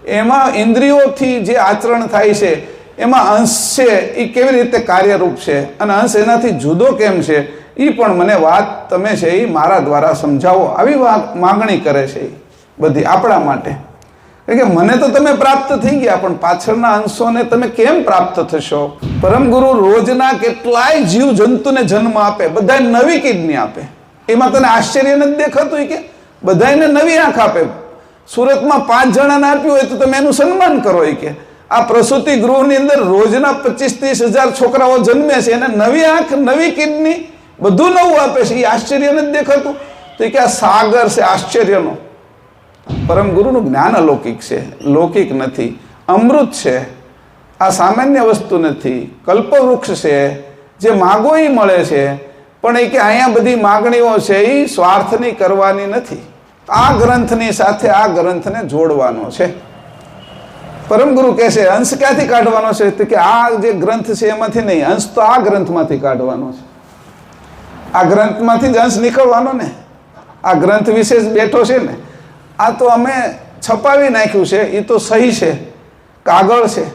એમાં ઇન્દ્રિયોથી જે આચરણ થાય છે એમાં અંશ છે એ કેવી રીતે કાર્યરૂપ છે અને અંશ એનાથી જુદો કેમ છે એ પણ મને વાત તમે છે એ મારા દ્વારા સમજાવો, આવી માગણી કરે છે એ બધી આપણા માટે. કારણ કે મને તો તમે પ્રાપ્ત થઈ ગયા, પણ પાછળના અંશોને તમે કેમ પ્રાપ્ત થશો? પરમ ગુરુ રોજના કેટલાય જીવ જંતુને જન્મ આપે, બધા નવી કિડની આપે. એમાં તને આશ્ચર્ય નથી દેખાતું કે બધાને નવી આંખ આપે? સુરતમાં 5 જણાને આપ્યું હોય તો તમે એનું સન્માન કરો. કે આ પ્રસૂતિ ગૃહની અંદર રોજના 25-30 હજાર છોકરાઓ જન્મે છે, એને નવી આંખ, નવી કિડની, બધું નવું આપે છે. એ આશ્ચર્ય નથી દેખાતું? તો કે આ સાગર છે આશ્ચર્યનો. પરમ ગુરુનું જ્ઞાન અલૌકિક છે, લૌકિક નથી, અમૃત છે. આ સામાન્ય વસ્તુ નથી, કલ્પવૃક્ષ છે, જે માગો એ મળે છે. પણ એ કે અહીંયા બધી માગણીઓ છે એ સ્વાર્થની કરવાની નથી, આ ગ્રંથની સાથે આ ગ્રંથને જોડવાનો છે. પરમ ગુરુ કહે છે અંશ ક્યાંથી કાઢવાનો છે? તો કે આ જે ગ્રંથ છે એમાંથી નહીં, અંશ તો આ ગ્રંથમાંથી કાઢવાનો છે. આ ગ્રંથમાંથી જ અંશ નીકળવાનો ને. આ ગ્રંથ વિશેષ બેઠો છે ને. આ તો અમે છપાવી નાખ્યું છે, એ તો સહી છે, કાગળ છે.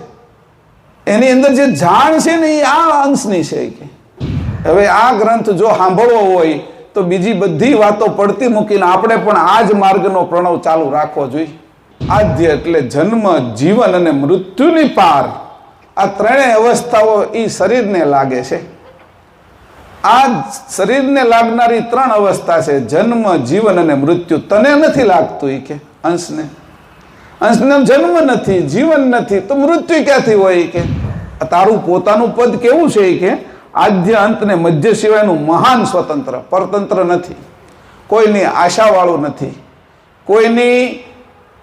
એની અંદર જે જાણ છે ને એ આ અંશની છે. કે હવે આ ગ્રંથ જો સાંભળવો હોય તો બીજી બધી વાતો પડતી મૂકીને આપણે પણ આ જ માર્ગનો પ્રણવ ચાલુ રાખવો જોઈએ. આદ્ય એટલે જન્મ, જીવન અને મૃત્યુની પાર. આ ત્રણેય અવસ્થાઓ એ શરીરને લાગે છે. આ શરીરને લાગનારી 3 અવસ્થા છે, જન્મ, જીવન અને મૃત્યુ. તને નથી લાગતું એ કે અંશને? અંશને જન્મ નથી, જીવન નથી, તો મૃત્યુ ક્યાંથી હોય? કે તારું પોતાનું પદ કેવું છે? કે આદ્ય, અંત ને મધ્ય સિવાયનું મહાન સ્વતંત્ર, પરતંત્ર નથી, કોઈની આશાવાળું નથી, કોઈની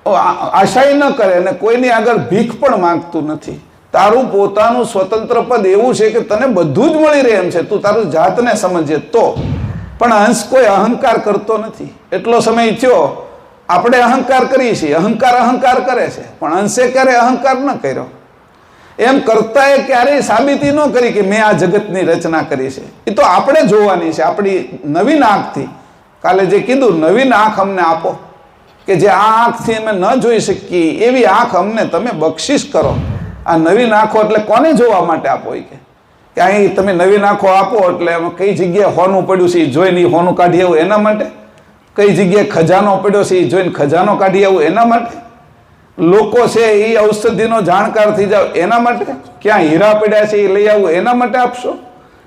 આશા ન કરે અને કોઈની આગળ ભીખ પણ માંગતું નથી. તારું પોતાનું સ્વતંત્ર પદ એવું છે કે તને બધું જ મળી રહે એમ છે, તું તારું જાતને સમજે તો. પણ અંશ કોઈ અહંકાર કરતો નથી. એટલો સમય થયો આપણે અહંકાર કરીએ છીએ, અહંકાર કરે છે, પણ અંશે ક્યારે અહંકાર ન કર્યો. એમ કરતા એ ક્યારેય સાબિતી ન કરી કે મેં આ જગતની રચના કરી છે. એ તો આપણે જોવાની છે આપણી નવીન આંખથી. કાલે જે કીધું નવીન આંખ અમને આપો, કે જે આ આંખથી અમે ન જોઈ શકીએ એવી આંખ અમને તમે બક્ષિસ કરો. આ નવીન આંખો એટલે કોને જોવા માટે આપો? કે અહીં તમે નવીન આંખો આપો એટલે કઈ જગ્યાએ હોનું પડ્યું છે એ જોઈને હોનું કાઢી આવું એના માટે? કઈ જગ્યાએ ખજાનો પડ્યો છે એ જોઈને ખજાનો કાઢી આવું એના માટે? લોકો છે એ ઔષધિનો જાણકાર થઈ જાવ એના માટે? ક્યાં હીરા પડ્યા છે એ લઈ આવું એના માટે આપશો?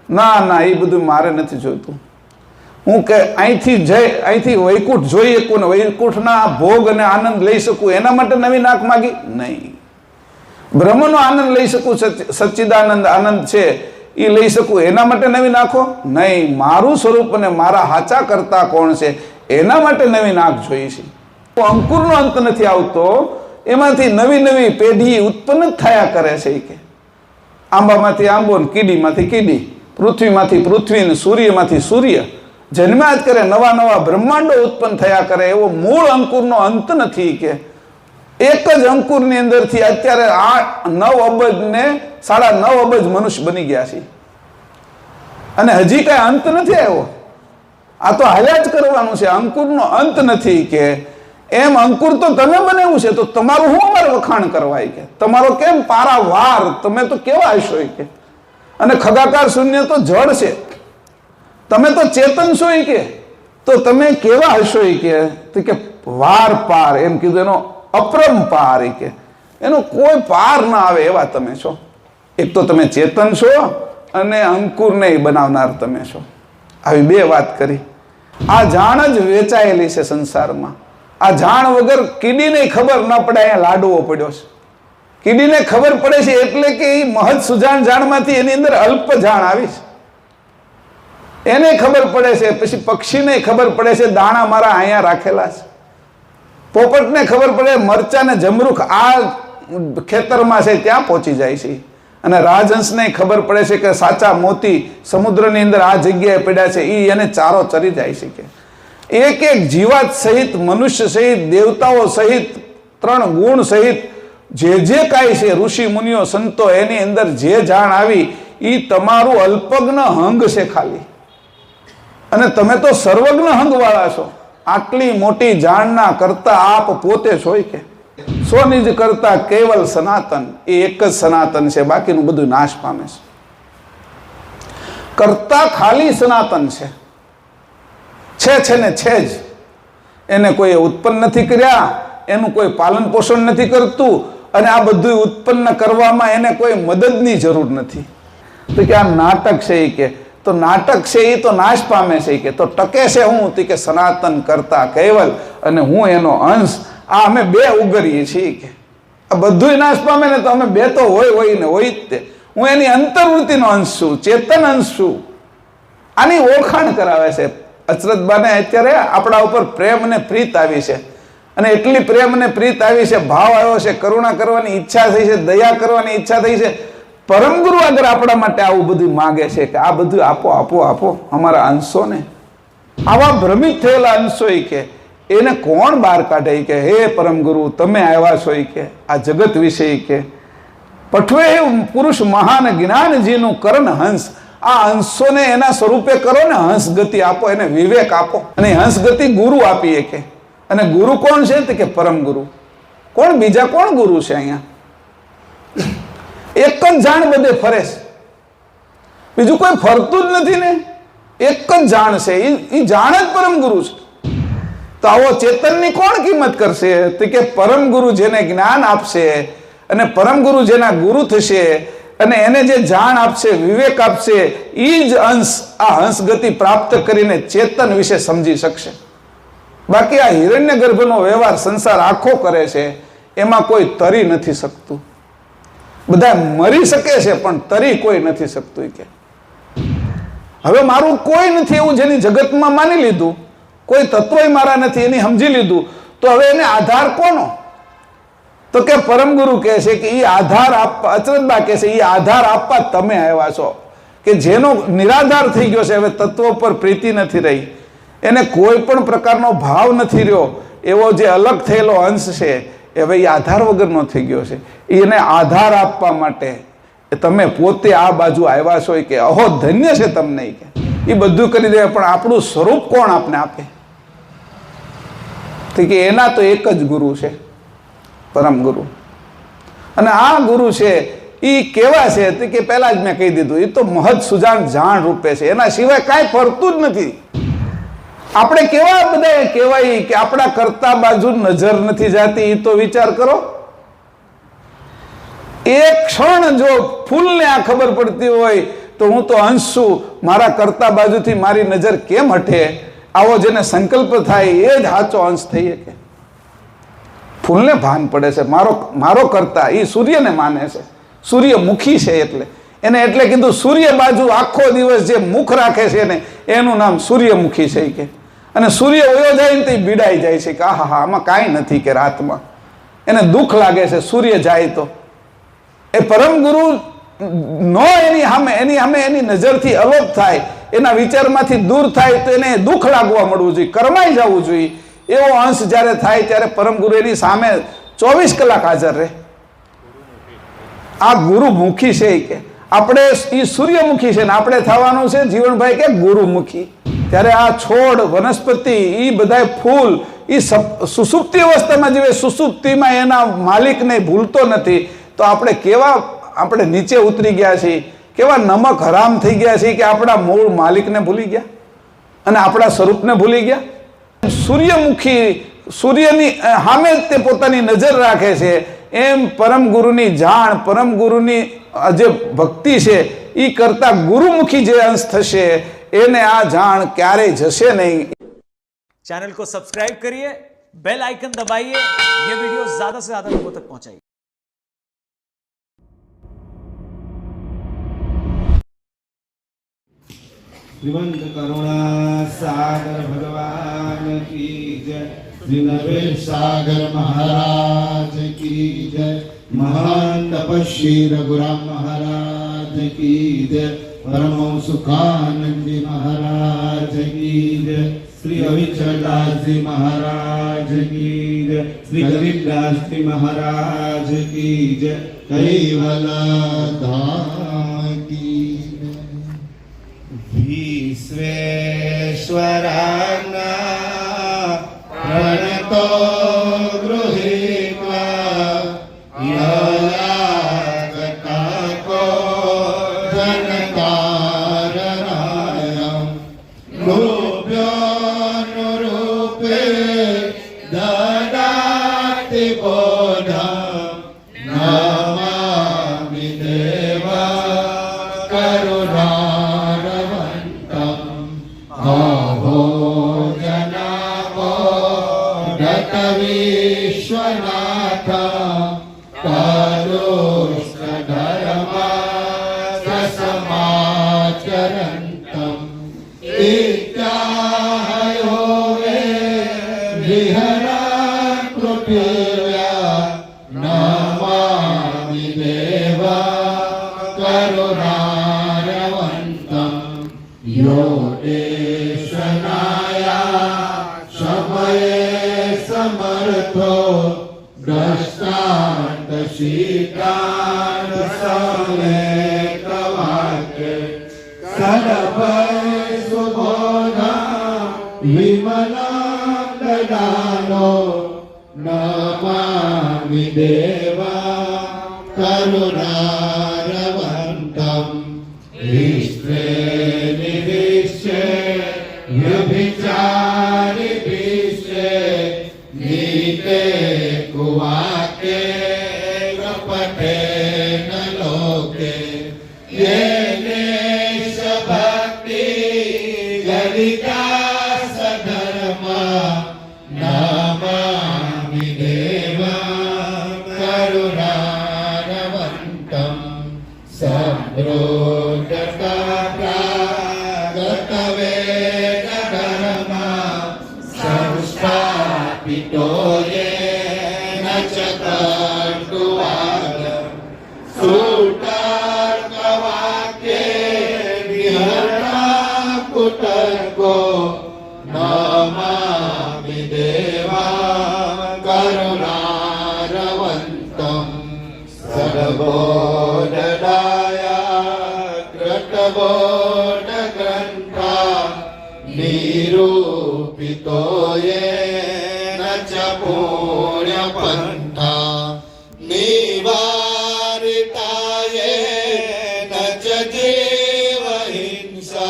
ના ના, એ બધું મારે નથી જોઈતું. હું કે અહીંથી વૈકુંઠ જોઈ શકું ને વૈકુંઠના ભોગ અને આનંદ લઈ શકું એના માટે નવી નાક માગી? નહીં. બ્રહ્મનો આનંદ લઈ શકું, સચ્ચિદાનંદ આનંદ છે એ લઈ શકું એના માટે નવી નાખો? નહીં. મારું સ્વરૂપ અને મારા હાચા કરતા કોણ છે એના માટે નવી નાક જોઈ છે. અંકુરનો અંત નથી આવતો, એમાંથી નવી નવી પેઢી ઉત્પન્ન થયા કરે છે. કે આંબામાંથી આંબો, કીડીમાંથી કીડી, પૃથ્વીમાંથી પૃથ્વી, સૂર્યમાંથી સૂર્ય જન્મ્યા જ કરે. નવા નવા બ્રહ્માંડો ઉત્પન્ન થયા કરે. એવો મૂળ અંકુરનો અંત નથી. કે એક જ અંકુરની અંદરથી અત્યારે 9 અબજ ને 9.5 અબજ મનુષ્ય બની ગયા છે અને હજી કઈ અંત નથી આવ્યો. આ તો હાલ્યા જ કરવાનું છે, અંકુરનો અંત નથી. કે એમ અંકુર તો તમે બનાવ્યું છે, તો તમારું શું અમારે વખાણ કરવાય? કે તમારો કેમ પારાવાર, તમે તો કેવા હશો? કે અને ખગાકાર શૂન્ય તો જળ છે, તમે તો ચેતન છો. કે તો તમે કેવા હશો? કે વાર પાર, એમ કીધું, એનો અપરંપાર. કે એનો કોઈ પાર ના આવે એવા તમે છો. એક તો તમે ચેતન છો અને અંકુરને બનાવનાર તમે છો. આવી 2 વાત કરી. આ જાણ જ વેચાયેલી છે સંસારમાં. આ જાણ વગર કીડીને ખબર ન પડે અહીંયા લાડવો પડ્યો છે. કીડીને ખબર પડે છે એટલે કે એ મહદ સુજાણ જાણમાંથી એની અંદર અલ્પ જાણ આવી છે, એને ખબર પડે છે. પછી પક્ષીને ખબર પડે છે દાણા મારા અહીંયા રાખેલા છે. પોપટને ખબર પડે મરચા ને જમરૂખ આ ખેતરમાં છે ત્યાં પહોંચી જાય છે. અને રાજહંસને ખબર પડે છે કે સાચા મોતી સમુદ્રની અંદર આ જગ્યાએ પડ્યા છે, એ એને ચારો ચરી જાય છે. કે એક એક જીવાત સહિત, મનુષ્ય સહિત, દેવતાઓ સહિત, 3 ગુણ સહિત જે કાંઈ છે ઋષિ મુનિઓ સંતો એની અંદર જે જાણ આવી એ તમારું અલ્પજ્ઞ હંગ છે ખાલી. અને તમે તો સર્વજ્ઞ હંગ વાળા છો. આટલી મોટી જાણના કરતા આપ પોતે છો. કે સ્વનિજ કરતા કેવલ સનાતન, એ એક જ સનાતન છે, બાકીનું બધું નાશ પામે છે. કરતા ખાલી સનાતન છે ને છે જ. એને કોઈ ઉત્પન્ન નથી કર્યા, એનું કોઈ પાલન પોષણ નથી કરતું, અને આ બધું ઉત્પન્ન કરવામાં એને કોઈ મદદની જરૂર નથી. તો કે આ નાટક છે એ કે, તો નાટક છે એ તો નાશ પામે છે કે, તો ટકે છે હું? તો કે સનાતન કરતા કેવલ, અને હું એનો અંશ. આ અમે બે ઉગરીએ છીએ કે આ બધું નાશ પામે ને, તો અમે બે તો હોય ને હોય જ તે. હું એની અંતર્વૃત્તિનો અંશ છું, ચેતન અંશ છું. આની ઓળખાણ કરાવે છે અચરતબાને. અત્યારે આપણા ઉપર પ્રેમ અને પ્રીત આવી છે, અને એટલી પ્રેમ અને પ્રીત આવી છે, ભાવ આવ્યો છે, કરુણા કરવાની ઈચ્છા થઈ છે, દયા કરવાની ઈચ્છા થઈ છે. પરમ ગુરુ આગળ આપણા માટે આવું બધું માગે છે કે આ બધું આપો આપો આપો અમારા અંશોને. આવા ભ્રમિત થયેલા અંશો કે એને કોણ બહાર કાઢે કે હે પરમ ગુરુ તમે આવ્યા છો કે આ જગત વિશે કે પઠવે પુરુષ મહાન જ્ઞાનજીનું કરણ હંસ. આ અંશોને એના સ્વરૂપે કરો ને, હંસ ગતિ આપો, એને વિવેક આપો, અને હંસ ગતિ ગુરુ આપીએ કે. અને ગુરુ કોણ છે? તો કે પરમ ગુરુ. કોણ? બીજા કોણ ગુરુ છે અહીંયા? એક જ જાણ બધે ફરે છે, બીજું કોઈ ફરતું જ નથી ને. એક જ જાણ છે, એ જાણ જ પરમ ગુરુ છે. તો આવો ચેતનની કોણ કિંમત કરશે? તો કે પરમ ગુરુ જેને જ્ઞાન આપશે, અને પરમ ગુરુ જેના ગુરુ થશે, અને એને જે જાણ આપશે, વિવેક આપશે, એ જ અંશ આ હંસ ગતિ પ્રાપ્ત કરીને ચેતન વિશે સમજી શકશે. બાકી આ હિરણ્ય ગર્ભનો વ્યવહાર સંસાર આખો કરે છે, એમાં કોઈ તરી નથી શકતું. બધા મરી શકે છે પણ તરી કોઈ નથી શકતું કે હવે મારું કોઈ નથી એવું જેની જગતમાં માની લીધું, કોઈ તત્વય મારા નથી એની સમજી લીધું, તો હવે એને આધાર કોનો? તો કે પરમ ગુરુ કહે છે કે એ આધાર આપવા, અચરતબા કહે છે એ આધાર આપવા તમે આવ્યા છો, કે જેનો નિરાધાર થઈ ગયો છે, હવે તત્વ પર પ્રીતિ નથી રહી, એને કોઈ પણ પ્રકારનો ભાવ નથી રહ્યો, એવો જે અલગ થયેલો અંશ છે હવે એ આધાર વગરનો થઈ ગયો છે. એને આધાર આપવા માટે તમે પોતે આ બાજુ આવ્યા છો કે અહો ધન્ય છે તમને કે એ બધું કરી દે. પણ આપણું સ્વરૂપ કોણ આપને આપે? તો કે એના તો એક જ ગુરુ છે, પરમ ગુરુ. અને આ ગુરુ છે એ કેવા છે? તો કે પહેલા જ મેં કહી દીધું, એ તો મહદ સુજાન જાણ રૂપે છે, એના સિવાય કાંઈ ફરતું જ નથી. આપણે કેવા બધા કહેવાય કે આપણા કરતા બાજુ નજર નથી જાતી, એ તો વિચાર કરો. એક ક્ષણ જો ફૂલને આ ખબર પડતી હોય તો હું તો અંશ છું, મારા કરતા બાજુથી મારી નજર કેમ હટે? આવો જેને સંકલ્પ થાય એ જ સાચો અંશ થઈ શકે. ફૂલને ભાન પડે છે મારો કરતા, એ સૂર્યને માને છે, સૂર્યમુખી છે એટલે એને એટલે કીધું સૂર્ય બાજુ આખો દિવસ જે મુખ રાખે છે ને એનું નામ સૂર્યમુખી છે કે. અને સૂર્ય વયો જાય ને તો બીડાઈ જાય છે કે આહા હા આમાં કાંઈ નથી, કે રાતમાં એને દુઃખ લાગે છે સૂર્ય જાય તો. એ પરમ ગુરુ નો એની સામે એની નજરથી અલોપ થાય, એના વિચારમાંથી દૂર થાય તો એને દુઃખ લાગવા મળવું જોઈએ, કરમાઈ જવું જોઈએ. એવો અંશ જ્યારે થાય ત્યારે પરમ ગુરુ એની સામે 24 કલાક હાજર રહે. આ ગુરુમુખી છે કે આપણે એ સૂર્યમુખી છે ને આપણે થવાનું છે જીવનભાઈ કે ગુરુમુખી. ત્યારે આ છોડ વનસ્પતિ એ બધા ફૂલ એ સુસુપ્તિ અવસ્થામાં જીવે, સુસુપ્તિમાં એના માલિકને ભૂલતો નથી. તો આપણે કેવા આપણે નીચે ઉતરી ગયા છીએ, કેવા નમક હરામ થઈ ગયા છીએ કે આપણા મૂળ માલિકને ભૂલી ગયા અને આપણા સ્વરૂપને ભૂલી ગયા. સૂર્યમુખી સૂર્યની સામે તે પોતાની નજર રાખે છે, એમ પરમ ગુરુની જાણ, પરમ ગુરુની જે ભક્તિ છે એ કરતા ગુરુમુખી જે અંશ થશે એને આ જાણ ક્યારેય જશે નહીં. चैनल को सब्सक्राइब करिए, बेल आइकन दबाइए, ये वीडियो ज्यादा से ज्यादा लोगों तक पहुंचाइए. श्रीमंत करुणा सागर भगवान की जय, श्री नरेश सागर महाराज की जय, महान तपस्वी रघुराम महाराज की जय, परम सुखानंदी महाराज की जय, श्री अविचलदास जी महाराज की जय, श्री गरीबदास जी महाराज की जय, कैवल धाम की विश्वेश्वराना प्रणतो गृहीत्वा ગત વિશ્વનાથ કરુષ્ટ ધર્મ સમાચરંતમ ઇત્યાહયો વે વિહરા કૃપયા નમામિ દેવા કરુણારવંતમ યો દેશનાયા સમયે સમર્થો દ્રષ્ટાંત શીતાંત સમેત વાક્ય સદભય સુબોધા વિમલા દદાનો નમામિ દેવા કરુણારવંતમ વિશ્વે નિવિશ્ય વ્યભિચારિ વિશ્વે નીતે કુવાકે કપટે ન લોકે યેને ભક્તિ ગરિકા સધર્મ નમામિ દેવા કરુણારવંતમ સંપ્રોદકાપ્રાગતવે ધર્મ સંસ્થાપિતો યેન ચ કર્તુવાદ સુતર્કવાક્યે વિહરતા કુતર્કો નમામિ દેવા કરુણારવંતમ સર્વોદદાયા કૃતબોધ ગ્રંથા નિરૂપિતો યેન ચ પુણ્યપંથા નિવારિતા યેન ચ જીવહિંસા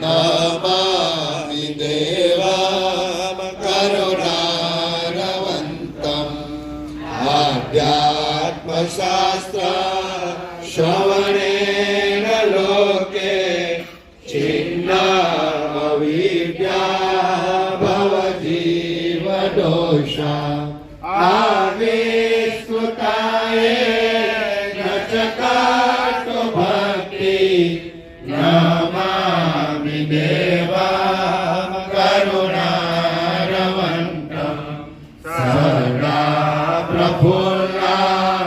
નમામિ દેવા કરુણારવંતમ આધ્યાત્મશાસ્ત્ર શ્રવણેન લોકે છિન્નામવિદ્યા ભવજીવદોષા આવિસ્મૃતાયેન ચ કાતો ભક્તિ નમામિ દેવા કરુણારવંતમ સદા પ્રફુલ્લા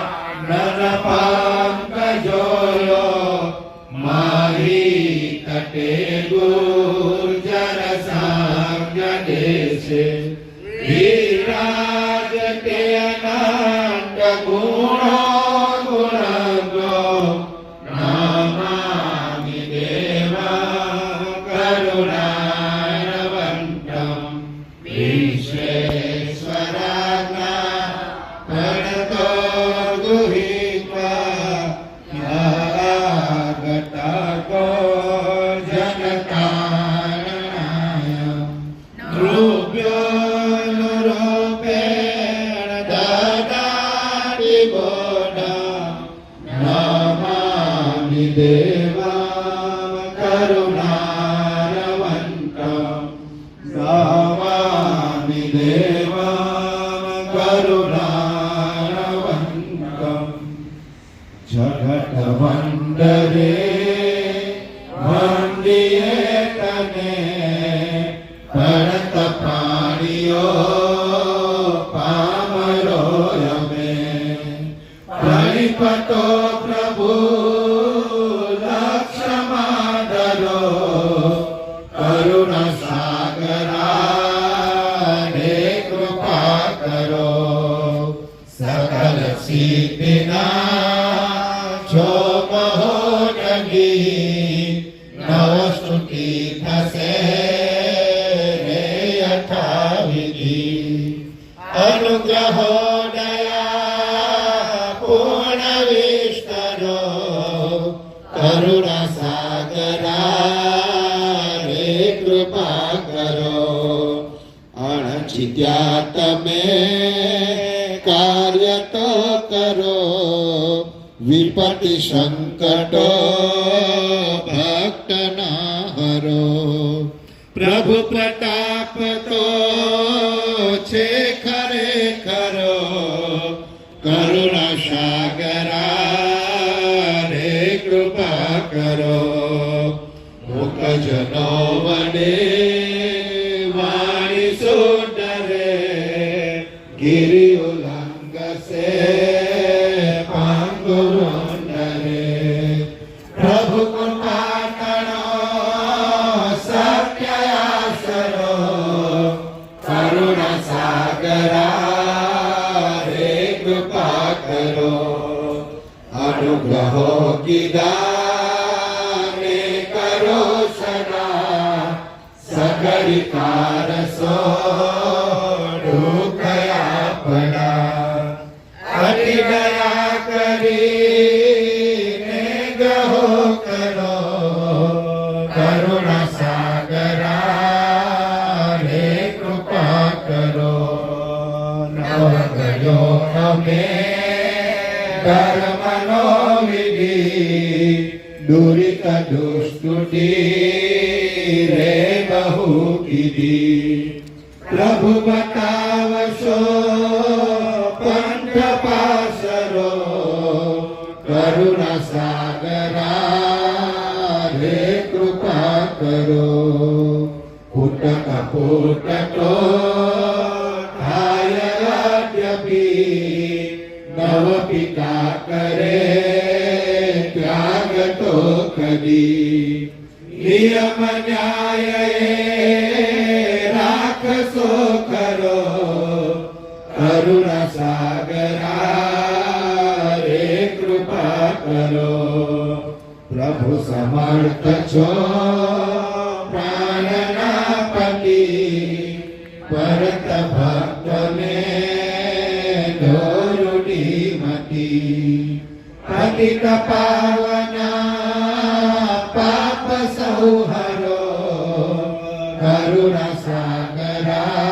નરપંકજોયો માહી તટે ગુર્જર સામ્ય દેશે વિરાજતે અનંત ગુણો ગુણગો નમામિ દેવા કરુણારવંતમ વિશ્વેશ્વરાજ્ઞા ગણતો ગુહિત્વા યાગતકો જનકારણાય રૂપ્યોનુરૂપેણ દદાતિ બોધા નમામિ દેવા કરુણારવંતમ નમામિ દેવા કરુણારવંતમ જગત વંદરે વંદિયે તને પરત પ્રાણીઓ પામરો યમે પરિપતો પ્રભુ લક્ષમાદરો કરુણા સાગરા હે કૃપા કરો સકલ સિદ્ધિના જો મહોદગી નવસ્તુતિ થશે રે યથાવિધિ અનુગ્રહો દયા પૂર્ણ વિસ્તરો કરુણા સાગરા રે કૃપા કરો અણછિત્યા તમે કાર્ય તો કરો વિપત્તિ સંકટો ભક્તના હરો પ્રભુ પ્રતાપ તો છે ખરેખરો કરુણા સાગરા રે કૃપા કરો મુખજનો વડે વાણી સુડરે ગિરી ઉલ્લંઘસે પાંગુરો નરે પ્રભુ કૃપા કરો સત્ય આસરો કરુણા સાગરા રે કૃપા કરો અનુગ્રહો કીધા ને કરો સદા સગડી કારસો ઢોકયા પડા અતિ દયા કરીને ગહો કરો કરુણા સાગરા રે કૃપા કરો નવ ગયો અમે ધર્મનો વિધિ દુરિત દુષ્ટુટી રે બહુ કીધી પ્રભુ બતાવશો પંથ પાસરો કરુણા સાગરા રે કૃપા કરો ફૂટક ફૂટકો થાય અદ્યપી નવ પિતા કરે ત્યાગ તો કદી નિયમ ન્યાય રાખશો કરો કરુણા સાગરા રે કૃપા કરો પ્રભુ સમર્થ છો પ્રાણના પતિ પરત ભક્તને ધોરુડી મતી પતિત પાવના પાપ સૌહરો કરુણા સાગરા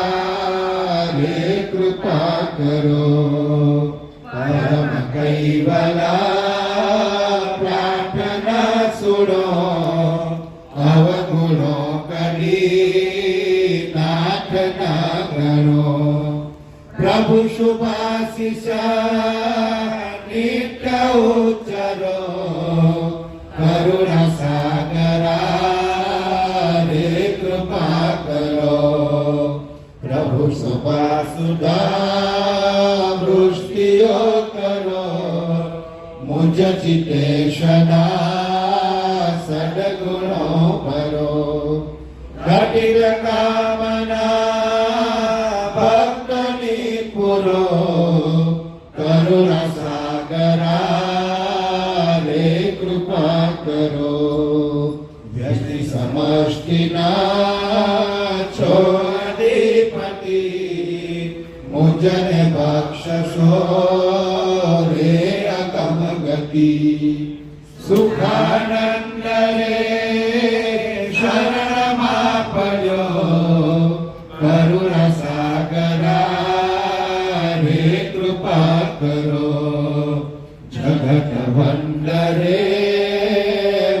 રે કૃપા કરો પરમ કૈવલા પ્રાર્થના સુણો અવગુણો કરી નાથ ના ગણો પ્રભુ શુભાશિષ નિત્ય ઉચ્ચરો કરુણા સાગરા રે કૃપા કરો પ્રભુ સુભાસુધા વૃષ્ટિઓ કરો મુજ ચિતેશના સદગુણો ભરો ઘટિત કામના ભક્તની પુરો કરુણા સાગરા રે કૃપા કરો વ્યક્તિ સમષ્ટિના છો અધિપતિ મુજને બક્ષશો રે અકમ ગતિ સુખાનંદ રે શરણમાં પડ્યો કરુણા સાગરા રે કૃપા કરો જગત વંદરે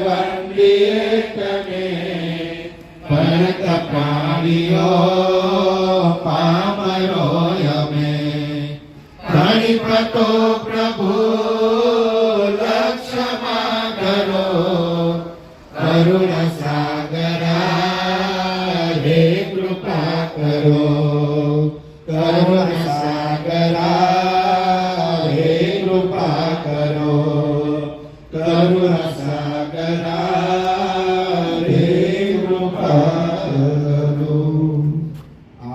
વંદીએ તને પરત પાડ્યો પામરો અમે ગણિપતો પ્રભુ લક્ષમાં કરો કરુણા સાગરા રે કૃપા કરો કરુણા સાગરા રે કૃપા કરો કરુણા સાગરા રે કૃપા કરો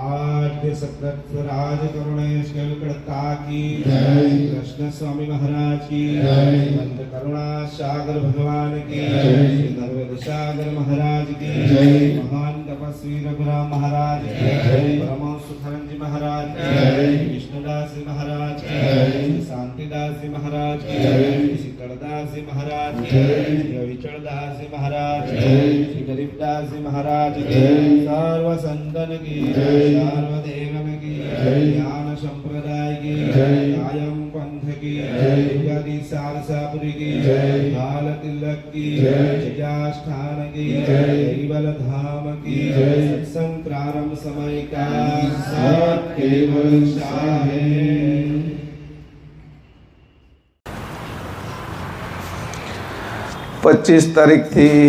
आद्य सतत राज करुणेश कलकत्ता की जय। कृष्ण स्वामी महाराज की जय। संत करुणा सागर भगवान की जय। नर्मद सागर महाराज की जय। महान तपस्वी रघुराम महाराज की जय। परमहंस सुखरंजी महाराज की जय। विष्णुदास जी महाराज की जय। शांतिदास जी महाराज की जय। शीतलदास जी महाराज की जय। रविचरदास जी महाराज की जय। श्री गरीबदास जी महाराज की जय। सर्व संतन की जय। सर्वदेवन की जय। ज्ञान संप्रदाय की जय। कायम पंथ की जय। यदि सारसापुरी की जय। बाल तिलक की जय। जयास्थान की जय। कैवल धाम की जय। सत्संग प्रारंभ समय का सत्य केवल साहे 25 તારીખથી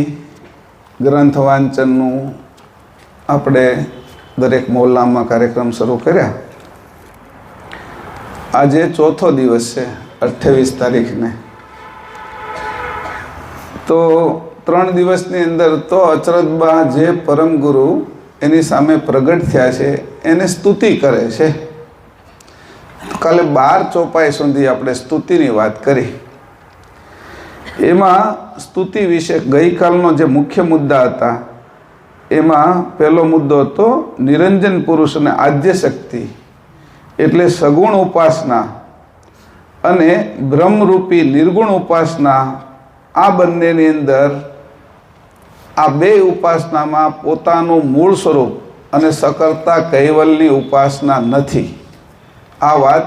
ગ્રંથ વાંચનનું આપણે દરેક મહોલ્લામાં કાર્યક્રમ શરૂ કર્યા. આજે ચોથો દિવસ છે, 28 તારીખને. તો 3 દિવસની અંદર તો અચરતબા જે પરમ ગુરુ એની સામે પ્રગટ થયા છે એને સ્તુતિ કરે છે. કાલે 12 ચોપાઈ સુધી આપણે સ્તુતિની વાત કરી. એમાં સ્તુતિ વિશે ગઈકાલનો જે મુખ્ય મુદ્દા હતા એમાં પહેલો મુદ્દો હતો નિરંજન પુરુષ અને આદ્ય શક્તિ એટલે સગુણ ઉપાસના અને બ્રહ્મરૂપી નિર્ગુણ ઉપાસના. આ બંનેની અંદર આ બે ઉપાસનામાં પોતાનું મૂળ સ્વરૂપ અને સકર્તા કૈવલ્યની ઉપાસના નથી. આ વાત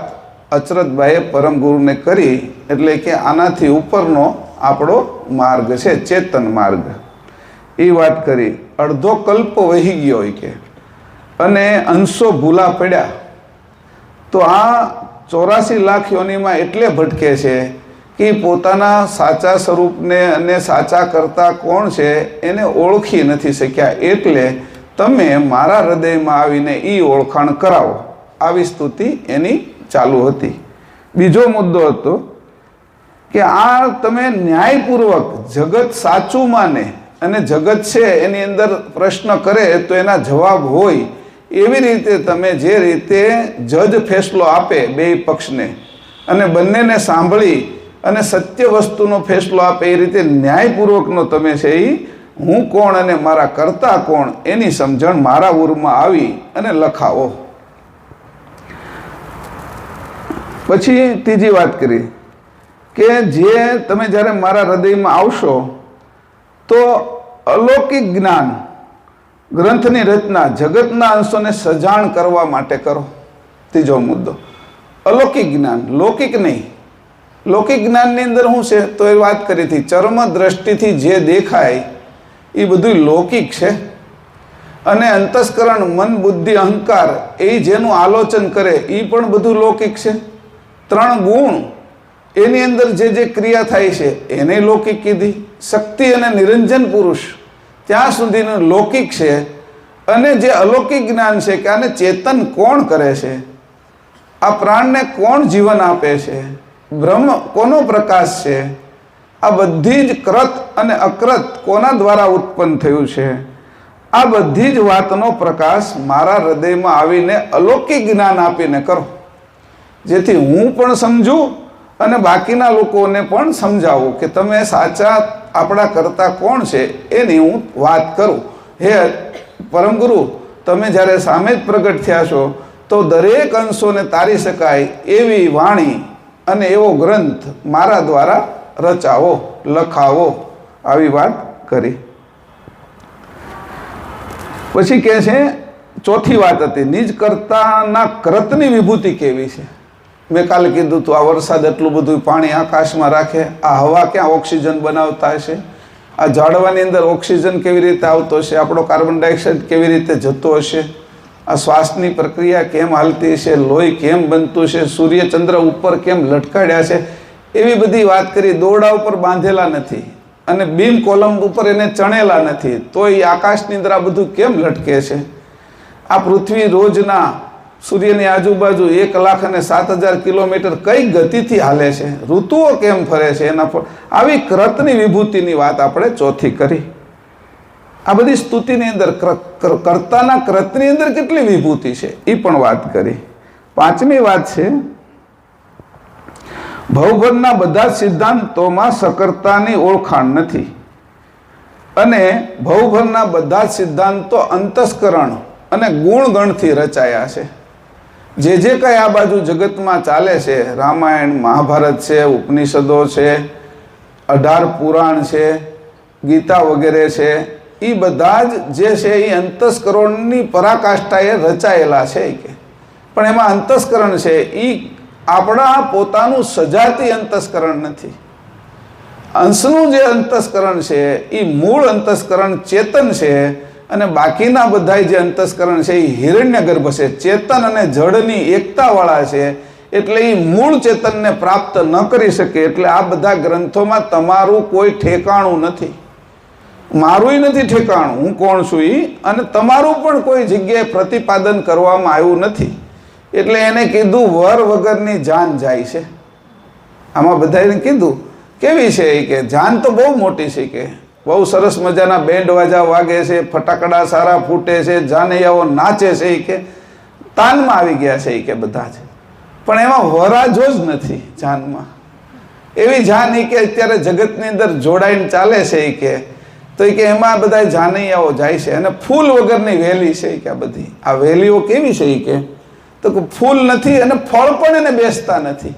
અચરતભાઈએ પરમ ગુરુને કરી. એટલે કે આનાથી ઉપરનો આપણો માર્ગ છે, ચેતન માર્ગ. એ વાત કરી. અડધો કલ્પ વહી ગયો હોય કે અને અંશો ભૂલા પડ્યા. તો આ 84 લાખ યોનિમાં એટલે ભટકે છે કે પોતાના સાચા સ્વરૂપને અને સાચા કરતા કોણ છે એને ઓળખી નથી શક્યા. એટલે તમે મારા હૃદયમાં આવીને એ ઓળખાણ કરાવો. આવી સ્તુતિ એની ચાલુ હતી. બીજો મુદ્દો હતો કે આ તમે ન્યાયપૂર્વક જગત સાચું માને અને જગત છે એની અંદર પ્રશ્ન કરે તો એના જવાબ હોય એવી રીતે તમે જે રીતે જજ ફેસલો આપે બે પક્ષને અને બંનેને સાંભળી અને સત્ય વસ્તુનો ફેસલો આપે એ રીતે ન્યાયપૂર્વકનો તમે છે એ હું કોણ અને મારા કરતા કોણ એની સમજણ મારા ઉરમાં આવી અને લખાવો. પછી ત્રીજી વાત કરી કે જે તમે જ્યારે મારા હૃદયમાં આવશો તો અલૌકિક જ્ઞાન ગ્રંથની રચના જગતના અંશોને સજાણ કરવા માટે કરો. ત્રીજો મુદ્દો અલૌકિક જ્ઞાન, લૌકિક નહીં. લૌકિક જ્ઞાનની અંદર શું છે તો એ વાત કરી હતી ચર્મ દ્રષ્ટિથી જે દેખાય એ બધું લૌકિક છે અને અંતસ્કરણ મન બુદ્ધિ અહંકાર એ જેનું આલોચન કરે એ પણ બધું લૌકિક છે. 3 ગુણ એની અંદર જે જે ક્રિયા થાય છે એને લૌકિક કીધી. શક્તિ અને નિરંજન પુરુષ ત્યાં સુધીનું લૌકિક છે. અને જે અલૌકિક જ્ઞાન છે કે આને ચેતન કોણ કરે છે, આ પ્રાણને કોણ જીવન આપે છે, બ્રહ્મ કોનો પ્રકાશ છે, આ બધી જ કૃત અને અકૃત કોના દ્વારા ઉત્પન્ન થયું છે, આ બધી જ વાતનો પ્રકાશ મારા હૃદયમાં આવીને અલૌકિક જ્ઞાન આપીને કરો. જેથી હું પણ સમજું અને બાકીના લોકોને પણ સમજાવું કે તમે સાચા આપણા કરતા કોણ છે એની હું વાત કરું. હે પરમ ગુરુ, તમે જ્યારે સામે જ પ્રગટ થયા છો તો દરેક અંશોને તારી શકાય એવી વાણી અને એવો ગ્રંથ મારા દ્વારા રચાવો, લખાવો. આવી વાત કરી. પછી કહે છે ચોથી વાત હતી નિજ કરતાના કૃતની વિભૂતિ કેવી છે. મેં કાલે કીધું હતું આ વરસાદ એટલું બધું પાણી આકાશમાં રાખે, આ હવા ક્યાં ઓક્સિજન બનાવતા હશે, આ ઝાડવાની અંદર ઓક્સિજન કેવી રીતે આવતો હશે, આપણો કાર્બન ડાયોક્સાઇડ કેવી રીતે જતો હશે, આ શ્વાસની પ્રક્રિયા કેમ હાલતી હશે, લોહી કેમ બનતું છે, સૂર્ય ચંદ્ર ઉપર કેમ લટકાડ્યા છે, એવી બધી વાત કરી. દોરડા ઉપર બાંધેલા નથી અને બીમ કોલમ ઉપર એને ચણેલા નથી તો એ આકાશની અંદર આ બધું કેમ લટકે છે. આ પૃથ્વી રોજના સૂર્યની આજુબાજુ 1,07,000 કિલોમીટર કઈ ગતિથી હાલે છે, ઋતુઓ કેમ ફરે છે, એના પર આવી કૃતની વિભૂતિની વાત આપણે ચોથી કરી. આ બધી સ્તુતિની અંદર કર્તાના કૃતની અંદર કેટલી વિભૂતિ છે એ પણ વાત કરી. પાંચમી વાત છે ભવભરના બધા સિદ્ધાંતોમાં સકર્તાની ઓળખાણ નથી અને ભવભરના બધા સિદ્ધાંતો અંતસ્કરણ અને ગુણગણથી રચાયા છે. જે જે કંઈ આ બાજુ જગતમાં ચાલે છે, રામાયણ મહાભારત છે, ઉપનિષદો છે, 18 પુરાણ છે, ગીતા વગેરે છે, એ બધા જ જે છે એ અંતસ્કરણની પરાકાષ્ઠાએ રચાયેલા છે. પણ એમાં અંતસ્કરણ છે એ આપણા પોતાનું સજાતી અંતસ્કરણ નથી. અંશનું જે અંતસ્કરણ છે એ મૂળ અંતસ્કરણ ચેતન છે અને બાકીના બધા જે અંતસ્કરણ છે એ હિરણ્ય ગર્ભ છે, ચેતન અને જળની એકતાવાળા છે, એટલે એ મૂળ ચેતનને પ્રાપ્ત ન કરી શકે. એટલે આ બધા ગ્રંથોમાં તમારું કોઈ ઠેકાણું નથી, મારું નથી ઠેકાણું, હું કોણ છું એ, અને તમારું પણ કોઈ જગ્યાએ પ્રતિપાદન કરવામાં આવ્યું નથી. એટલે એને કીધું વર વગરની જાન જાય છે. આમાં બધાને કીધું કેવી છે એ કે જાન તો બહુ મોટી છે, કે બહુ સરસ મજાના બેન્ડ વાજા વાગે છે, ફટાકડા સારા ફૂટે છે, જાનૈયાઓ નાચે છે, એ કે તાનમાં આવી ગયા છે એ કે બધા જ, પણ એમાં વરાજો જ નથી જાનમાં. એવી જાન એ કે અત્યારે જગતની અંદર જોડાઈને ચાલે છે એ કે, તો એ કે એમાં બધા જાનૈયાઓ જાય છે. અને ફૂલ વગરની વેલી છે કે આ બધી, આ વેલીઓ કેવી છે એ કે, તો ફૂલ નથી અને ફળ પણ એને બેસતા નથી,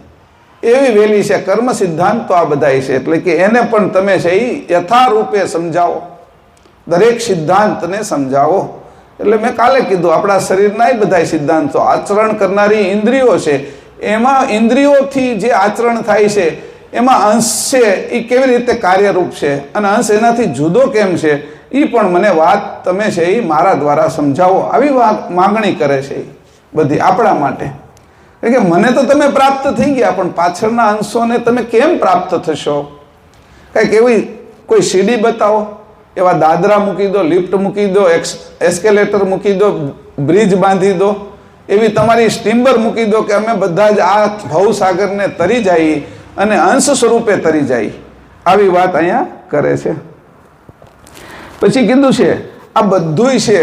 એવી વેલી છે. કર્મ સિદ્ધાંત તો આ બધા છે, એટલે કે એને પણ તમે છે એ યથારૂપે સમજાવો, દરેક સિદ્ધાંતને સમજાવો. એટલે મેં કાલે કીધું આપણા શરીરના એ બધા સિદ્ધાંતો, આચરણ કરનારી ઇન્દ્રિયો છે, એમાં ઇન્દ્રિયોથી જે આચરણ થાય છે એમાં અંશ છે એ કેવી રીતે કાર્યરૂપ છે અને અંશ એનાથી જુદો કેમ છે, એ પણ મને વાત તમે છે એ મારા દ્વારા સમજાવો, આવી માગણી કરે છે એ બધી આપણા માટે. કે મને તો તમે પ્રાપ્ત થઈ ગયા, પણ પાછળના અંશોને તમે કેમ પ્રાપ્ત થશો? કંઈક એવી કોઈ સીડી બતાવો, એવા દાદરા મૂકી દો, લિફ્ટ મૂકી દો, એસ્કેલેટર મૂકી દો, બ્રિજ બાંધી દો, એવી તમારી સ્ટીમર મૂકી દો કે અમે બધા જ આ ભવસાગરને તરી જઈએ અને અંશ સ્વરૂપે તરી જાય. આવી વાત અહીંયા કરે છે. પછી કીધું છે આ બધુંય છે,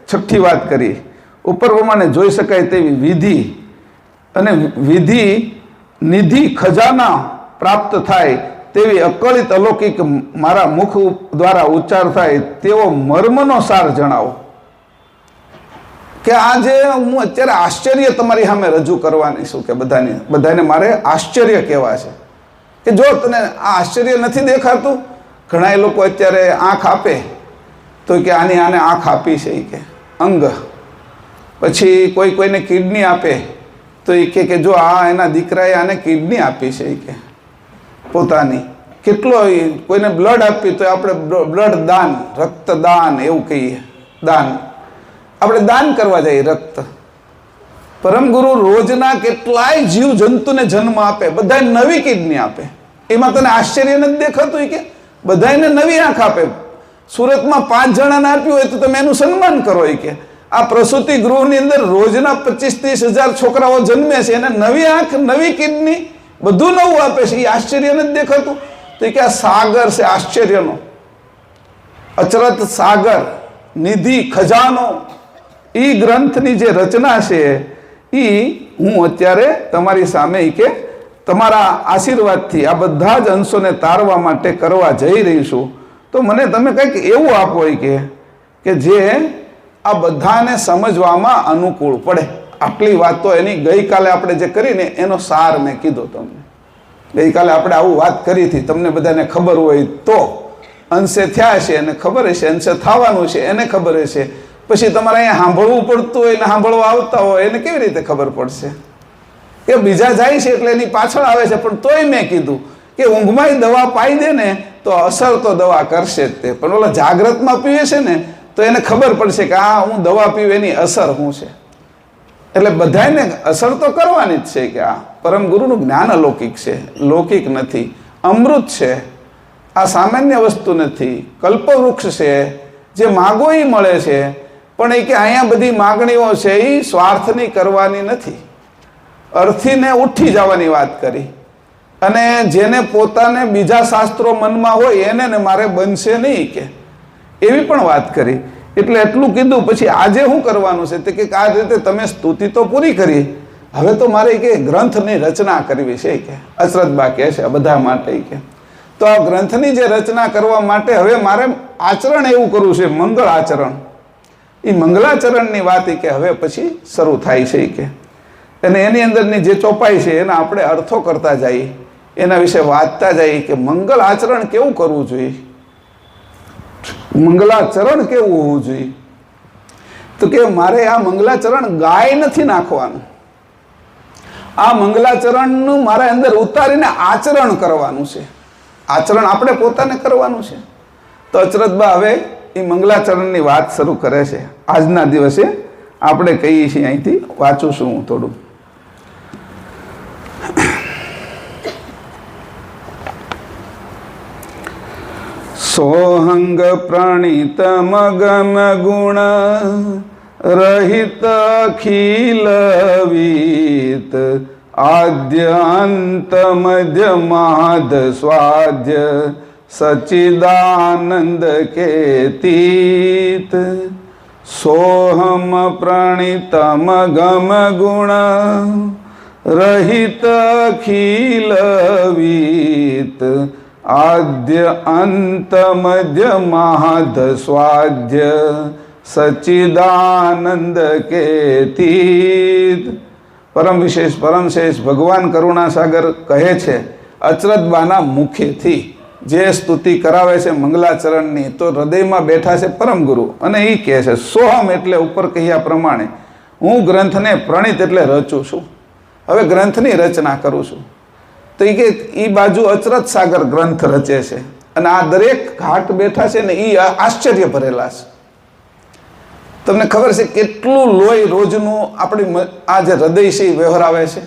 છઠ્ઠી વાત કરી, ઉપર પ્રમાણે જોઈ શકાય તેવી વિધિ અને વિધિ નિધિ ખજાના પ્રાપ્ત થાય તેવી અકળિત અલૌકિક મારા મુખ દ્વારા ઉચ્ચાર થાય તેવો મર્મનો સાર જણાવો. કે આજે હું અત્યારે આશ્ચર્ય તમારી સામે રજૂ કરવાની છું, કે બધાને મારે આશ્ચર્ય કહેવા છે. કે જો તને આ આશ્ચર્ય નથી દેખાતું, ઘણા લોકો અત્યારે આંખ આપે તો કે આને આંખ આપી છે એ કે અંગ, પછી કોઈને કિડની આપે તો એ કે જો આ એના દીકરાએ આને કિડની આપી છે એ કે પોતાની. કેટલો કોઈને બ્લડ આપી તો આપણે બ્લડ દાન, રક્તદાન એવું કહીએ, દાન, આપણે દાન કરવા જઈએ રક્ત. પરમગુરુ રોજના કેટલાય જીવ જંતુને જન્મ આપે, બધાને નવી કિડની આપે. એમાં તને આશ્ચર્ય નથી દેખાતું કે બધાને નવી આંખ આપે? સુરતમાં 5 જણાને આપ્યું હોય તો તમે એનું સન્માન કરો. કે આ પ્રસૂતિ ગૃહની અંદર રોજના 25-30 હજાર છોકરાઓ જન્મે છે, એને નવી આંખ, નવી કિડની, બધું નવું આપે છે. એ આશ્ચર્ય નથી દેખાતું? તો કે આ સાગર છે આશ્ચર્યનો, અચરત સાગર, નિધિ ખજાનો, એ ગ્રંથની જે રચના છે એ હું અત્યારે તમારી સામે કે તમારા આશીર્વાદથી આ બધા જ અંશોને તારવા માટે કરવા જઈ રહી છું. તો મને તમે કંઈક એવું આપો કે જે આ બધાને સમજવામાં અનુકૂળ પડે. આટલી વાત તો એની ગઈકાલે આપણે જે કરીને એનો સાર મેં કીધો તમને. ગઈકાલે આપણે આવું વાત કરી હતી, તમને બધાને ખબર હોય તો. અંશે થયા છે એને ખબર હશે, અંશે થવાનું છે એને ખબર હશે. પછી તમારે અહીંયા સાંભળવું પડતું હોય ને સાંભળવા આવતા હોય એને કેવી રીતે ખબર પડશે? કે બીજા જાય છે એટલે એની પાછળ આવે છે. પણ તોય મેં કીધું કે ઊંઘમાં દવા પાઈ દે ને તો અસર તો દવા કરશે જ તે, પણ ઓલા જાગ્રતમાં પીવે છે ને તો એને ખબર પડશે કે આ હું દવા પીવું એની અસર શું છે. એટલે બધાને અસર તો કરવાની જ છે. કે આ પરમ ગુરુનું જ્ઞાન અલૌકિક છે, લૌકિક નથી, અમૃત છે. આ સામાન્ય વસ્તુ નથી, કલ્પવૃક્ષ છે, જે માગો એ મળે છે. પણ એ કે અહીંયા બધી માગણીઓ છે એ સ્વાર્થની કરવાની નથી, અર્થીને ઉઠી જવાની વાત કરી. અને જેને પોતાને બીજા શાસ્ત્રો મનમાં હોય એને ને મારે બનશે નહીં કે એવી પણ વાત કરી. એટલે એટલું કીધું. પછી આજે શું કરવાનું છે તે કે આ રીતે તમે સ્તુતિ તો પૂરી કરી, હવે તો મારે કે ગ્રંથની રચના કરવી છે કે અચરતબા કહે છે બધા માટે કે. તો આ ગ્રંથની જે રચના કરવા માટે હવે મારે આચરણ એવું કરવું છે, મંગળ આચરણ. એ મંગલાચરણની વાત કે હવે પછી શરૂ થાય છે કે, અને એની અંદરની જે ચોપાઈ છે એના આપણે અર્થો કરતા જઈએ, એના વિશે વાંચતા જઈએ કે મંગલ આચરણ કેવું કરવું જોઈએ, મંગલાચરણ કેવું હોવું જોઈએ. તો કે મારે આ મંગલાચરણ ગાય નથી નાખવાનું, આ મંગલાચરણનું મારા અંદર ઉતારીને આચરણ કરવાનું છે. આચરણ આપણે પોતાને કરવાનું છે. તો અચરતબા હવે એ મંગલાચરણની વાત શરૂ કરે છે. આજના દિવસે આપણે કહીએ છીએ, અહીંથી વાંચું છું હું થોડું. સોહંગ પ્રણીત મગન ગુણ રહિત અખિલ વીત આદ્ય અંત મધ્ય માદ સ્વાદ્ય સચ્ચિદાનંદ કેતીત. સોહમ પ્રણીતમ ગમ ગુણ રહિત અખિલ વીત આદ્ય અંત મધ્ય માદ સ્વાદ્ય સચ્ચિદાનંદ કેતીત. પરમ વિશેષ પરમશેષ ભગવાન કરુણાસાગર કહે છે અચરતબાના મુખેથી જે સ્તુતિ કરાવે છે મંગલાચરણની, તો હૃદયમાં બેઠા છે પરમ ગુરુ અને એ કહે છે સોહમ એટલે ઉપર કહ્યા પ્રમાણે હું ગ્રંથને પ્રણિત એટલે રચું છું, હવે ગ્રંથની રચના કરું છું. તો એ કે એ બાજુ અચરત સાગર ગ્રંથ રચે છે અને આ દરેક ઘાટ બેઠા છે ને એ આશ્ચર્ય ભરેલા છે. તમને ખબર છે કેટલું લોહી રોજનું આપણી આ જે હૃદય છે એ વહેરાવે છે?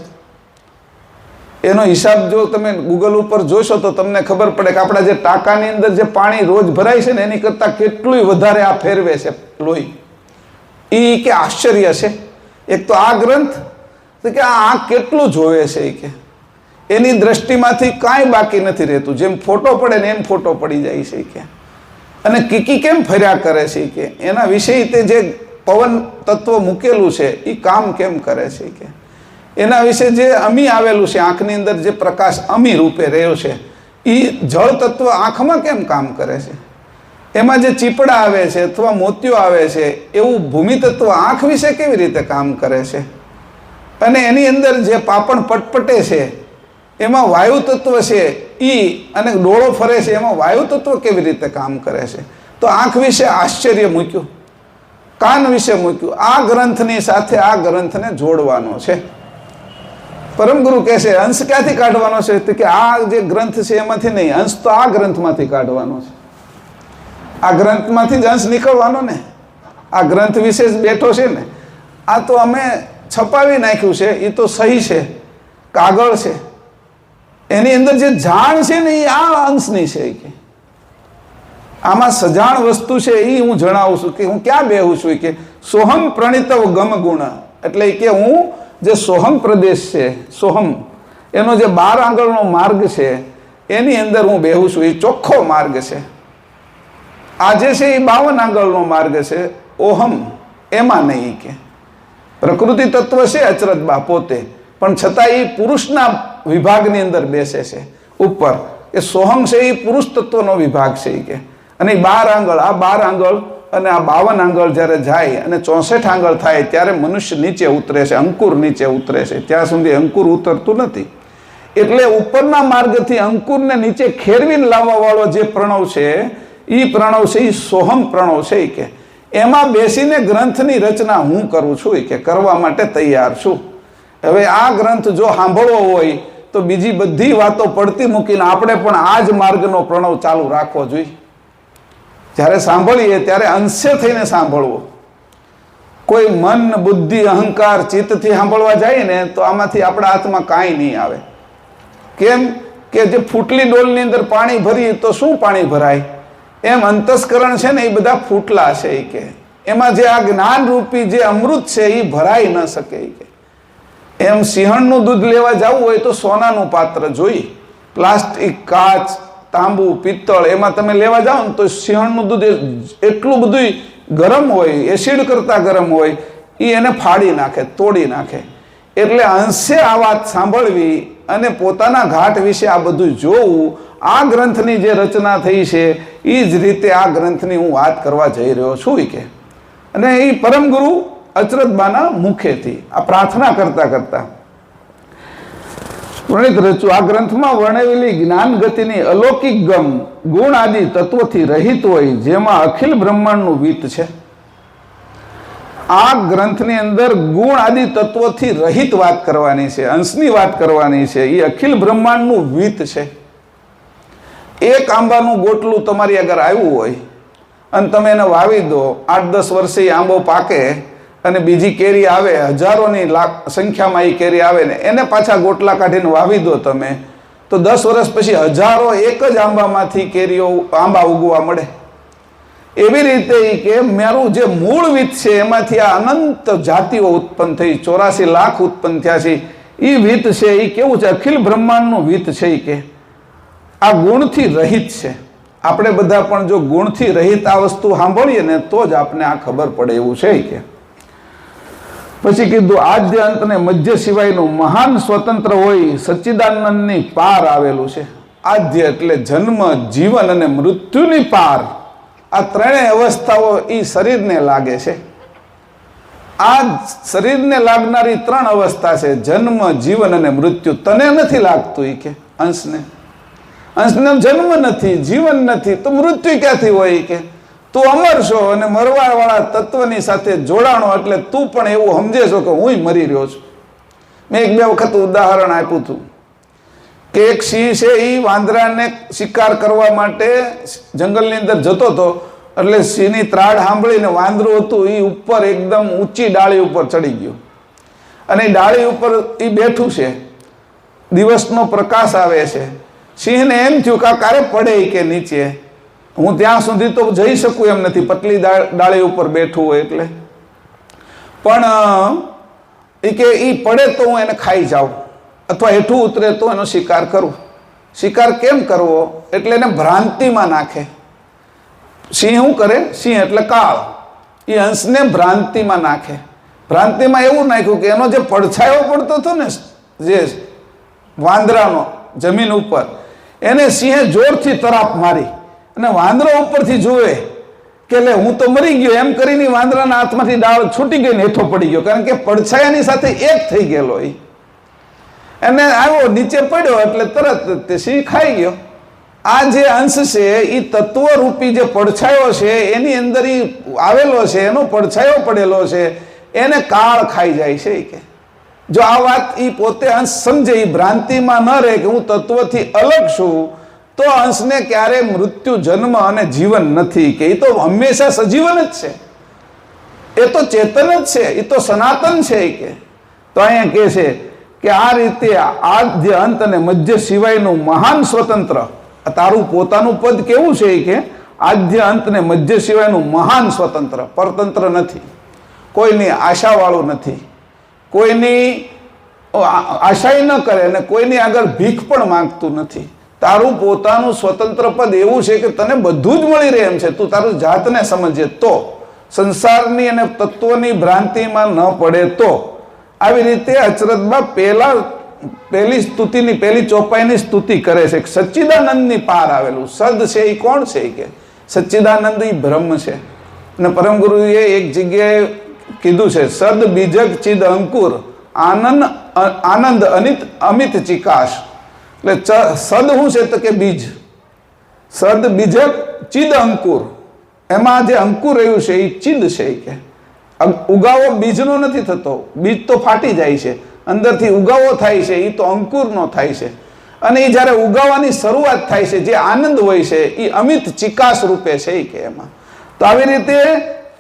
એનો હિસાબ જો તમે ગૂગલ ઉપર જોશો તો તમને ખબર પડે કે આપણા જે ટાંકાની અંદર જે પાણી રોજ ભરાય છે ને એની કરતાં કેટલું વધારે આ ફેરવે છે લોહી. એ કે આશ્ચર્ય છે. એક તો આ ગ્રંથ તો કે આ કેટલું જોવે છે એ કે એની દ્રષ્ટિમાંથી કાંઈ બાકી નથી રહેતું. જેમ ફોટો પડે ને એમ ફોટો પડી જાય છે કે. અને કીકી કેમ ફર્યા કરે છે કે એના વિશે તે જે પવન તત્વ મૂકેલું છે એ કામ કેમ કરે છે કે એના વિશે જે અમી આવેલું છે આંખની અંદર જે પ્રકાશ અમી રૂપે રહ્યો છે એ જળ તત્વ આંખમાં કેમ કામ કરે છે, એમાં જે ચીપડા આવે છે અથવા મોતિયો આવે છે એવું ભૂમિ તત્વ આંખ વિશે કેવી રીતે કામ કરે છે, અને એની અંદર જે પાપણ પટપટે છે એમાં વાયુ તત્વ છે એ અને ડોળો ફરે છે એમાં વાયુ તત્વ કેવી રીતે કામ કરે છે. તો આંખ વિશે આશ્ચર્ય મૂક્યું, કાન વિશે મૂક્યું. આ ગ્રંથની સાથે આ ગ્રંથને જોડવાનો છે. પરમગુરુ કહે છે અંશ ક્યાંથી કાઢવાનો છે? તો કે આ જે ગ્રંથ છે એમાંથી નહીં, અંશ તો આ ગ્રંથમાંથી કાઢવાનો છે. આ ગ્રંથમાંથી જ અંશ નીકળવાનો ને. આ ગ્રંથ વિશેષ બેઠો છે ને, આ તો અમે છપાવી નાખ્યું છે, એ તો સહી છે, કાગળ છે, એની અંદર જે જાણ છે ને એ આ અંશની છે કે આમાં સજાણ વસ્તુ છે એ હું જણાવું છું કે હું ક્યાં બેહું છું કે સોહમ પ્રણિતવ ગમ ગુણ, એટલે કે હું જે સોહમ પ્રદેશ છે, સોહમ એનો જે 12 આંગળનો માર્ગ છે એની અંદર હું બેહું છું. એ ચોખ્ખો માર્ગ છે. આ જે છે એ 52 આંગળનો માર્ગ છે, ઓહમ એમાં નહીં કે પ્રકૃતિ તત્વ છે અચરતબા પોતે, પણ છતાં એ પુરુષના વિભાગની અંદર બેસે છે ઉપર. એ સોહમ છે એ પુરુષ તત્વનો વિભાગ છે કે. અને 12 આંગળ, આ 12 આંગળ અને આ 52 આંગળ જ્યારે જાય અને 64 આંગળ થાય ત્યારે મનુષ્ય નીચે ઉતરે છે, અંકુર નીચે ઉતરે છે. ત્યાં સુધી અંકુર ઉતરતું નથી. એટલે ઉપરના માર્ગથી અંકુરને નીચે ખેરવીને લાવવા વાળો જે પ્રણવ છે એ પ્રણવ છે એ સોહમ પ્રણવ છે કે એમાં બેસીને ગ્રંથની રચના હું કરું છું કે કરવા માટે તૈયાર છું. હવે આ ગ્રંથ જો સાંભળવો હોય તો બીજી બધી વાતો પડતી મૂકીને આપણે પણ આ જ માર્ગનો પ્રણવ ચાલુ રાખવો જોઈએ. જ્યારે સાંભળીએ ત્યારે અંશે થઈને સાંભળવો. કોઈ મન બુદ્ધિ અહંકાર ચિત્તથી સાંભળવા જાય ને તો આમાંથી આપણા હાથમાં કાંઈ નહીં આવે. કેમ કે જે ફૂટલી ડોલની અંદર પાણી ભરીએ તો શું પાણી ભરાય, એમ અંતસ્કરણ છે ને એ બધા ફૂટલા છે કે એમાં જે આ જ્ઞાન રૂપી જે અમૃત છે એ ભરાઈ ન શકે કે. એમ સિંહણનું દૂધ લેવા જવું હોય તો સોનાનું પાત્ર જોઈએ. પ્લાસ્ટિક, કાચ, તાંબુ, પિત્તળ એમાં તમે લેવા જાઓ ને તો સિંહણનું દૂધ એટલું બધું ગરમ હોય, એસિડ કરતાં ગરમ હોય, એ એને ફાડી નાખે, તોડી નાખે. એટલે અંશે આ વાત સાંભળવી અને પોતાના ઘાટ વિશે આ બધું જોવું. આ ગ્રંથની જે રચના થઈ છે એ જ રીતે આ ગ્રંથની હું વાત કરવા જઈ રહ્યો છું કે. અને એ પરમગુરુ અચરતબાના મુખેથી આ પ્રાર્થના કરતા કરતા પ્રણિત રચું. આ ગ્રંથમાં વર્ણવેલી જ્ઞાન ગતિની અલૌકિક ગમ ગુણ આદિ તત્વથી રહિત હોય, જેમાં અખિલ બ્રહ્માંડનું વિત્ત છે. આ ગ્રંથની અંદર ગુણ આદિ તત્વોથી રહિત વાત કરવાની છે, અંશની વાત કરવાની છે. એ અખિલ બ્રહ્માંડનું વિત્ત છે. એક આંબાનું ગોટલું તમારી આગળ આવ્યું હોય અને તમે એને વાવી દો, 8-10 વર્ષે એ આંબો પાકે અને બીજી કેરી આવે, હજારોની સંખ્યામાં એ કેરી આવે ને એને પાછા ગોટલા કાઢીને વાવી દો તમે, તો 10 વર્ષ પછી હજારો એક જ આંબામાંથી આંબા ઉગવા મળે. એવી રીતે એ કે મારું જે મૂળ વિત છે એમાંથી આ અનંત જાતિઓ ઉત્પન્ન થઈ, 84 લાખ ઉત્પન્ન થયા છે. એ વિત છે એ કેવું છે? અખિલ બ્રહ્માંડનું વિત છે. એ કે આ ગુણથી રહિત છે. આપણે બધા પણ જો ગુણથી રહિત આ વસ્તુ સાંભળીએ ને તો જ આપણે આ ખબર પડે એવું છે. કે પછી કીધું આદ્ય અંત ને મધ્ય સિવાયનું મહાન સ્વતંત્ર હોય સચ્ચિદાનંદની પાર આવેલું છે. આદ્ય એટલે જન્મ, જીવન અને મૃત્યુની પાર. આ ત્રણેય અવસ્થાઓ એ શરીરને લાગે છે. આ શરીરને લાગનારી 3 અવસ્થા છે, જન્મ, જીવન અને મૃત્યુ. તને નથી લાગતું એ કે અંશને જન્મ નથી, જીવન નથી, તો મૃત્યુ ક્યાંથી હોય? કે તું અમર છો અને મરવાવાળા તત્વની સાથે જોડાણો એટલે તું પણ એવું સમજે છો કે હું મરી રહ્યો છું. મેં 1-2 વખત ઉદાહરણ આપ્યું હતું કે એક સિંહ છે એ વાંદરાને શિકાર કરવા માટે જંગલની અંદર જતો હતો. એટલે સિંહની ત્રાડ સાંભળીને વાંદરું હતું એ ઉપર એકદમ ઊંચી ડાળી ઉપર ચડી ગયું અને ડાળી ઉપર એ બેઠું છે. દિવસનો પ્રકાશ આવે છે. સિંહને એમ થયું કે ક્યારે પડે કે નીચે, હું ત્યાં સુધી તો જઈ શકું એમ નથી, પતલી ડાળી ઉપર બેઠું હોય એટલે. પણ એ કે એ પડે તો હું એને ખાઈ જાઉં અથવા હેઠું ઉતરે તો એનો શિકાર કરું. શિકાર કેમ કરવો? એટલે એને ભ્રાંતિમાં નાખે. સિંહ શું કરે? સિંહ એટલે કાળ. એ હંસને ભ્રાંતિમાં નાખે. ભ્રાંતિમાં એવું નાખ્યું કે એનો જે પડછાયો પડતો હતો ને જે વાંદરાનો જમીન ઉપર, એને સિંહે જોરથી તરાપ મારી અને વાંદરો ઉપરથી જુએ કે લે હું તો મરી ગયો એમ કરીને વાંદરાના હાથમાંથી ડાળ છૂટી ગઈ ને હેઠો પડી ગયો, કારણ કે પડછાયાની સાથે એક થઈ ગયેલો. એને આવ્યો નીચે પડ્યો એટલે તરત તે સિંહ ખાઈ ગયો. આ જે અંશ છે એ તત્વરૂપી જે પડછાયો છે એની અંદર એ આવેલો છે, એનો પડછાયો પડેલો છે, એને કાળ ખાઈ જાય છે. કે જો આ વાત એ પોતે અંશ સમજે, એ ભ્રાંતિમાં ન રહે કે હું તત્વથી અલગ છું, તો અંશને ક્યારે મૃત્યુ, જન્મ અને જીવન નથી. કે એ તો હંમેશા સજીવન જ છે, એ તો ચેતન જ છે, એ તો સનાતન છે. કે તો અહીંયા કહે છે કે આ રીતે આદ્ય અંત અને મધ્ય સિવાયનું મહાન સ્વતંત્ર, તારું પોતાનું પદ કેવું છે? કે આદ્ય અંત ને મધ્ય સિવાયનું મહાન સ્વતંત્ર, પરતંત્ર નથી, કોઈની આશાવાળું નથી, કોઈની આશાય ન કરે અને કોઈની આગળ ભીખ પણ માંગતું નથી. તારું પોતાનું સ્વતંત્ર પદ એવું છે કે તને બધું જ મળી રહે એમ છે. તું તારું જાતને સમજે તો, સંસારની અને તત્વની ભ્રાંતિમાં ન પડે તો. આવી રીતે અચરતબા પહેલી સ્તુતિની પહેલી ચોપાઈની સ્તુતિ કરે છે. સચ્ચિદાનંદની પાર આવેલું સદ છે એ કોણ છે? કે સચ્ચિદાનંદ એ બ્રહ્મ છે. અને પરમ ગુરુએ એક જગ્યાએ કીધું છે, સદ બીજક ચિદ અંકુર આનંદ અમિત ચિકાશ. એટલે સદ શું છે? તો કે બીજ. સદ બીજક ચિદ અંકુર, એમાં જે અંકુર રહ્યું છે એ ચિદ છે. કે ઉગાવો બીજનો નથી થતો, બીજ તો ફાટી જાય છે, અંદરથી ઉગાવો થાય છે એ તો અંકુરનો થાય છે. અને એ જ્યારે ઉગાવાની શરૂઆત થાય છે, જે આનંદ હોય છે એ અમિત ચિકાસ રૂપે છે. કે એમાં તો આવી રીતે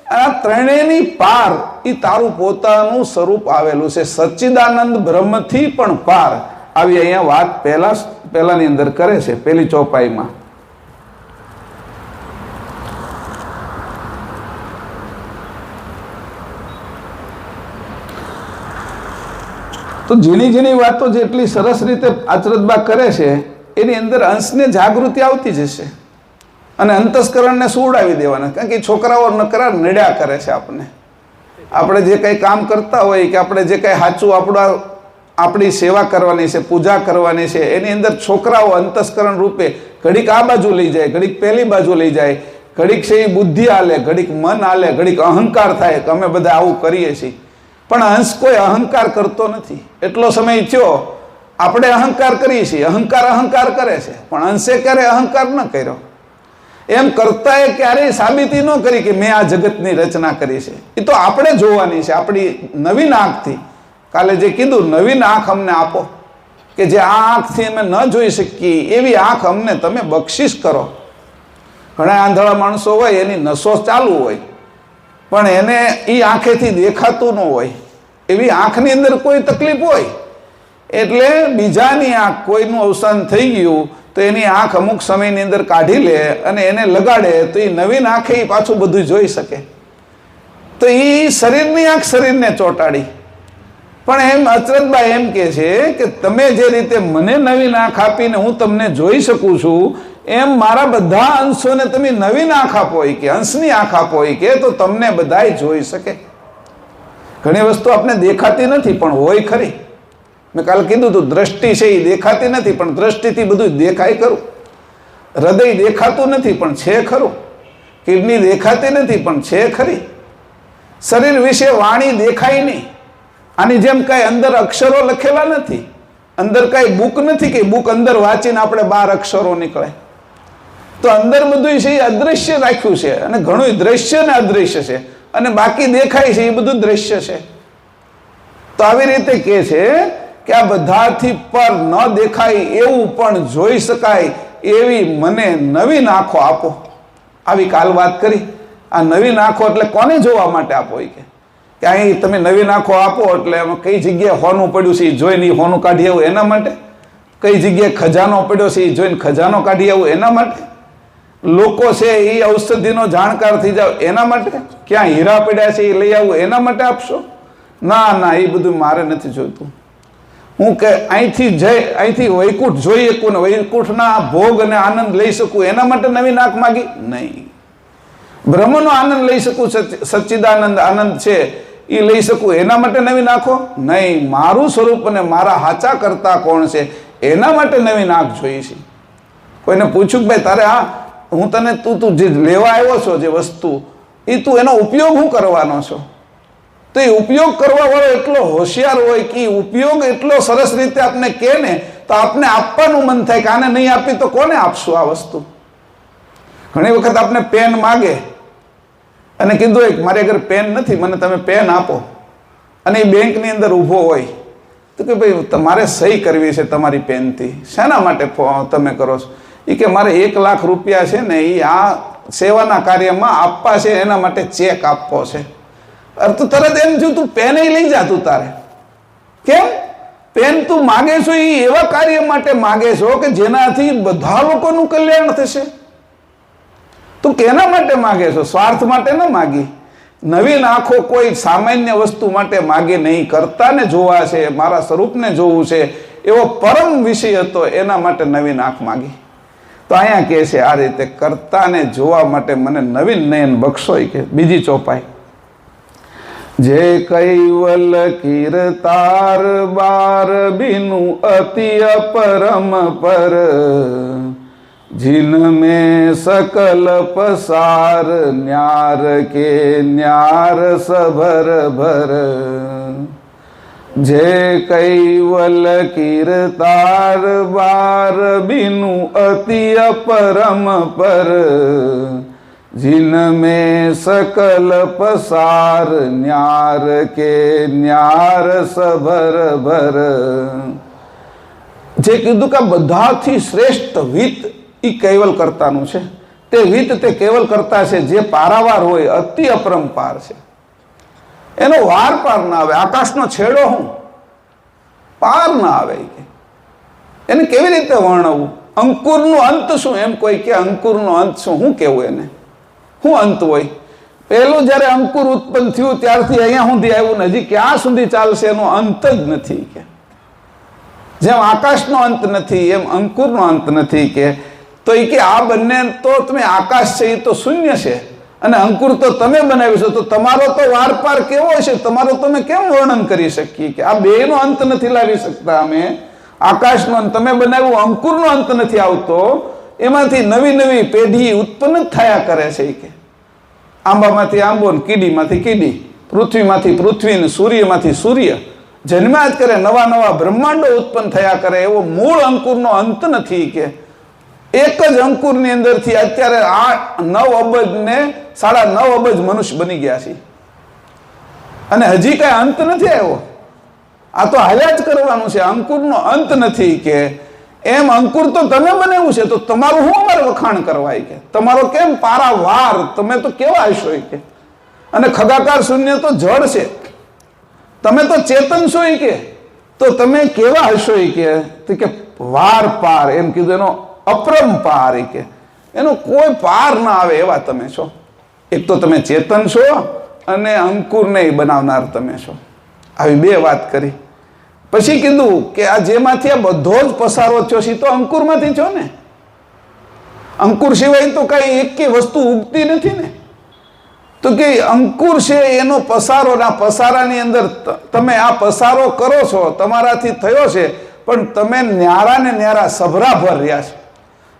આ ત્રણેયની પાર એ તારું પોતાનું સ્વરૂપ આવેલું છે. સચ્ચિદાનંદ બ્રહ્મથી પણ પાર આવી અહીંયા વાત પહેલાની અંદર કરે છે, પહેલી ચોપાઈમાં. તો ઝીણી ઝીણી વાતો જેટલી સરસ રીતે આચરતબા કરે છે એની અંદર અંશને જાગૃતિ આવતી જશે અને અંતસ્કરણને સુવડાવી દેવાના. કારણ કે છોકરાઓ નકરા નડ્યા કરે છે આપણને. આપણે જે કંઈ કામ કરતા હોય કે આપણે જે કંઈ સાચું આપણી સેવા કરવાની છે, પૂજા કરવાની છે, એની અંદર છોકરાઓ અંતસ્કરણ રૂપે ઘડીક આ બાજુ લઈ જાય, ઘડીક પેલી બાજુ લઈ જાય, ઘડીક છે એ બુદ્ધિ હાલે, ઘડીક મન હાલે, ઘડીક અહંકાર થાય કે અમે બધા આવું કરીએ છીએ. પણ અંશ કોઈ અહંકાર કરતો નથી. એટલો સમય થયો આપણે અહંકાર કરીએ છીએ, અહંકાર કરે છે, પણ અંશે ક્યારે અહંકાર ન કર્યો. એમ કરતા એ ક્યારેય સાબિતી ન કરી કે મેં આ જગતની રચના કરી છે. એ તો આપણે જોવાની છે આપણી નવીન આંખથી. કાલે જે કીધું, નવીન આંખ અમને આપો કે જે આ આંખથી અમે ન જોઈ શકીએ એવી આંખ અમને તમે બક્ષિસ કરો. ઘણા આંધળા માણસો હોય એની નસો ચાલુ હોય પણ એને એ આંખેથી દેખાતું ન હોય, એવી આંખની અંદર કોઈ તકલીફ હોય એટલે બીજાની આંખ, કોઈનું અવસાન થઈ ગયું તો એની આંખ અમુક સમયની અંદર કાઢી લે અને એને લગાડે તો એ નવીન આંખે એ પાછું બધું જોઈ શકે. તો એ શરીરની આંખ શરીરને ચોંટાડી. પણ એમ અચરજભાઈ એમ કહે છે કે તમે જે રીતે મને નવીન આંખ આપીને હું તમને જોઈ શકું છું એમ મારા બધા અંશોને તમે નવીન આંખ આપો કે અંશની આંખ આપો કે તો તમને બધાય જોઈ શકે. ઘણી વસ્તુ આપણે દેખાતી નથી પણ હોય ખરી. મેં કાલે કીધું હતું દ્રષ્ટિ છે એ દેખાતી નથી પણ દ્રષ્ટિથી બધું દેખાય ખરું. હૃદય દેખાતું નથી પણ છે ખરું. કિડની દેખાતી નથી પણ છે ખરી. શરીર વિશે વાણી દેખાય નહીં. આની જેમ કાંઈ અંદર અક્ષરો લખેલા નથી, અંદર કાંઈ બુક નથી કે બુક અંદર વાંચીને આપણે 12 અક્ષરો નીકળે. તો અંદર બધું છે એ અદૃશ્ય રાખ્યું છે અને ઘણું દ્રશ્ય ને અદૃશ્ય છે અને બાકી દેખાય છે એ બધું દ્રશ્ય છે. તો આવી રીતે કહે છે કે આ બધાથી પર ન દેખાય એવું પણ જોઈ શકાય એવી મને નવીન આંખો આપો. આવી કાલ વાત કરી. આ નવીન આંખો એટલે કોને જોવા માટે આપો કે અહીં તમે નવીન આંખો આપો એટલે એમાં કઈ જગ્યાએ હોનું પડ્યું છે એ જોઈને એ હોનું કાઢી આવું એના માટે, કઈ જગ્યાએ ખજાનો પડ્યો છે એ જોઈને ખજાનો કાઢી આવું એના માટે, લોકો છે એ ઔષધિનો જાણકાર થઈ જાવ એના માટે, ક્યાં હીરા પડ્યા છે એ લઈ આવું એના માટે આપશો? ના ના, એ બધું મારે નથી જોઈતું. હું કે અહીંથી વૈકુંઠ જોઈ શકું ને વૈકુંઠના ભોગ અને આનંદ લઈ શકું એના માટે નવી નાક માગી? નહીં. બ્રહ્મનો આનંદ લઈ શકું, સચ્ચિદાનંદ આનંદ છે એ લઈ શકું એના માટે નવી નાખો? નહીં. મારું સ્વરૂપ અને મારા હાચા કરતા કોણ છે એના માટે નવી નાક જોઈ છે. કોઈને પૂછ્યું કે ભાઈ તારે હું તને તું જે લેવા આવ્યો છો જે વસ્તુ એ તું એનો ઉપયોગ શું કરવાનો છો? તો એ ઉપયોગ કરવા વાળો એટલો હોશિયાર હોય કે ઉપયોગ એટલો સરસ રીતે આપને કહે ને તો આપને આપવાનું મન થાય કે આને નહીં આપી તો કોને આપશું આ વસ્તુ? ઘણી વખત આપને પેન માગે અને કીધું એક મારી આગળ પેન નથી, મને તમે પેન આપો, અને એ બેંકની અંદર ઊભો હોય તો કે ભાઈ તમારે સહી કરવી છે તમારી પેનથી, શેના માટે તમે કરો છો? એ કે મારે 1 લાખ રૂપિયા છે ને એ આ સેવાના કાર્યમાં આપવા છે એના માટે ચેક આપવો છે. અરે તું તરત એમ થયું તું પેન લઈ જા તું તારે. કેમ? પેન તું માગે છો એ એવા કાર્ય માટે માગે છો કે જેનાથી બધા લોકોનું કલ્યાણ થશે. તું કેના માટે માગે છો? સ્વાર્થ માટે ન માગી. નવીન આંખો કોઈ સામાન્ય વસ્તુ માટે માગે નહીં. કર્તાને જોવા છે, મારા સ્વરૂપને જોવું છે એવો પરમ વિષય હતો એના માટે નવીન આંખ માગી. તો અહીંયા કહે છે આ રીતે કર્તાને જોવા માટે મને નવીન નયન બક્ષો કે બીજી ચોપાઈ. જે કૈવલ કીર્તાર બાર બીનું અતિ અપરમ પર जिनमें सकल पसार न्यार के न्यार सभर भर जे कैवल कीर्तार बार बिनु अति अपरम पर जिनमें सकल पसार न्यार के न्यार सभर भर. જે કીધું કે બધાથી શ્રેષ્ઠ વિત એ કૈવલ કરતાનું છે. તે વિત તે કૈવલ કરતા છે જે પારાવાર હોય, અતિ અપરંપાર છે. એનો વાર પાર ના આવે. આકાશનો છેડો હું પાર ના આવે. એને કેવી રીતે વર્ણવવું? અંકુરનો અંત શું? એમ કોઈ કે અંકુરનો અંત શું? શું કેવું એને? શું અંત હોય? પહેલું જ્યારે અંકુર ઉત્પન્ન થયું ત્યારથી અહીંયા સુધી આવ્યું ને હજી ક્યાં સુધી ચાલશે એનો અંત જ નથી. કે જેમ આકાશનો અંત નથી એમ અંકુરનો અંત નથી. કે તો એ કે આ બંને તો તમે આકાશ છે એ તો શૂન્ય છે અને અંકુર તો તમે બનાવ્યું છે, તો તમારો તો વાર પાર કેવો છે? તમારો તમે કેમ વર્ણન કરી શકીએ? કે આ બેનો અંત નથી લાવી શકતા અમે. આકાશનો અંત તમે બનાવ્યું, અંકુરનો અંત નથી આવતો. એમાંથી નવી નવી પેઢી ઉત્પન્ન જ થયા કરે છે. કે આંબામાંથી આંબો ને કીડીમાંથી કીડી, પૃથ્વીમાંથી પૃથ્વી ને સૂર્યમાંથી સૂર્ય જન્મ્યા જ કરે. નવા નવા બ્રહ્માંડો ઉત્પન્ન થયા કરે. એવો મૂળ અંકુરનો અંત નથી. કે એક જ અંકુરની અંદરથી અત્યારે 9 અબજ ને 9.5 અબજ મનુષ્ય બની ગયા છે અને હજી કઈ અંત નથી આવ્યો. આ તો હાલ્યા જ કરવાનું છે. અંકુરનો અંત નથી. કે એમ અંકુર તો તમે બનાવ્યું છે, તો તમારું શું અમારે વખાણ કરવાય કે તમારો કેમ પારાવાર, તમે તો કેવા હશો કે, અને ખગાકાર શૂન્ય તો જળ છે, તમે તો ચેતન છો કે, તો તમે કેવા હશો કે વાર પાર, એમ કીધું એનો અપરંપાર કે એનો કોઈ પાર ના આવે એવા તમે છો. એક તો તમે ચેતન છો અને અંકુરને બનાવનાર તમે છો. આવી બે વાત કરી. પછી કીધું કે આ જેમાંથી આ બધો જ પસારો થયો છે તો અંકુરમાંથી છો ને. અંકુર સિવાય તો કઈ એક વસ્તુ ઉગતી નથી ને. તો કે અંકુર છે એનો પસારો, ના પસારાની અંદર તમે આ પસારો કરો છો, તમારાથી થયો છે, પણ તમે ન્યારા ને ન્યારા સભરાભર રહ્યા છો.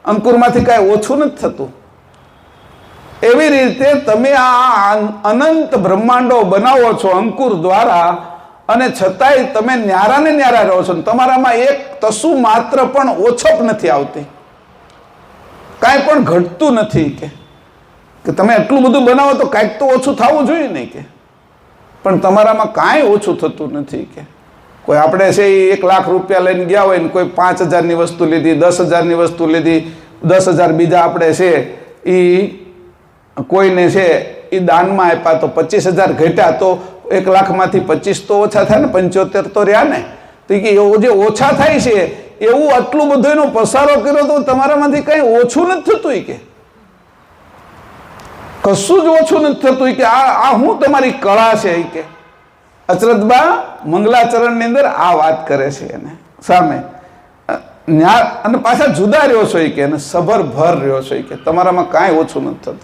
અંકુરમાંથી કાંઈ ઓછું નથી થતું. એવી રીતે તમે આ અનંત બ્રહ્માંડો બનાવો છો અંકુર દ્વારા, અને છતાંય તમે ન્યારા ને ન્યારા રહો છો. તમારામાં એક તસુ માત્ર પણ ઓછપ નથી આવતી, કાંઈ પણ ઘટતું નથી કે તમે એટલું બધું બનાવો તો કાંઈક તો ઓછું થવું જોઈએ નહીં કે, પણ તમારામાં કાંઈ ઓછું થતું નથી કે. કોઈ આપણે છે એ 1 લાખ રૂપિયા લઈને ગયા હોય ને કોઈ 5,000ની વસ્તુ લીધી, 10,000ની વસ્તુ લીધી, 10,000 બીજા આપણે છે એ કોઈને છે એ દાનમાં આપ્યા તો 25,000 ઘટ્યા, તો 1 લાખમાંથી 25 તો ઓછા થાય ને, 75 તો રહ્યા ને. તો કે એવું જે ઓછા થાય છે એવું આટલું બધું એનો પસારો કર્યો તો તમારામાંથી કંઈ ઓછું નથી થતું કે, કશું જ ઓછું નથી થતું કે. આ હું તમારી કળા છે કે. અચરતબા મંગલાચરણની અંદર આ વાત કરે છે એને સામે, અને પાછા જુદા રહ્યો છો કે, અને સભરભર રહ્યો છો કે, તમારામાં કાંઈ ઓછું નથી થતું.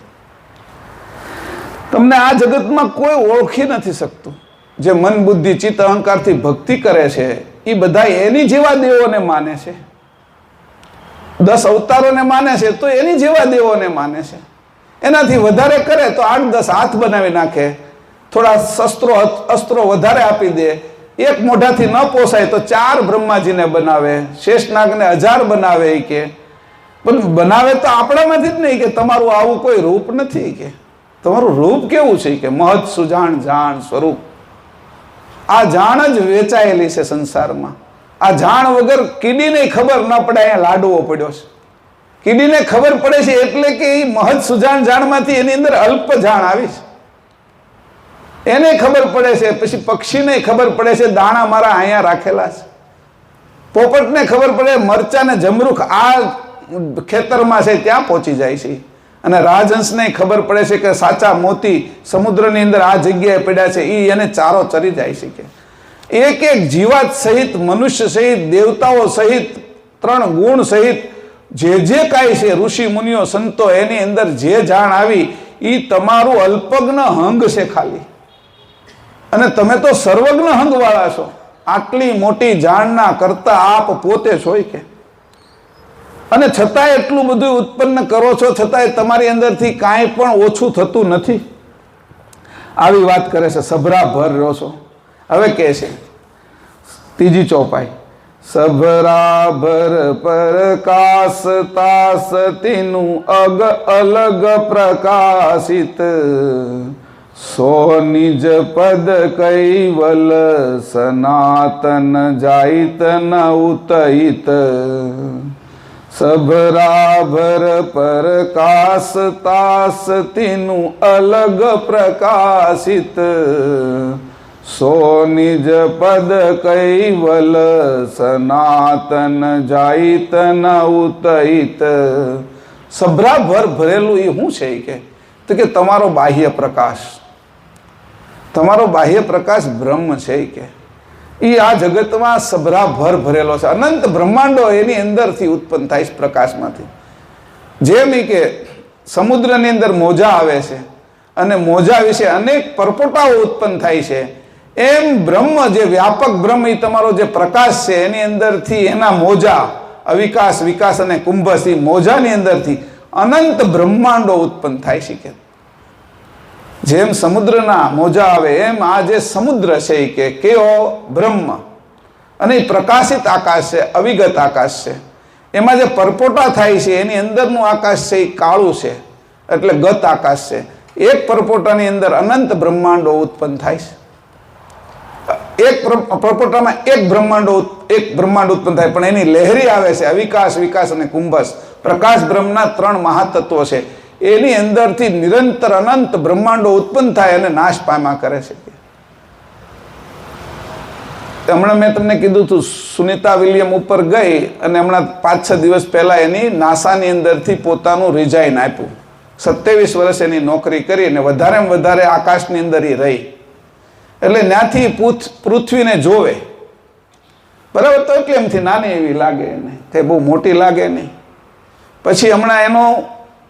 તમને આ જગતમાં કોઈ ઓળખી નથી શકતું. જે મન બુદ્ધિ ચિત્ત અહંકારથી ભક્તિ કરે છે એ બધા એની જેવા દેવોને માને છે. 10 અવતારોને માને છે તો એની જેવા દેવોને માને છે. એનાથી વધારે કરે તો 8-10 હાથ બનાવી નાખે, થોડા અસ્ત્રો વધારે આપી દે. એક મોઢાથી ન પોસાય તો 4 બ્રહ્માજીને બનાવે, શેષનાગને 1000 બનાવે કે. પણ બનાવે તો આપણામાંથી જ નહીં કે તમારું આવું કોઈ રૂપ નથી કે. તમારું રૂપ કેવું છે કે મહદ સુજાણ જાણ સ્વરૂપ. આ જાણ જ વેચાયેલી છે સંસારમાં. આ જાણ વગર કીડીને ખબર ન પડે અહીંયા લાડવો પડ્યો છે. કીડીને ખબર પડે છે એટલે કે એ મહદ સુજાણ જાણમાંથી એની અંદર અલ્પ જાણ આવી છે, એને ખબર પડે છે. પછી પક્ષીને ખબર પડે છે દાણા મારા અહીંયા રાખેલા છે. પોપટને ખબર પડે મરચા ને જમરૂખ આ ખેતરમાં છે ત્યાં પહોંચી જાય છે. અને રાજહંસને ખબર પડે છે કે સાચા મોતી સમુદ્રની અંદર આ જગ્યાએ પડ્યા છે, એ એને ચારો ચરી જાય છે કે. એક એક જીવાત સહિત, મનુષ્ય સહિત, દેવતાઓ સહિત, 3 ગુણ સહિત જે કાંઈ છે ઋષિ મુનિઓ સંતો, એની અંદર જે જાણ આવી એ તમારું અલ્પજ્ઞ હંગ છે ખાલી. અને તમે તો સર્વજ્ઞ હંગ વાળા છો. આટલી મોટી જાણના કરતા આપ પોતે છો કે. અને છતાંય એટલું બધું ઉત્પન્ન કરો છો, છતાંય તમારી અંદરથી કાંઈ પણ ઓછું થતું નથી. આવી વાત કરે છે. સભરાભર રહ્યો છો. હવે કહે છે ત્રીજી ચોપાઈ, સભરાભર પ્રકાશ તાસતીનું અલગ પ્રકાશિત, સો નિજ પદ કૈવલ સનાતન જાઈત ન ઉતહિત. સભરાભર પ્રકાશ તાસતીનું અલગ પ્રકાશિત, સો નિજ પદ કૈવલ સનાતન જાઈત ન ઉતહિત. સભરાભર ભરેલું એ શું છે કે, તો કે તમારો બાહ્ય પ્રકાશ, તમારો બાહ્ય પ્રકાશ બ્રહ્મ છે કે. એ આ જગતમાં સભરાભર ભરેલો છે. અનંત બ્રહ્માંડો એની અંદરથી ઉત્પન્ન થાય છે પ્રકાશમાંથી. જેમ કે સમુદ્રની અંદર મોજા આવે છે અને મોજા વિશે અનેક પરપોટાઓ ઉત્પન્ન થાય છે, એમ બ્રહ્મ જે વ્યાપક બ્રહ્મ એ તમારો જે પ્રકાશ છે એની અંદરથી એના મોજા અવિકાસ વિકાસ અને કુંભસ, એ મોજાની અંદરથી અનંત બ્રહ્માંડો ઉત્પન્ન થાય છે કે. જેમ સમુદ્રના મોજા આવે એમ આ જે સમુદ્ર છે કે કેવો બ્રહ્મ, અને એ પ્રકાશિત આકાશ છે, અવિગત આકાશ છે. એમાં જે પરપોટા થાય છે એની અંદરનું આકાશ છે એ કાળું છે, એટલે ગત આકાશ છે. એક પરપોટાની અંદર અનંત બ્રહ્માંડો ઉત્પન્ન થાય છે. એક પરપોટામાં એક બ્રહ્માંડો એક બ્રહ્માંડ ઉત્પન્ન થાય, પણ એની લહેરી આવે છે અવિકાશ, વિકાસ અને કુંભસ. પ્રકાશ બ્રહ્મના 3 મહાતત્વો છે. એની અંદરથી નિરંતર અનંત બ્રહ્માંડો ઉત્પન્ન થાય અને નાશ પામ્યા કરે છે. હમણાં મેં તમને કીધું હતું, સુનિતા વિલિયમ ઉપર ગઈ અને હમણાં 5-6 દિવસ પહેલા એની નાસાની અંદરથી પોતાનું રિઝાઇન આપ્યું. 27 વર્ષ એની નોકરી કરી અને વધારેમાં વધારે આકાશની અંદર એ રહી. એટલે ત્યાંથી પૃથ્વીને જોવે, બરાબર, તો એટલે એમથી નાની એવી લાગે એને, તે બહુ મોટી લાગે નહીં. પછી હમણાં એનો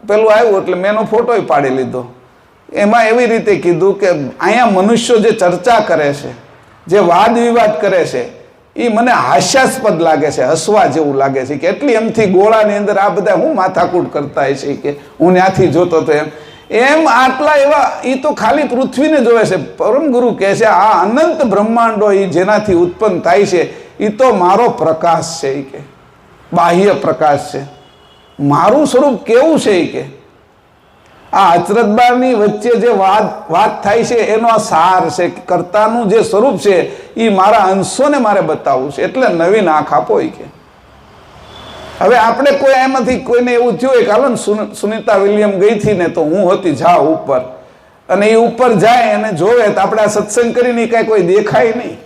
પેલું આવ્યું એટલે મેં એનો ફોટોય પાડી લીધો. એમાં એવી રીતે કીધું કે અહીંયા મનુષ્યો જે ચર્ચા કરે છે, જે વાદ વિવાદ કરે છે, એ મને હાસ્યાસ્પદ લાગે છે, હસવા જેવું લાગે છે કે એટલી એમથી ગોળાની અંદર આ બધા હું માથાકૂટ કરતા છે કે હું ત્યાંથી જોતો હતો એમ આટલા એવા, એ તો ખાલી પૃથ્વીને જોવે છે. પરમ ગુરુ કહે છે આ અનંત બ્રહ્માંડો એ જેનાથી ઉત્પન્ન થાય છે એ તો મારો પ્રકાશ છે, એ કે બાહ્ય પ્રકાશ છે. મારું સ્વરૂપ કેવું છે એ કે આ અચરતબારની વચ્ચે જે વાત થાય છે એનો આ સાર છે. કર્તાનું જે સ્વરૂપ છે એ મારા અંશોને મારે બતાવવું છે, એટલે નવીન આંખ આપો એ કે. હવે આપણે કોઈ એમાંથી કોઈને એવું થયું કે હાલો ને સુનિતા વિલિયમ ગઈ હતી ને તો હું હતી જા ઉપર, અને એ ઉપર જાય અને જોવે તો આપણે આ સત્સંગ કરીને કાંઈ કોઈ દેખાય નહીં.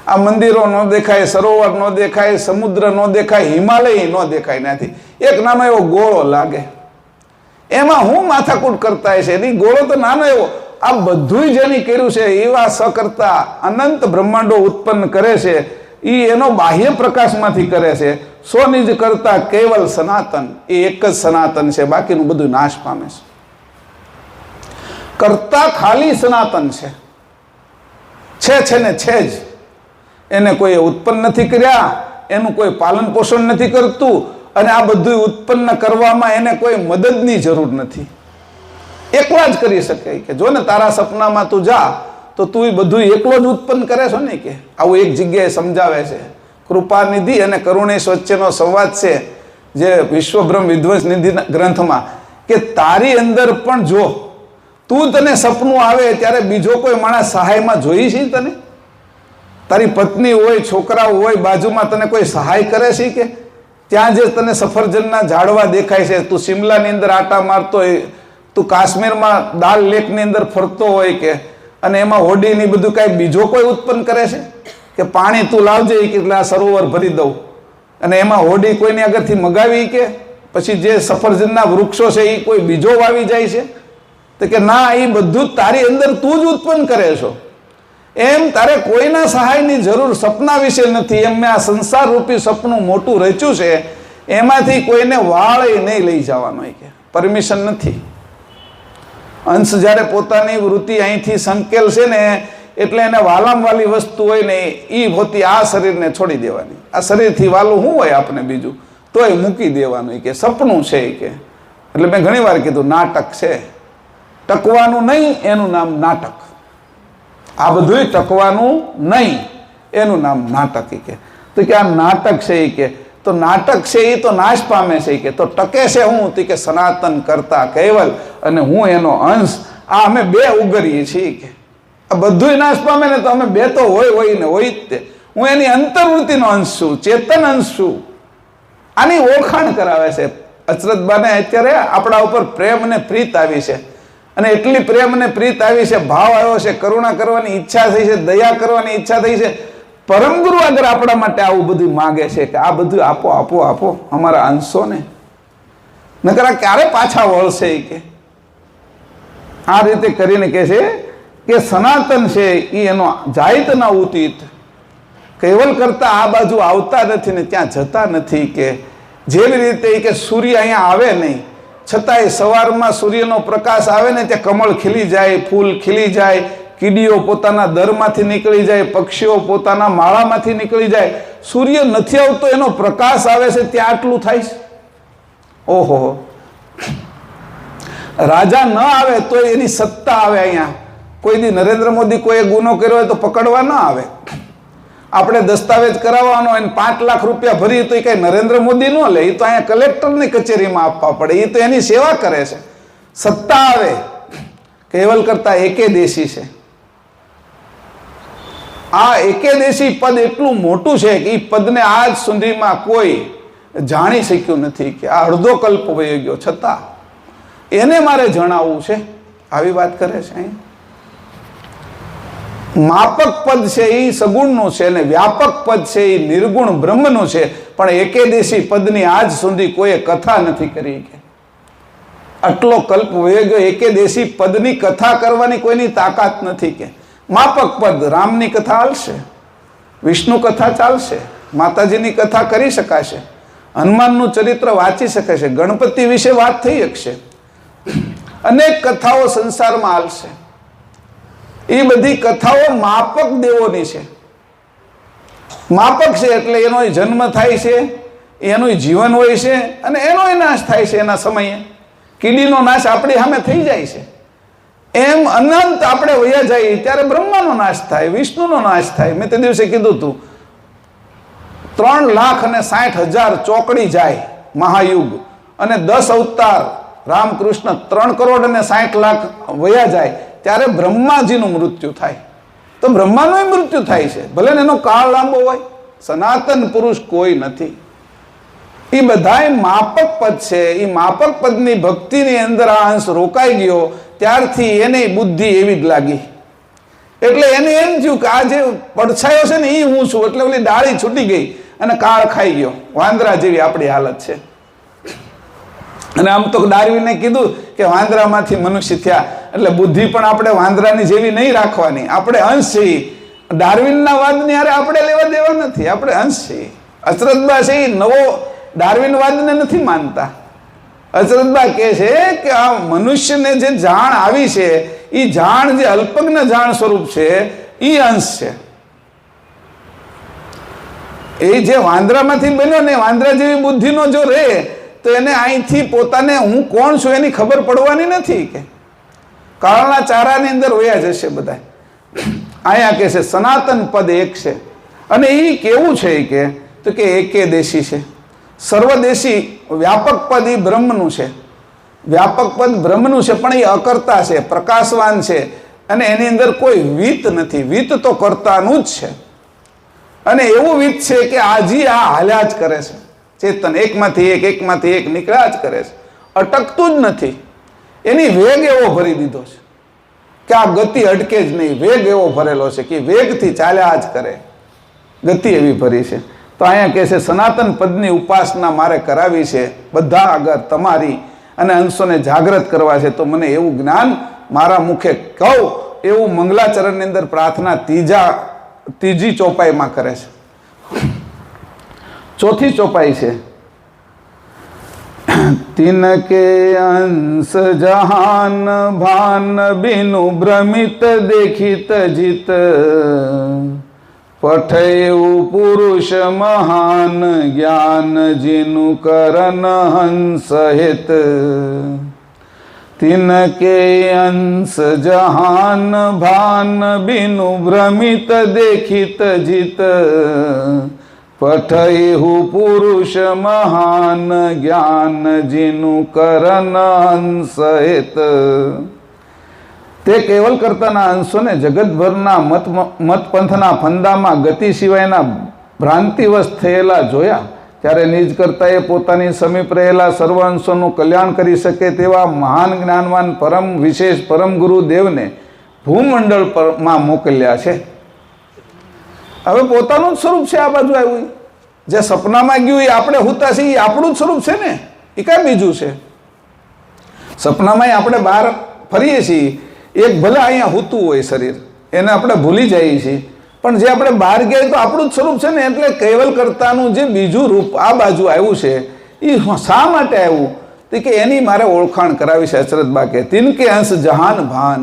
આ મંદિરો ન દેખાય, સરોવર ન દેખાય, સમુદ્ર ન દેખાય, હિમાલય ન દેખાય. નથી એક નાનો એવો ગોળો લાગે, એમાં હું માથાકૂટ કરતા છે. એની ગોળો તો નાનો એવો, આ બધું જેની કર્યું છે એવા સકર્તા અનંત બ્રહ્માંડો ઉત્પન્ન કરે છે, એ એનો બાહ્ય પ્રકાશમાંથી કરે છે. સ્વનિજ કરતા કેવલ સનાતન, એ એક જ સનાતન છે, બાકીનું બધું નાશ પામે છે. કરતા ખાલી સનાતન છે ને છે જ. એને કોઈ ઉત્પન્ન નથી કર્યા, એનું કોઈ પાલન પોષણ નથી કરતું, અને આ બધું ઉત્પન્ન કરવામાં એને કોઈ મદદની જરૂર નથી. એકલા જ કરી શકે કે જો ને તારા સપનામાં તું જા તો તું એ બધું એકલો જ ઉત્પન્ન કરે છો ને, કે આવું એક જગ્યાએ સમજાવે છે. કૃપાનિધિ અને કરુણેશ વચ્ચેનો સંવાદ છે જે વિશ્વબ્રહ્મ વિધ્વંસ નિધિ ગ્રંથમાં, કે તારી અંદર પણ જો તું તને સપનું આવે ત્યારે બીજો કોઈ માણસ સહાયમાં જોઈ છે તને? તારી પત્ની હોય, છોકરાઓ હોય, બાજુમાં તને કોઈ સહાય કરે છે કે? ત્યાં જે તને સફરજનના ઝાડવા દેખાય છે, તું શિમલાની અંદર આટા મારતો હોય, તું કાશ્મીરમાં દાલ લેકની અંદર ફરતો હોય કે, અને એમાં હોડીની બધું કાંઈ બીજો કોઈ ઉત્પન્ન કરે છે કે પાણી તું લાવજે એટલે આ સરોવર ભરી દઉં, અને એમાં હોડી કોઈની આગળથી મગાવી કે પછી જે સફરજનના વૃક્ષો છે એ કોઈ બીજો વાવી જાય છે? તો કે ના, એ બધું તારી અંદર તું જ ઉત્પન્ન કરે છો. એમ તારે કોઈના સહાયની જરૂર સપના વિશે નથી. એમ મેં આ સંસાર રૂપી સપનું મોટું રચ્યું છે, એમાંથી કોઈને વાળે નહીં લઈ જવાનો, કે પરમિશન નથી. અંશ જ્યારે પોતાની વૃત્તિ અહીંથી સંકેલ છે ને, એટલે એને વાલામ વાલી વસ્તુ હોય ને એ પોતી આ શરીરને છોડી દેવાની. આ શરીરથી વાલું શું હોય આપણે બીજું, તોય મૂકી દેવાનું, કે સપનું છે કે. એટલે મેં ઘણી વાર કીધું નાટક છે, ટકવાનું નહીં એનું નામ નાટક. આ બધું ટકવાનું નહીં એનું નામ નાટક, કે. તો કે આ નાટક છે એ કે, તો નાટક છે એ તો નાશ પામે છે કે, તો ટકે છે હું? તો કે સનાતન કરતા કેવલ અને હું એનો અંશ. આ અમે બે ઉગરીએ છીએ કે આ બધું નાશ પામે ને, તો અમે બે તો હોય ને હોય જ તે. હું એની અંતર્વૃત્તિનો અંશ છું, ચેતન અંશ છું. આની ઓળખાણ કરાવે છે અચરતબાને. અત્યારે આપણા ઉપર પ્રેમ અને પ્રીત આવી છે, અને એટલી પ્રેમ અને પ્રીત આવી છે, ભાવ આવ્યો છે, કરુણા કરવાની ઈચ્છા થઈ છે, દયા કરવાની ઈચ્છા થઈ છે. પરમ ગુરુ આગળ આપણા માટે આવું બધું માગે છે કે આ બધું આપો આપો આપો અમારા અંશોને, નકર આ ક્યારે પાછા વળશે કે. આ રીતે કરીને કહે છે કે સનાતન છે એ એનો જાયતના ઉતિત કેવલ કરતા આ બાજુ આવતા નથી ને ત્યાં જતા નથી. કે જેવી રીતે કે સૂર્ય અહીંયા આવે નહીં, છતાંય સવારમાં સૂર્યનો પ્રકાશ આવે ને ત્યાં કમળ ખીલી જાય, ફૂલ ખીલી જાય, કીડીઓ પોતાના દરમાંથી નીકળી જાય, પક્ષીઓ પોતાના માળામાંથી નીકળી જાય. સૂર્ય નથી આવતો, એનો પ્રકાશ આવે છે ત્યાં આટલું થાય છે. ઓહો, રાજા ન આવે તો એની સત્તા આવે અહીંયા. કોઈ દી નરેન્દ્ર મોદી કોઈ ગુનો કર્યો હોય તો પકડવા ન આવે. આપણે દસ્તાવેજ કરાવવાનો હોય 5 લાખ રૂપિયા ભરી તો એ કઈ નરેન્દ્ર મોદી ન લે, એ તો અહીંયા કલેક્ટરની કચેરીમાં આપવા પડે. એ તો એની સેવા કરે છે. સત્તા આવે કેવલ કરતા એકે દેશી છે. આ એકેદેશી પદ એટલું મોટું છે કે એ પદને આજ સુધીમાં કોઈ જાણી શક્યું નથી, કે આ અડધો કલ્પ વહી ગયો છતાં એને મારે જણાવવું છે, આવી વાત કરે છે અહીં. માપક પદ છે એ સગુણનું છે અને વ્યાપક પદ છે એ નિર્ગુણ બ્રહ્મનું છે, પણ એકેદેશી પદની આજ સુધી કોઈએ કથા નથી કરી. કે આટલો કલ્પ વહી ગયો, એકેદેશી પદની કથા કરવાની કોઈની તાકાત નથી. કે માપક પદ રામની કથા હાલશે, વિષ્ણુ કથા ચાલશે, માતાજીની કથા કરી શકાશે, હનુમાનનું ચરિત્ર વાંચી શકાશે, ગણપતિ વિશે વાત થઈ શકશે, અનેક કથાઓ સંસારમાં હાલશે. એ બધી કથાઓ માપક દેવોની છે. માપક છે એટલે એનો જન્મ થાય છે, એનું જીવન હોય છે અને એનો નાશ થાય છે. એના સમયે કીડીનો નાશ આપણી સામે થઈ જાય છે, એમ અનંત આપણે વયા જઈએ ત્યારે બ્રહ્માનો નાશ થાય, વિષ્ણુનો નાશ થાય. મેં તે દિવસે કીધું હતું 3,60,000 ચોકડી જાય મહાયુગ અને 10 અવતાર રામકૃષ્ણ 3,60,00,000 વયા જાય ત્યારે બ્રહ્માજીનું મૃત્યુ થાય. તો બ્રહ્માનું મૃત્યુ થાય છે, ભલે ને એનો કાળ લાંબો હોય. સનાતન પુરુષ કોઈ નથી. એ બધાય માપક પદ છે. એ માપક પદની ભક્તિની અંદર આ અંશ રોકાઈ ગયો ત્યારથી એને બુદ્ધિ એવી જ લાગી. એટલે એને એમ થયું કે આ જે પડછાયો છે ને એ હું છું, એટલે ઓલી ડાળી છૂટી ગઈ અને કાળ ખાઈ ગયો. વાંદરા જેવી આપણી હાલત છે. અને આમ તો ડાર્વિને કીધું કે વાંદરામાંથી મનુષ્ય થયા, એટલે બુદ્ધિ પણ આપણે વાંદરાની જેવી નહીં રાખવાની. આપણે અંશ છીએ. ડાર્વિનના વાદની હારે આપણે લેવા દેવા નથી, આપણે અંશ છીએ. અચરતબા છે એ નવો ડાર્વિનવાદને નથી માનતા. અચરતબા કહે છે કે આ મનુષ્યને જે જાણ આવી છે એ જાણ જે અલ્પજ્ઞ જાણ સ્વરૂપ છે એ અંશ છે. એ જે વાંદરામાંથી બન્યો ને, વાંદરા જેવી બુદ્ધિનો જો રહે તો એને અહીંથી પોતાને હું કોણ છું એની ખબર પડવાની નથી. કે કાળના ચારાની અંદર વયા જશે બધા. અહીંયા કે છે સનાતન પદ એક છે અને એ કેવું છે કે તો કે એકેદેશી છે, સર્વદેશી. વ્યાપક પદ એ બ્રહ્મનું છે, વ્યાપક પદ બ્રહ્મનું છે, પણ એ અકર્તા છે, પ્રકાશવાન છે અને એની અંદર કોઈ વિત નથી. વિત તો કર્તાનું જ છે અને એવું વિત છે કે આજી આ હાલ્યા જ કરે છે. ચેતન એકમાંથી એક નીકળ્યા જ કરે છે, અટકતું જ નથી. એની વેગ એવો ભરી દીધો છે કે આ ગતિ અટકે જ નહીં. વેગ એવો ભરેલો છે કે વેગથી ચાલ્યા જ કરે, ગતિ એવી ભરી છે. તો અહીંયા કહે છે સનાતન પદની ઉપાસના મારે કરાવી છે બધા આગળ તમારી, અને અંશોને જાગૃત કરવા છે. તો મને એવું જ્ઞાન મારા મુખે કહું એવું મંગલાચરણની અંદર પ્રાર્થના ત્રીજી ચોપાઈમાં કરે છે. ચોથી ચોપાઈ છે तिनके अंश जहान भान बिनु भ्रमित देखित जित पठयु पुरुष महान ज्ञान जिनु करन हंस हित तिनके अंश जहान भान बिनु भ्रमित देखित जित पठयु पुरुष महान ज्ञान जिनु करन हंस हित તે કેવલ કરતાના અંશોને જગતભરના મતપંથના ફંદામાં ગતિ સિવાયના ભ્રાંતિવશ થયેલા જોયા ત્યારે નિજ કરતાએ પોતાની સમીપ રહેલા સર્વ અંશોનું કલ્યાણ કરી શકે તેવા મહાન જ્ઞાનવાન પરમ વિશેષ પરમ ગુરુ દેવને ભૂમંડળ પરમાં મોકલ્યા છે. હવે પોતાનું જ સ્વરૂપ છે. આ બાજુ આવ્યું જે સપનામાં ગયું એ આપણે હુતા છીએ, એ આપણું જ સ્વરૂપ છે ને, એ કાંઈ બીજું છે. સપનામાં આપણે બહાર ફરીએ છીએ, એક ભલે અહીંયા હોતું હોય શરીર, એને આપણે ભૂલી જઈએ છીએ, પણ જે આપણે બહાર ગયા તો આપણું જ સ્વરૂપ છે ને. એટલે કેવલ કરતાનું જે બીજું રૂપ આ બાજુ આવ્યું છે એ શા માટે આવ્યું તો કે એની મારે ઓળખાણ કરાવી છે. અચરતબા કે તિનકે અંશ જહાન ભાન,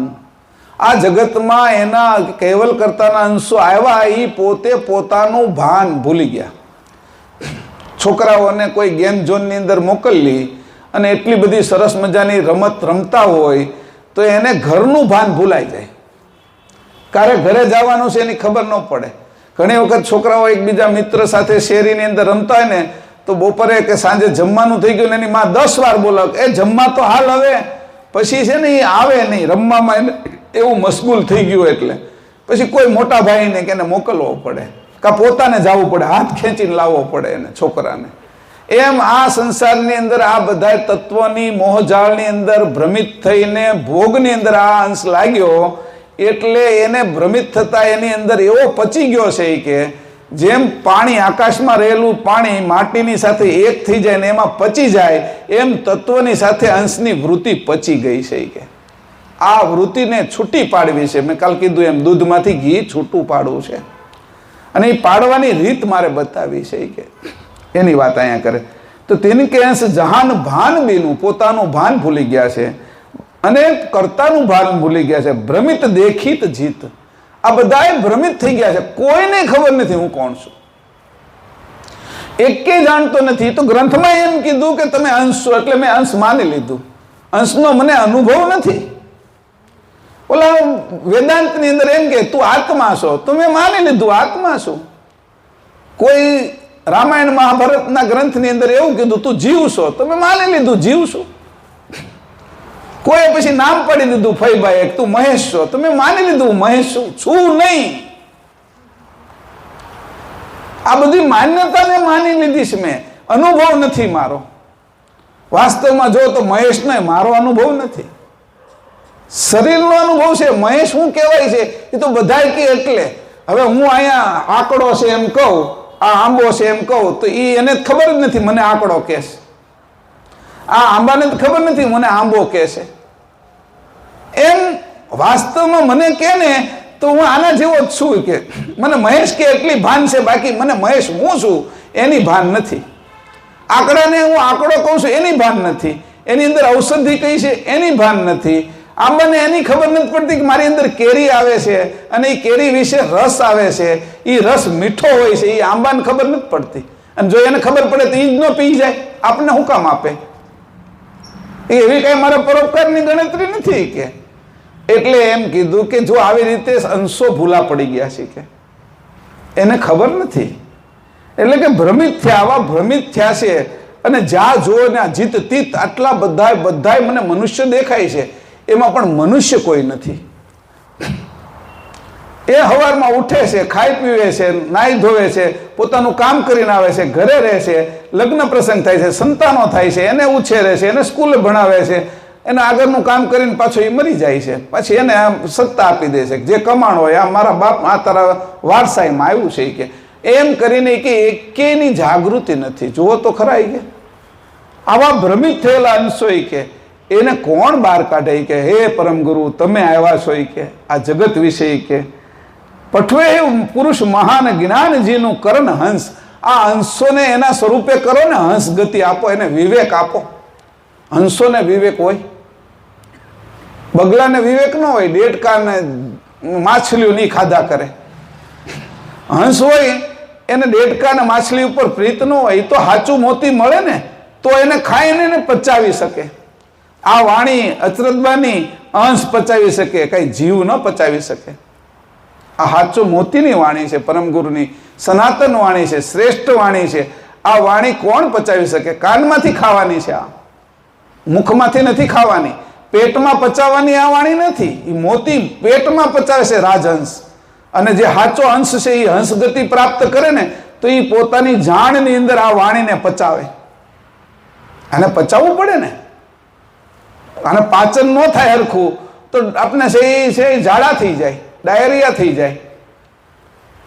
આ જગતમાં એના કેવલ કરતાના અંશો આવ્યા, એ પોતે પોતાનું ભાન ભૂલી ગયા. છોકરાઓને કોઈ ગેમ ઝોનની અંદર મોકલી અને એટલી બધી સરસ મજાની રમત રમતા હોય તો એને ઘરનું ભાન ભૂલાઈ જાય. ક્યારે ઘરે જવાનું છે એની ખબર ન પડે. ઘણી વખત છોકરાઓ એકબીજા મિત્ર સાથે શેરીની અંદર રમતા હોય ને તો બપોરે કે સાંજે જમવાનું થઈ ગયું ને એની માં 10 વાર બોલાવ એ જમવા તો હાલ હવે, પછી છે ને એ આવે નહીં રમવામાં, એવું મશગુલ થઈ ગયું એટલે પછી કોઈ મોટા ભાઈને કે એને મોકલવો પડે, કાં પોતાને જવું પડે, હાથ ખેંચીને લાવવો પડે એને છોકરાને. એમ આ સંસારની અંદર આ બધા તત્વની મોહજાળની અંદર ભ્રમિત થઈને ભોગની અંદર આ અંશ લાગ્યો, એટલે એને ભ્રમિત થતા એની અંદર એવો પચી ગયો છે કે જેમ પાણી આકાશમાં રહેલું પાણી માટીની સાથે એક થઈ જાય ને એમાં પચી જાય, એમ તત્વની સાથે અંશની વૃત્તિ પચી ગઈ છે કે આ વૃત્તિને છૂટી પાડવી છે. મેં કાલ કીધું એમ દૂધમાંથી ઘી છૂટું પાડવું છે, અને એ પાડવાની રીત મારે બતાવી છે કે એની વાત અહીંયા કરે. તો તેની કે અંશ જહાન ભાન બીનું, પોતાનું ભાન ભૂલી ગયા છે અને કર્તાનું ભાન ભૂલી ગયા છે. ભ્રમિત દેખિત જીત, આ બધાએ ભ્રમિત થઈ ગયા છે, કોઈને ખબર નથી હું કોણ છું, એકે જાણતો નથી. તો ગ્રંથમાં એમ કીધું કે તમે અંશ છો, એટલે મેં અંશ માની લીધું. અંશનો મને અનુભવ નથી. ઓલા વેદાંતની અંદર એમ કે તું આત્મા છો, તો મેં માની લીધું આત્મા છું. કોઈ રામાયણ મહાભારતના ગ્રંથની અંદર એવું કીધું તું જીવ છો, તો મેં માની લીધું જીવ છું. કોઈ પછી નામ પાડી દીધું ફઈભાઈ તું મહેશ છો, તો મેં માની લીધું મહેશ છું નહીં. આ બધી માન્યતાને માની લીધી છે મેં, અનુભવ નથી મારો. વાસ્તવમાં જો તો મહેશ નહીં, મારો અનુભવ નથી, શરીરનો અનુભવ છે. મહેશ શું કહેવાય છે એ તો બધાય કે એટલે હવે હું અહીંયા આંકડો છે એમ કહું, આ આંબો છે એમ કહું, તો એને ખબર જ નથી મને આંકડો કહે છે, આ આંબાને ખબર નથી મને આંબો કહે છે. એમ વાસ્તવમાં મને કહે ને તો હું આના જેવો જ છું કે મને મહેશ કે એટલી ભાન છે, બાકી મને મહેશ હું છું એની ભાન નથી. આંકડાને હું આંકડો કહું છું એની ભાન નથી, એની અંદર ઔષધિ કઈ છે એની ભાન નથી. આંબાને એની ખબર નથી પડતી કે મારી અંદર કેરી આવે છે અને એ કેરી વિશે રસ આવે છે, એ રસ મીઠો હોય છે, એ આંબાને ખબર નથી પડતી. અને જો એને ખબર પડે તો એ જ ન પી જાય, આપણને શું કામ આપે? એવી કઈ મારા પરોપકારની ગણતરી નથી કે. એટલે એમ કીધું કે જો આવી રીતે અંશો ભૂલા પડી ગયા છે કે એને ખબર નથી, એટલે કે ભ્રમિત થયા, આવા ભ્રમિત થયા છે. અને જ્યાં જો ને જીત તીત આટલા બધાય મને મનુષ્ય દેખાય છે, એમાં પણ મનુષ્ય કોઈ નથી. એ સવારમાં ઉઠે છે, ખાઈ પીવે છે, નાઈ ધોવે છે, પોતાનું કામ કરીને આવે છે, ઘરે રહે છે, લગ્ન પ્રસંગ થાય છે, સંતાનો થાય છે, એને ઉછેરે છે, એને સ્કૂલે ભણાવે છે, એને આગળનું કામ કરીને પાછો એ મરી જાય છે. પછી એને આમ સત્તા આપી દે છે, જે કમાણ હોય આ મારા બાપ આ તારા વારસાઈમાં આવ્યું છે કે એમ કરીને કે એકેયની જાગૃતિ નથી. જુઓ તો ખરા કે આવા ભ્રમિત થયેલા અંશો કે એને કોણ બહાર કાઢે કે હે પરમ ગુરુ તમે આવ્યા છો કે આ જગત વિશે કે પઠવે પુરુષ મહાન જ્ઞાનજીનું કરણ હંસ. આ હંસોને એના સ્વરૂપે કરો ને, હંસ ગતિ આપો, એને વિવેક આપો. હંસોને વિવેક હોય, બગલાને વિવેક ન હોય, ડેડકાને માછલીઓ નહીં ખાધા કરે. હંસ હોય એને ડેડકા ને માછલી ઉપર પ્રીત ન હોય, તો સાચું મોતી મળે ને તો એને ખાઈને એને પચાવી શકે. આ વાણી અચરતબાની અંશ પચાવી શકે, કઈ જીવ ન પચાવી શકે. આ સાચું મોતીની વાણી છે, પરમ ગુરુની સનાતન વાણી છે, શ્રેષ્ઠ વાણી છે. આ વાણી કોણ પચાવી શકે? કાનમાંથી ખાવાની છે, આ મુખમાંથી નથી ખાવાની, પેટમાં પચાવવાની આ વાણી નથી. એ મોતી પેટમાં પચાવે છે રાજહંસ. અને જે સાચો અંશ છે એ હંસ ગતિ પ્રાપ્ત કરે ને તો એ પોતાની જાણની અંદર આ વાણીને પચાવે. આને પચાવવું પડે ને, આને પાચન ન થાય હરખું તો આપણે છે ઝાડા થઈ જાય, ડાયરિયા થઈ જાય.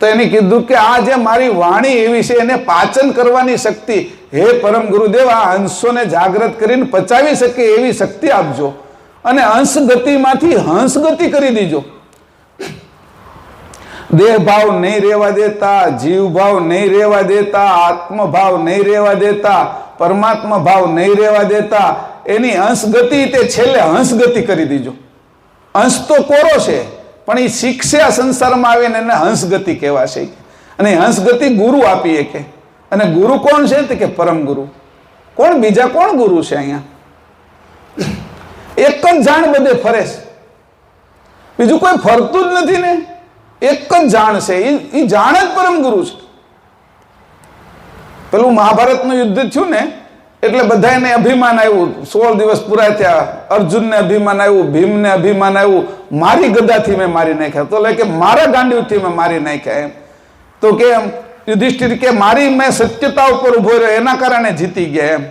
તો એને કીધું કે આ જે મારી વાણી એવી છે એને પાચન કરવાની શક્તિ, હે પરમ ગુરુદેવ આ હંસોને જાગૃત કરીને પચાવી શકે એવી શક્તિ આપજો, અને હંસ ગતિમાંથી હંસ ગતિ કરી દીજો. દેહ ભાવ નહીં રહેવા દેતા, જીવ ભાવ નહીં રહેવા દેતા, આત્મ ભાવ નહીં રહેવા દેતા, પરમાત્મા ભાવ નહીં રહેવા દેતા, એની હંસ ગતિ તે છેલ્લે હંસ ગતિ કરી દીજો. હંસ તો કોરો છે પણ એ શીખશે આ સંસારમાં આવીને એને હંસ ગતિ કહેવાશે. અને હંસ ગતિ ગુરુ આપીએ કે, અને ગુરુ કોણ છે કે પરમ ગુરુ. કોણ બીજા કોણ ગુરુ છે? અહીંયા એક જ જાણ બધે ફરે છે, બીજું કોઈ ફરતું જ નથી ને. એક જ જાણ છે, એ જાણ જ પરમ ગુરુ છે. પેલું મહાભારતનું યુદ્ધ થયું ને એટલે બધાને અભિમાન આવ્યું. 16 દિવસ પૂરા થયા, અર્જુનને અભિમાન આવ્યું, ભીમને અભિમાન આવ્યું, મારી ગદાથી મેં મારી નાખ્યા. તો કે મારા ગાંડીવથી મેં મારી નાખ્યા એમ. તો કે યુધિષ્ઠિર કે મારી મેં સત્યતા ઉપર ઉભો રહ્યો એના કારણે જીતી ગયા એમ.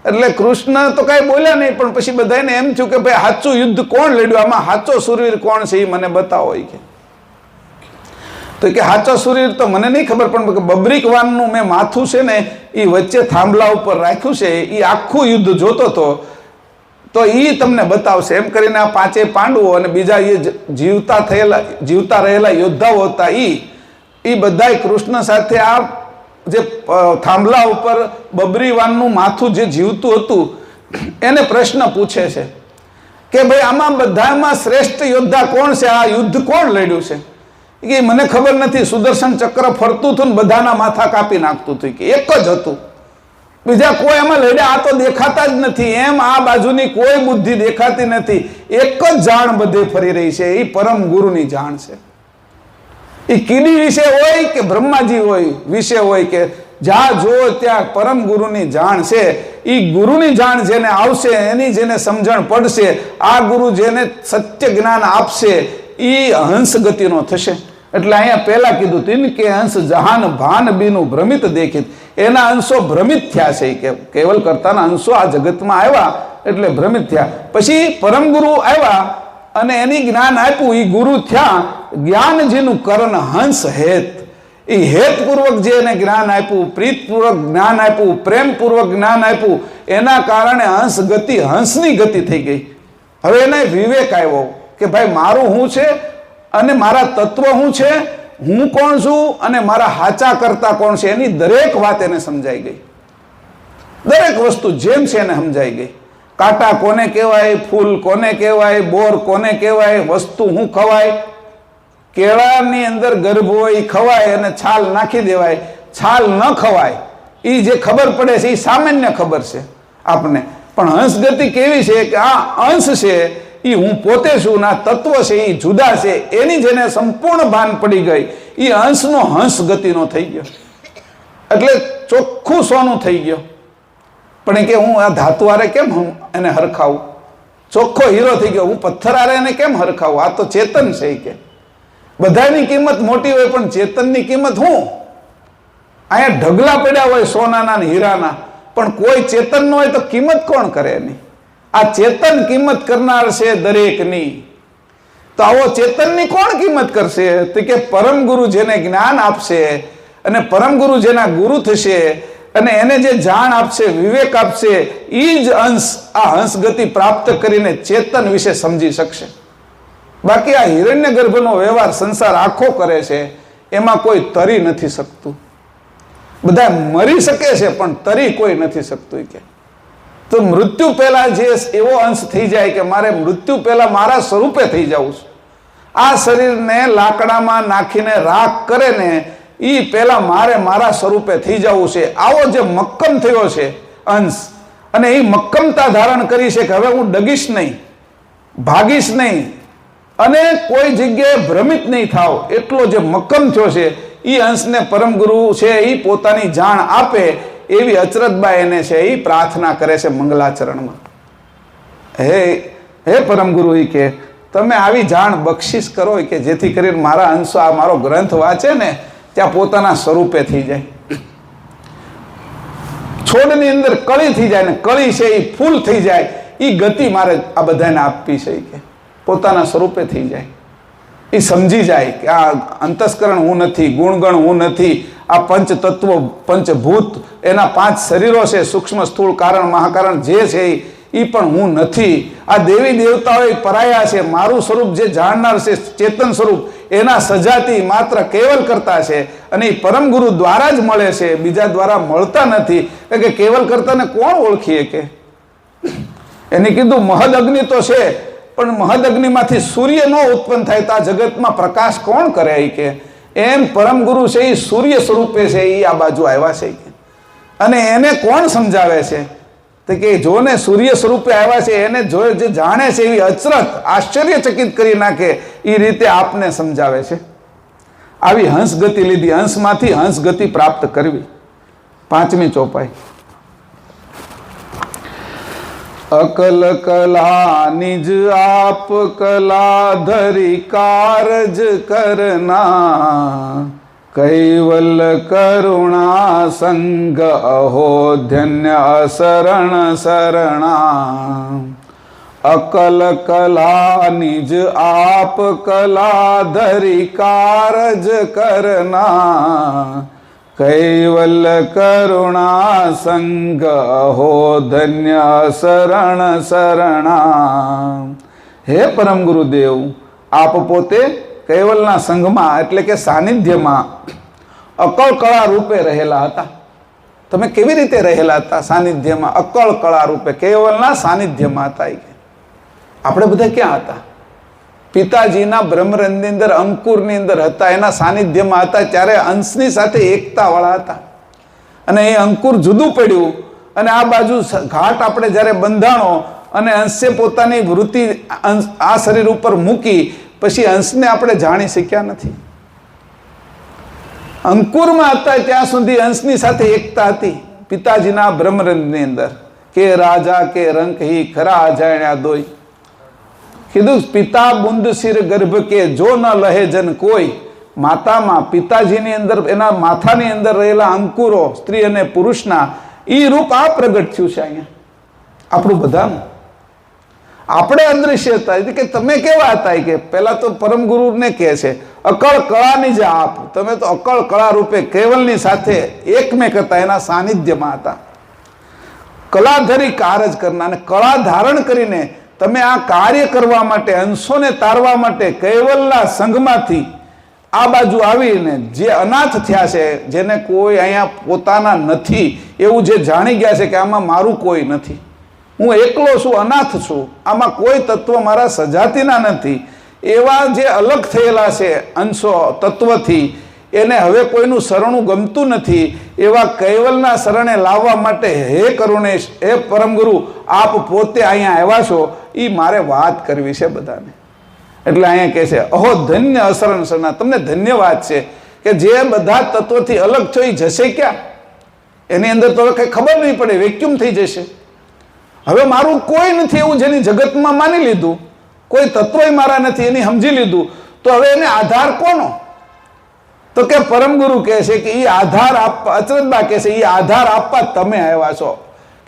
એટલે કૃષ્ણ તો કાંઈ બોલ્યા નહીં, પણ પછી બધાને એમ થયું કે ભાઈ સાચું યુદ્ધ કોણ લડ્યું, આમાં સાચો સુરવીર કોણ છે એ મને બતાવો. કે તો કે સાચો સુરવીર તો મને નહીં ખબર, પણ બબરીક વાનનું મેં માથું છે ને એ વચ્ચે થાંભલા ઉપર રાખ્યું છે, એ આખું યુદ્ધ જોતો હતો તો એ તમને બતાવશે એમ કરીને આ 5 પાંડવો અને બીજા એ જીવતા રહેલા યોદ્ધાઓ હતા એ બધાય કૃષ્ણ સાથે આ જે થાંભલા ઉપર બબરીવાનનું માથું જે જીવતું હતું એને પ્રશ્ન પૂછે છે કે ભાઈ આમાં બધામાં શ્રેષ્ઠ યોદ્ધા કોણ છે, આ યુદ્ધ કોણ લડ્યું છે? કે મને ખબર નથી. સુદર્શન ચક્ર ફરતું હતું ને બધાના માથા કાપી નાખતું હતું, કે એક જ હતું, બીજા કોઈ એમાં લડ્યા આ તો દેખાતા જ નથી. એમ આ બાજુની કોઈ બુદ્ધિ દેખાતી નથી, એક જ જાણ બધે ફરી રહી છે, એ પરમ ગુરુની જાણ છે. એ કીડી વિશે હોય કે બ્રહ્માજી હોય વિશે હોય કે જ્યાં જો ત્યાં પરમ ગુરુની જાણ છે. એ ગુરુની જાણ જેને આવશે એની જેને સમજણ પડશે, આ ગુરુ જેને સત્ય જ્ઞાન આપશે એ હંસ ગતિનો થશે. એટલે અહીંયા પહેલા કીધું તીન કે હંસ જહાન ભાન બીનું ભ્રમિત દેખિત, એના અંશો ભ્રમિત થયા છે. કે કેવલ કરતાના અંશો આ જગતમાં આવ્યા એટલે ભ્રમિત થયા. પછી પરમ ગુરુ આવ્યા અને એની જ્ઞાન આપ્યું, એ ગુરુ થયા જ્ઞાનજીનું કરણ હંસ હેત. એ હેતપૂર્વક જે એને જ્ઞાન આપ્યું, પ્રીતપૂર્વક જ્ઞાન આપ્યું, પ્રેમપૂર્વક જ્ઞાન આપ્યું, એના કારણે હંસ ગતિ હંસની ગતિ થઈ ગઈ. હવે એને વિવેક આવ્યો કે ભાઈ મારું શું છે અને મારા તત્વ શું છે, હું કોણ છું અને મારા હાચા કરતા કોણ છે, એની દરેક વાત એને સમજાઈ ગઈ. દરેક વસ્તુ જેમ છે એને સમજાઈ ગઈ. કાંટા કોને કહેવાય, ફૂલ કોને કહેવાય, બોર કોને કહેવાય, વસ્તુ શું ખવાય, કેળાની અંદર ગર્ભ હોય ખવાય અને છાલ નાખી દેવાય, છાલ ન ખવાય, એ જે ખબર પડે છે એ સામાન્ય ખબર છે આપને. પણ હંસ ગતિ કેવી છે કે આ અંશ છે એ હું પોતે છું, ના તત્વ છે એ જુદા છે, એની જેને સંપૂર્ણ ભાન પડી ગઈ એ અંશનો હંસ ગતિનો થઈ ગયો. એટલે ચોખ્ખું સોનું થઈ ગયો. પણ કે હું આ ધાતુ આરે કેમ હું એને હરખાવું, ચોખ્ખો હીરો થઈ ગયો, હું પથ્થર આરે એને કેમ હરખાવું, આ તો ચેતન છે. કે બધાની કિંમત મોટી હોય પણ ચેતનની કિંમત હું? અહીંયા ઢગલા પડ્યા હોય સોનાના ને હીરાના, પણ કોઈ ચેતન ન હોય તો કિંમત કોણ કરે એની? આ ચેતન કિંમત કરનાર છે દરેકની. તો આવો ચેતનની કોણ કિંમત કરશે? તો કે પરમ ગુરુ જેને જ્ઞાન આપશે અને પરમ ગુરુ જેના ગુરુ થશે અને એને જે જાણ આપશે, વિવેક આપશે, એ જ અંશ આ હંસ ગતિ પ્રાપ્ત કરીને ચેતન વિશે સમજી શકશે. બાકી આ હિરણ્ય ગર્ભનો વ્યવહાર સંસાર આખો કરે છે, એમાં કોઈ તરી નથી શકતું. બધા મરી શકે છે પણ તરી કોઈ નથી શકતું. કે તો મૃત્યુ પહેલા જે એવો અંશ થઈ જાય કે મારે મૃત્યુ પહેલા મારા સ્વરૂપે થઈ જવું છે, આ શરીરને લાકડામાં નાખીને રાખ કરે ને એ પહેલા મારે મારા સ્વરૂપે થઈ જવું છે. આવો જે મક્કમ થયો છે અંશ, અને એ મક્કમતા ધારણ કરી છે કે હવે હું ડગીશ નહીં, ભાગીશ નહીં અને કોઈ જગ્યાએ ભ્રમિત નહીં થાવ, એટલો જે મક્કમ થયો છે એ અંશને પરમ ગુરુ છે એ પોતાની જાણ આપે એવી અચરતબા એને છે એ પ્રાર્થના કરે છે મંગલાચરણમાં. હે પરમ ગુરુ એ કે તમે આવી જાણ બક્ષિસ કરો કે જેથી કરીને મારા અંશો આ મારો ગ્રંથ વાંચે ને ત્યાં પોતાના સ્વરૂપે થઈ જાય. છોડની અંદર કળી થઈ જાય ને કળી છે એ ફૂલ થઈ જાય, એ ગતિ મારે આ બધાને આપવી છે. કે પોતાના સ્વરૂપે થઈ જાય, એ સમજી જાય કે આ અંતસ્કરણ હું નથી, ગુણગણ હું નથી, આ પંચ તત્વો પંચભૂત એના 5 શરીરો છે, સૂક્ષ્મ સ્થૂળ કારણ મહાકારણ જે છે એ પણ હું નથી. આ દેવી દેવતાઓ પરાયા છે, મારું સ્વરૂપ જે જાણનાર છે ચેતન સ્વરૂપ એના સજાતી માત્ર કેવલ કરતા છે અને એ પરમ ગુરુ દ્વારા જ મળે છે, બીજા દ્વારા મળતા નથી. કે કેવલ કરતાને કોણ ઓળખીએ? કે એને કીધું મહદ અગ્નિ તો છે પણ મહદ અગ્નિમાંથી સૂર્ય ન ઉત્પન્ન થાય તો આ જગતમાં પ્રકાશ કોણ કરે? કે એમ પરમ ગુરુ છે એ સૂર્ય સ્વરૂપે છે, એ આ બાજુ આવ્યા છે. અને એને કોણ સમજાવે છે? તો કે જોને સૂર્ય સ્વરૂપે આવ્યા છે એને જો જે જાણે છે એવી અચરત આશ્ચર્યચકિત કરી નાખે એ રીતે આપને સમજાવે છે. આવી હંસ ગતિ લીધી, હંસમાંથી હંસ ગતિ પ્રાપ્ત કરવી. 5મી ચોપાઈ. અકલ કલા નિજ આપ કલા ધરી કારજ કરના કૈવલ કરુણા સંગ અહો ધન્ય અસરણ શરણા અકલ કલા નિજ આપ કલા ધરી કારજ કરના કૈવલ કરુણા સંગ અહો ધન્ય શરણ શરણા હે પરમ ગુરુદેવ, આપ પોતે કૈવલના સંઘમાં એટલે કે સાનિધ્યમાં અકળ કળા રૂપે રહેલા હતા. તમે કેવી રીતે રહેલા હતા સાનિધ્યમાં? અકળ કળા રૂપે કૈવલના સાનિધ્યમાં હતા. આપણે બધા ક્યાં હતા? પિતાજીના બ્રહ્મરંધની અંદર અંકુરની અંદર હતા, એના સાનિધ્યમાં હતા. ત્યારે અંશની સાથે એકતા વાળા હતા અને એ અંકુર જુદું પડ્યું અને આ બાજુ ઘાટ આપણે જ્યારે બંધાણો અને અંશે પોતાની વૃત્તિ આ શરીર ઉપર મૂકી, પછી અંશને આપણે જાણી શક્યા નથી. અંકુરમાં હતા ત્યાં સુધી અંશની સાથે એકતા હતી. પિતાજીના બ્રહ્મરંધની અંદર કે રાજા કે રંક હી ખરા જાણ્યા દોઈ, કીધું પિતા બુંદ સિર ગર્ભ કે જો ન લહે જન કોઈ. માતામાં પિતાજીની અંદર એના માથાની અંદર રહેલા અંકુરો સ્ત્રી અને પુરુષના ઈ રૂપ આ પ્રગટ થયું છે અહીંયા આપણું બધાનું. આપણે અદૃશ્ય હતા કે તમે કેવા હતા કે પહેલા તો પરમ ગુરુને કહે છે અકળ કળાની જે આપ, તમે તો અકળ કળા રૂપે કેવલની સાથે એકમેક હતા, એના સાનિધ્યમાં હતા. કલાધરી કારજ કરનાર, અને કળા ધારણ કરીને તમે આ કાર્ય કરવા માટે, અંશોને તારવા માટે કૈવલના સંઘમાંથી આ બાજુ આવીને જે અનાથ થયા છે, જેને કોઈ અહીંયા પોતાના નથી એવું જે જાણી ગયા છે કે આમાં મારું કોઈ નથી, હું એકલો છું, અનાથ છું, આમાં કોઈ તત્વ મારા સજાતીના નથી, એવા જે અલગ થયેલા છે અંશો તત્વથી, એને હવે કોઈનું શરણું ગમતું નથી, એવા કૈવલના શરણે લાવવા માટે હે કરુણેશ, હે પરમગુરુ, આપ પોતે અહીંયા આવ્યા છો, એ મારે વાત કરવી છે બધાને. એટલે અહીંયા કહે છે અહો ધન્ય અસરણ શરણા, તમને ધન્યવાદ છે કે જે બધા તત્વોથી અલગ છો એ જશે ક્યાં? એની અંદર તો હવે કંઈ ખબર નહીં પડે, વેક્યુમ થઈ જશે. હવે મારું કોઈ નથી એવું જેની જગતમાં માની લીધું, કોઈ તત્વય મારા નથી એની સમજી લીધું, તો હવે એને આધાર કોનો? તો કે પરમગુરુ કહે છે કે એ આધાર આપવા, અચરતબા કહે છે એ આધાર આપવા તમે આવ્યા છો,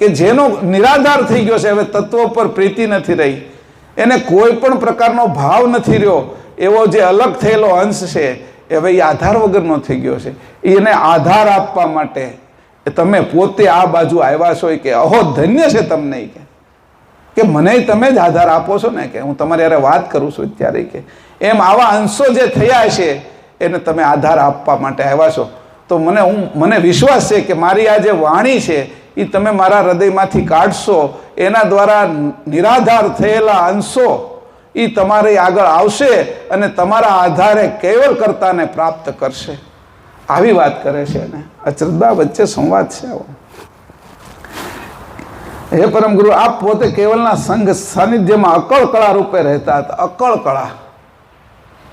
કે જેનો નિરાધાર થઈ ગયો છે, હવે તત્વો પર પ્રીતિ નથી રહી, એને કોઈ પણ પ્રકારનો ભાવ નથી રહ્યો, એવો જે અલગ થયેલો અંશ છે એ હવે એ આધાર વગરનો થઈ ગયો છે. એને આધાર આપવા માટે તમે પોતે આ બાજુ આવ્યા છો કે અહો ધન્ય છે તમને, કે મને તમે જ આધાર આપો છો ને, કે હું તમારી યારે વાત કરું છું ત્યારે, કે એમ આવા અંશો જે થયા છે એને તમે આધાર આપવા માટે આવ્યા છો. તો મને વિશ્વાસ છે કે મારી આ જે વાણી છે એ તમે મારા હૃદયમાંથી કાઢશો, એના દ્વારા નિરાધાર થયેલા અંશો એ તમારી આગળ આવશે અને તમારા આધારે કેવલ કર્તાને પ્રાપ્ત કરશે. આવી વાત કરે છે ને અચરતબા વચ્ચે સંવાદ છે આવો. હે પરમ ગુરુ, આપ પોતે કેવલના સંઘ સાનિધ્યમાં અકળ કળા રૂપે રહેતા હતા. અકળ કળા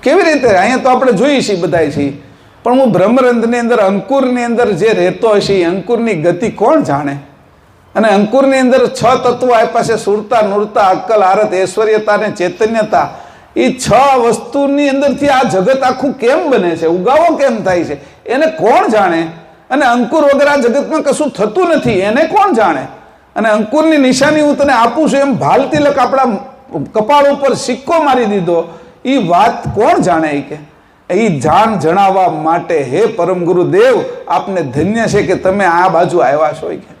કેવી રીતે? અહીંયા તો આપણે જોઈએ છીએ બધા છીએ, પણ હું બ્રહ્મરંધની અંદર અંકુરની અંદર જે રહેતો હશે એ અંકુરની ગતિ કોણ જાણે? અને અંકુરની અંદર 6 તત્વો આપ્યા છે, સુરતા, નૂરતા, અક્કલ, આરત, ઐશ્વર્યતા અને ચૈતન્યતા. એ 6 વસ્તુની અંદરથી આ જગત આખું કેમ બને છે, ઉગાવો કેમ થાય છે, એને કોણ જાણે? અને અંકુર વગર આ જગતમાં કશું થતું નથી, એને કોણ જાણે? અને અંકુરની નિશાની હું તને આપું છું એમ ભાલ તિલક આપણા કપાળ ઉપર સિક્કો મારી દીધો, એ વાત કોણ જાણે? કે એ જાણ જણાવવા માટે હે પરમ ગુરુદેવ, આપને ધન્ય છે કે તમે આ બાજુ આવ્યા છો કે,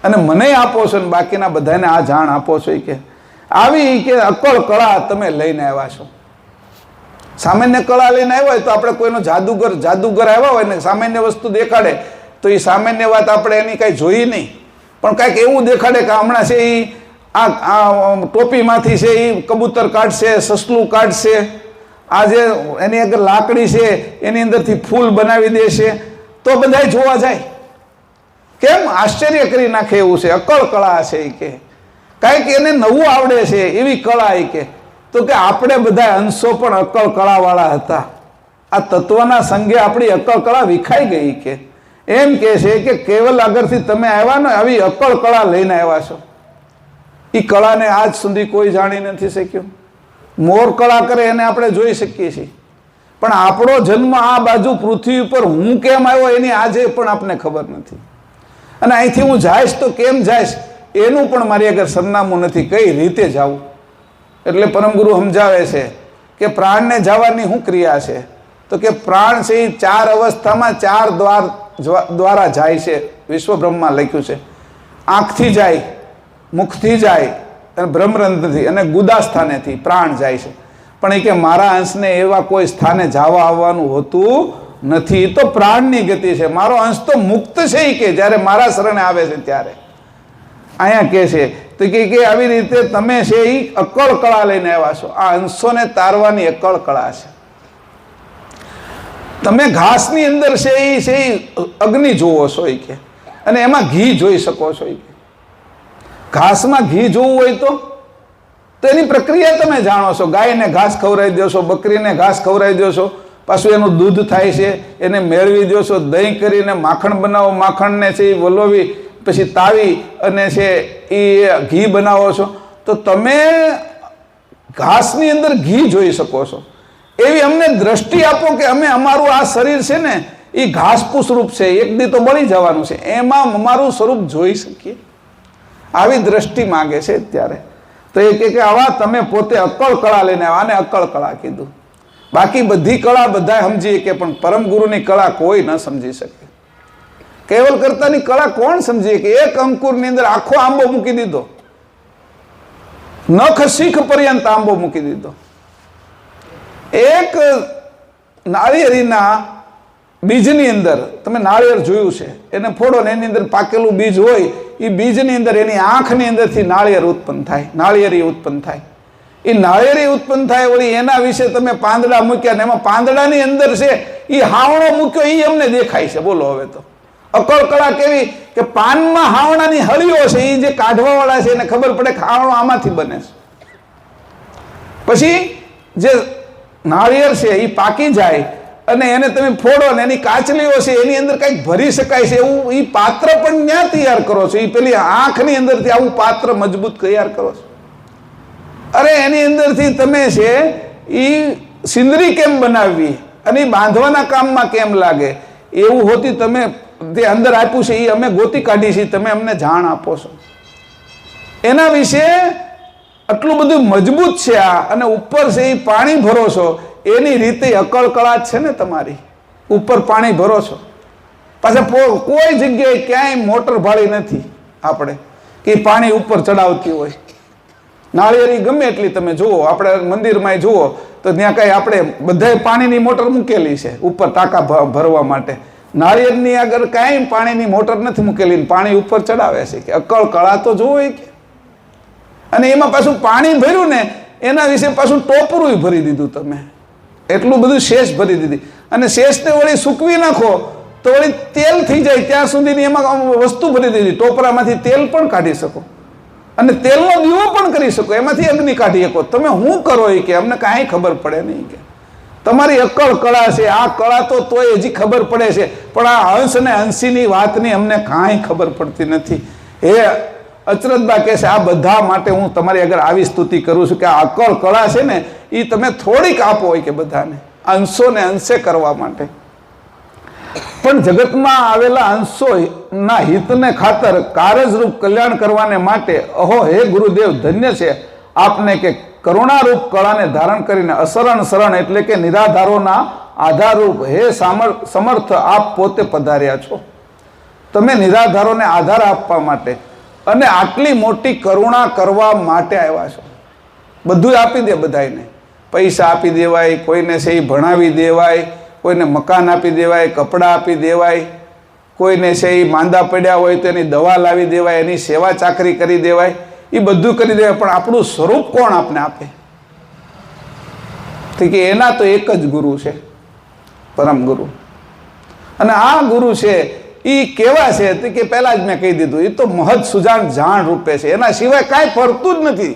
અને મને આપો છો ને બાકીના બધાને આ જાણ આપો છો કે આવી કે અકળ કળા તમે લઈને આવ્યા છો. સામાન્ય કળા લઈને આવ્યા હોય તો આપણે કોઈનો જાદુગર આવ્યા હોય ને સામાન્ય વસ્તુ દેખાડે તો એ સામાન્ય વાત આપણે એની કાંઈ જોઈ નહીં, પણ કાંઈક એવું દેખાડે કે હમણાં છે એ આ ટોપીમાંથી છે એ કબૂતર કાઢશે, સસલું કાઢશે, આ જે એની આગળ લાકડી છે એની અંદરથી ફૂલ બનાવી દેશે, તો બધાય જોવા જાય. કેમ? આશ્ચર્ય કરી નાખે એવું છે. અકળ કળા છે એ કે કાંઈક એને નવું આવડે છે એવી કળા એ કે. તો કે આપણે બધા અંશો પણ અકળ કળાવાળા હતા. આ તત્વના સંગે આપણી અકળ કળા વિખાઈ ગઈ કે એમ કે છે કે કેવલ આગળથી તમે આવ્યા ને આવી અકળ કળા લઈને આવ્યા છો. એ કળાને આજ સુધી કોઈ જાણી નથી શક્યું. મોર કળા કરે એને આપણે જોઈ શકીએ છીએ, પણ આપણો જન્મ આ બાજુ પૃથ્વી ઉપર હું કેમ આવ્યો એની આજે પણ આપણને ખબર નથી. અને અહીંથી હું જઈશ તો કેમ જઈશ એનું પણ મારી આગળ સરનામું નથી, કઈ રીતે જાવું. એટલે પરમગુરુ સમજાવે છે કે પ્રાણને જવાની શું ક્રિયા છે, તો કે પ્રાણ છે એ 4 અવસ્થામાં 4 દ્વારા જાય છે. વિશ્વબ્રહ્મમાં લખ્યું છે, આંખથી જાય, મુખથી જાય અને બ્રહ્મરંધ્રથી અને ગુદા સ્થાનેથી પ્રાણ જાય છે. પણ એ કે મારા અંશને એવા કોઈ સ્થાને જવા આવવાનું હોતું નથી, તો પ્રાણની ગતિ છે. મારો અંશ તો મુક્ત છે એ કે જ્યારે મારા શરણે આવે છે ત્યારે. અહીંયા કે છે તો કે આવી રીતે તમે છે એ અક્કળ કળા લઈને આવ્યા છો. આ અંશોને તારવાની અક્કળ કળા છે. તમે ઘાસની અંદર છે એ અગ્નિ જોવો છો એ કે, અને એમાં ઘી જોઈ શકો છો એ કે. ઘાસમાં ઘી જોવું હોય તો એની પ્રક્રિયા તમે જાણો છો. ગાયને ઘાસ ખવડાવી દો છો, બકરીને ઘાસ ખવડાવી દો છો, પાછું એનું દૂધ થાય છે, એને મેળવી દો છો, દહીં કરીને માખણ બનાવો, માખણને છે એ વલોવી પછી તાવી અને છે એ ઘી બનાવો છો. તો તમે ઘાસની અંદર ઘી જોઈ શકો છો. એવી અમને દ્રષ્ટિ આપો કે અમે અમારું આ શરીર છે ને એ ઘાસપૂસ રૂપ છે, એક દી તો બળી જવાનું છે, એમાં અમારું સ્વરૂપ જોઈ શકીએ. આવી દ્રષ્ટિ માગે છે ત્યારે. તો એ કે આવા તમે પોતે અક્કળ કળા લઈને આવ્યા, આને અક્કળ કળા કીધું. બાકી બધી કળા બધા સમજી કે, પણ પરમ ગુરુની કળા કોઈ ન સમજી શકે. કેવલ કરતાની કળા કોણ સમજી કે? એક અંકુરની અંદર આખો આંબો મૂકી દીધો, નખ શીખ પર્યંત આંબો મૂકી દીધો. એક નાળિયેરીના બીજની અંદર તમે નાળિયેર જોયું છે, એને ફોડો ને એની અંદર પાકેલું બીજ હોય, એ બીજની અંદર એની આંખની અંદરથી નાળિયેર ઉત્પન્ન થાય, નાળિયેરી ઉત્પન્ન થાય. એ નાળિયેરી ઉત્પન્ન થાય વળી એના વિશે તમે પાંદડા મૂક્યા ને એમાં પાંદડાની અંદર છે એ હાવણો મૂક્યો, એ અમને દેખાય છે. બોલો હવે તો અક્કળ કળા કેવી કે પાનમાં હાવણાની હળીઓ છે, એ જે કાઢવા વાળા છે એને ખબર પડે કે હાવણો આમાંથી બને છે. પછી જે નાળિયેર છે એ પાકી જાય અને એને તમે ફોડો ને એની કાચલીઓ છે એની અંદર કંઈક ભરી શકાય છે એવું એ પાત્ર પણ ક્યાં તૈયાર કરો છો? એ પેલી આંખની અંદરથી આવું પાત્ર મજબૂત તૈયાર કરો છો. અરે એની અંદરથી તમે છે એ સિંદરી કેમ બનાવવી અને એ બાંધવાના કામમાં કેમ લાગે એવું હોતી તમે જે અંદર આપ્યું છે એ અમે ગોતી કાઢી છીએ, તમે અમને જાણ આપો છો. એના વિશે આટલું બધું મજબૂત છે આ, અને ઉપર છે એ પાણી ભરો છો એની રીતે અક્કળ કળા છે ને તમારી. ઉપર પાણી ભરો છો, પાછા કોઈ જગ્યાએ ક્યાંય મોટર ભાળી નથી આપણે કે પાણી ઉપર ચડાવતી હોય. નાળિયેરી ગમે એટલી તમે જુઓ, આપણે મંદિરમાં જુઓ તો ત્યાં કાંઈ આપણે બધાય પાણીની મોટર મૂકેલી છે ઉપર ટાંકા ભરવા માટે. નાળિયેરની આગળ કાંઈ પાણીની મોટર નથી મૂકેલી, પાણી ઉપર ચડાવે છે કે અક્કળ કળા તો જુઓ કે. અને એમાં પાછું પાણી ભર્યું ને એના વિશે પાછું ટોપરું ભરી દીધું તમે, એટલું બધું શેષ ભરી દીધી. અને શેષને વળી સૂકવી નાખો તો વળી તેલ થઈ જાય ત્યાં સુધીની એમાં વસ્તુ ભરી દીધી. ટોપરામાંથી તેલ પણ કાઢી શકો અને તેલનો દીવો પણ કરી શકો, એમાંથી અગ્નિ કાઢી શકો. તમે શું કરો એ કે અમને કાંઈ ખબર પડે નહીં કે તમારી અક્કળ કળા છે. આ કળા તો તોય હજી ખબર પડે છે, પણ આ હંસ અને હંસીની વાતની અમને કાંઈ ખબર પડતી નથી. એ અચરતબા કહે છે આ બધા માટે હું તમારી આગળ આવી સ્તુતિ કરું છું કે આ અક્કળ કળા છે ને એ તમે થોડીક આપો હોય કે બધાને અંશોને અંશે કરવા માટે. પણ જગતમાં આવેલા અંશોના હિતને ખાતર કારજરૂપ કલ્યાણ કરવાને માટે અહો હે ગુરુદેવ ધન્ય છે આપને કે કરુણારૂપ કળાને ધારણ કરીને અસરણ શરણ એટલે કે નિરાધારોના આધારરૂપ હે સમર્થ આપ પોતે પધાર્યા છો. તમે નિરાધારોને આધાર આપવા માટે અને આટલી મોટી કરુણા કરવા માટે આવ્યા છો. બધું આપી દે બધાને, પૈસા આપી દેવાય, કોઈને છે એ ભણાવી દેવાય, કોઈને મકાન આપી દેવાય, કપડાં આપી દેવાય, કોઈને છે એ માંદા પડ્યા હોય તો એની દવા લાવી દેવાય, એની સેવા ચાકરી કરી દેવાય, એ બધું કરી દેવાય. પણ આપણું સ્વરૂપ કોણ આપને આપે? તો કે એના તો એક જ ગુરુ છે, પરમ ગુરુ. અને આ ગુરુ છે એ કેવા છે તો કે પહેલા જ મેં કહી દીધું, એ તો મહદ સુજાન જાણ રૂપે છે, એના સિવાય કાંઈ ફરતું જ નથી.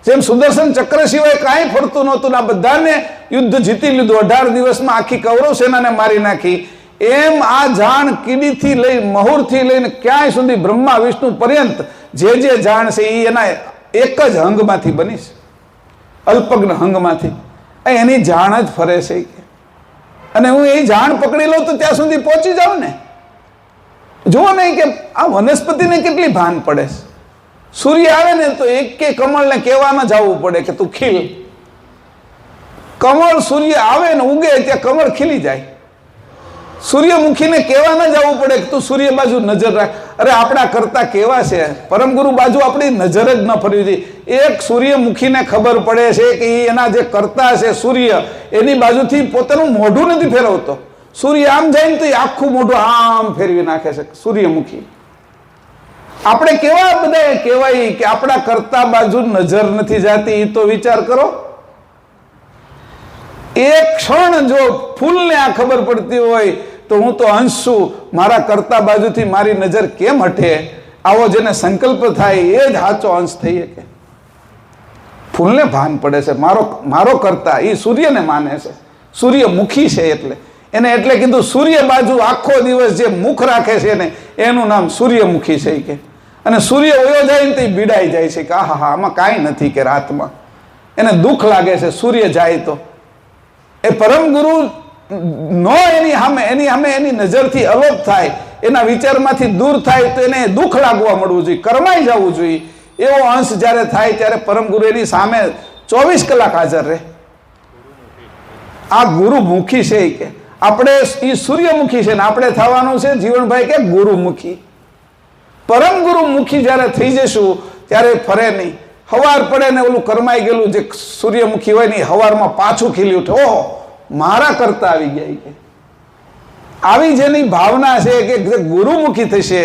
જેમ સુદર્શન ચક્ર સિવાય કાંઈ ફરતું નહોતું, આ બધાને યુદ્ધ જીતી લીધું. 18 દિવસમાં આખી કૌરવ સેનાને મારી નાખી. એમ આ જાણ કીડીથી લઈ મહુરથી લઈને ક્યાંય સુધી બ્રહ્મા વિષ્ણુ પર્યંત જે જાણ છે એ એના એક જ અંગમાંથી બની છે, અલ્પજ્ઞ અંગમાંથી. એની જાણ જ ફરે છે અને હું એ જાણ પકડી લઉં તો ત્યાં સુધી પહોંચી જાઉં ને. જુઓ નહીં કે આ વનસ્પતિને કેટલી ભાન પડે છે. સૂર્ય આવે ને તો એક કે કમળને કહેવા ન જવું પડે કે તું ખીલ. કમળ સૂર્ય આવે ને ઉગે ત્યાં કમળ ખીલી જાય. સૂર્યમુખીને કહેવા ન જવું પડે કે તું સૂર્ય બાજુ નજર રાખ. અરે આપણા કરતા કેવા છે, પરમગુરુ બાજુ આપણી નજર જ ન ફરવી જોઈએ. એક સૂર્યમુખીને ખબર પડે છે કે એના જે કરતા છે સૂર્ય, એની બાજુથી પોતાનું મોઢું નથી ફેરવતો. સૂર્ય આમ જાય ને તો એ આખું મોઢું આમ ફેરવી નાખે છે સૂર્યમુખી. આપણે કેવા બધા કહેવાય કે આપણા કરતા બાજુ નજર નથી જાતી, એ તો વિચાર કરો. એક ક્ષણ જો ફૂલને આ ખબર પડતી હોય તો હું તો અંશ છું, મારા કરતા બાજુથી મારી નજર કેમ હટે, આવો જેને સંકલ્પ થાય એ જ સાચો અંશ થઈ શકે. ફૂલને ભાન પડે છે મારો કરતા, એ સૂર્યને માને છે, સૂર્યમુખી છે એટલે કીધું સૂર્ય બાજુ આખો દિવસ જે મુખ રાખે છે ને એનું નામ સૂર્યમુખી છે કે. અને સૂર્ય વયો જાય ને તો બીડાઈ જાય છે કે આહા આમાં કાંઈ નથી કે રાતમાં એને દુઃખ લાગે છે સૂર્ય જાય તો. એ પરમ ગુરુ નો એની સામે એની નજરથી અલોપ થાય, એના વિચારમાંથી દૂર થાય તો એને દુઃખ લાગવા મળવું જોઈએ, કરમાઈ જવું જોઈએ. એવો અંશ જ્યારે થાય ત્યારે પરમ ગુરુ એની સામે 24 કલાક હાજર રહે. આ ગુરુમુખી છે કે આપણે એ સૂર્યમુખી છે ને આપણે થવાનું છે જીવનભાઈ કે ગુરુમુખી. પરમ ગુરુમુખી જ્યારે થઈ જશું ત્યારે ફરે નહીં. હવાર પડે ને ઓલું કરમાઈ ગયેલું જે સૂર્યમુખી હોય ને હવારમાં પાછું ખીલી ઉઠે, ઓહો મારા કરતા આવી ગયા કે. આવી જેની ભાવના છે કે ગુરુમુખી થશે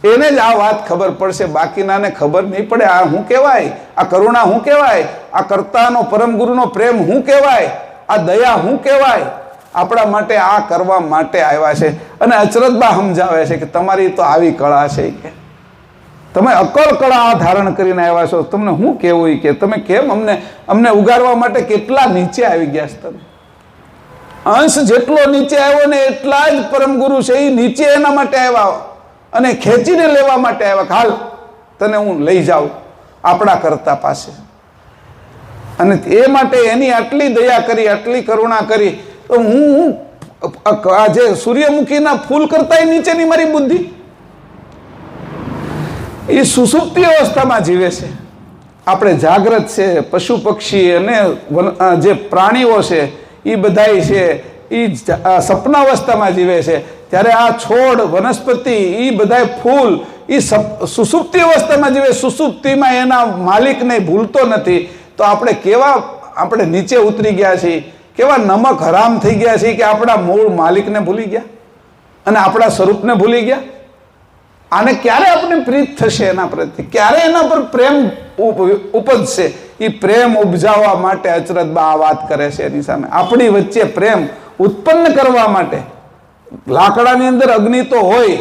એને જ આ વાત ખબર પડશે, બાકીનાને ખબર નહીં પડે. આ શું કહેવાય, આ કરુણા શું કહેવાય, આ કરતાનો પરમ ગુરુનો પ્રેમ શું કહેવાય, આ દયા શું કહેવાય. આપણા માટે આ કરવા માટે આવ્યા છે. અને અચરતબા સમજાવે છે કે તમારી તો આવી કળા છે કે તમે અકળ કળા ધારણ કરીને આવ્યા છો. તમને શું કહેવું કે તમે કેમ અમને ઉગારવા માટે કેટલા નીચે આવી ગયા છો. તમે અંશ જેટલો નીચે આવ્યો ને એટલા જ પરમ ગુરુ છે એ નીચે એના માટે આવ્યા અને ખેંચીને લેવા માટે આવ્યા. હાલ તને હું લઈ જાઉં આપણા કરતા પાસે. અને એ માટે એની આટલી દયા કરી, આટલી કરુણા કરી તો હું આજે સૂર્યમુખીના ફૂલ કરતા નીચેની મારી બુદ્ધિ એ સુસુપ્તિ અવસ્થામાં જીવે છે. આપણે જાગ્રત છે, પશુ પક્ષી અને જે પ્રાણીઓ છે એ બધાય છે એ સપના અવસ્થામાં જીવે છે. ત્યારે આ છોડ વનસ્પતિ એ બધા ફૂલ એ સુસુપ્તિ અવસ્થામાં જીવે. સુસુપ્તિમાં એના માલિકને ભૂલતો નથી. તો આપણે નીચે ઉતરી ગયા છીએ, કેવા નમક હરામ થઈ ગયા છીએ કે આપણા મૂળ માલિકને ભૂલી ગયા અને આપણા સ્વરૂપને ભૂલી ગયા. આને ક્યારે આપણે પ્રીત થશે એના પ્રત્યે, ક્યારે એના પર પ્રેમ ઉપજશે. એ પ્રેમ ઉપજાવવા માટે અચરતબા આ વાત કરે છે. એની સામે આપણી વચ્ચે પ્રેમ ઉત્પન્ન કરવા માટે લાકડાની અંદર અગ્નિ તો હોય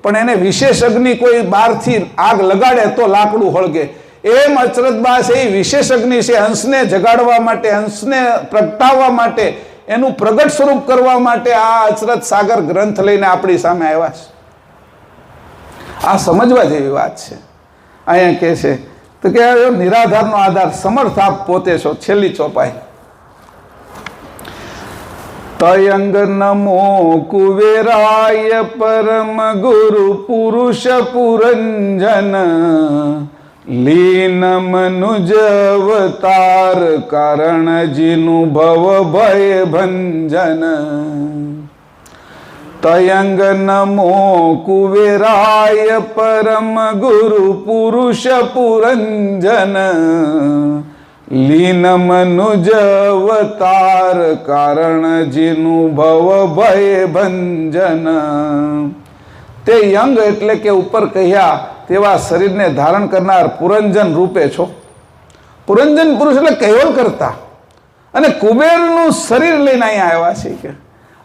પણ એને વિશેષ અગ્નિ કોઈ બહારથી આગ લગાડે તો લાકડું હળગે. એમ અચરતબા છે એ વિશેષ અગ્નિ છે. હંસને જગાડવા માટે, હંસને પ્રગટાવવા માટે, એનું પ્રગટ સ્વરૂપ કરવા માટે આ અચરત સાગર ગ્રંથ લઈને આપણી સામે આવ્યા છે. આ સમજવા જેવી વાત છે. અહીંયા કહે છે તો કે નિરાધારનો આધાર સમર્થ આપ પોતે છો. છેલ્લી ચોપાઈ તયંગ નમો કુવેરાય પરમ ગુરુ પુરુષ પુરંજન લીન મનુજ અવતાર કારણ જીનું ભવ ભય ભંજન. તયંગ નમો કુવેરાય પરમ ગુરુ પુરુષ પુરંજન લીન મનુજ અવતાર કારણ જીનું ભવ ભય ભંજન. તે યંગ એટલે કે ઉપર કહ્યા તેવા શરીરને ધારણ કરનાર પુરંજન રૂપે છો. પુરંજન પુરુષ એટલે કૈવલ કરતા અને કુબેરનું શરીર લઈને અહીંયા આવ્યા છે કે.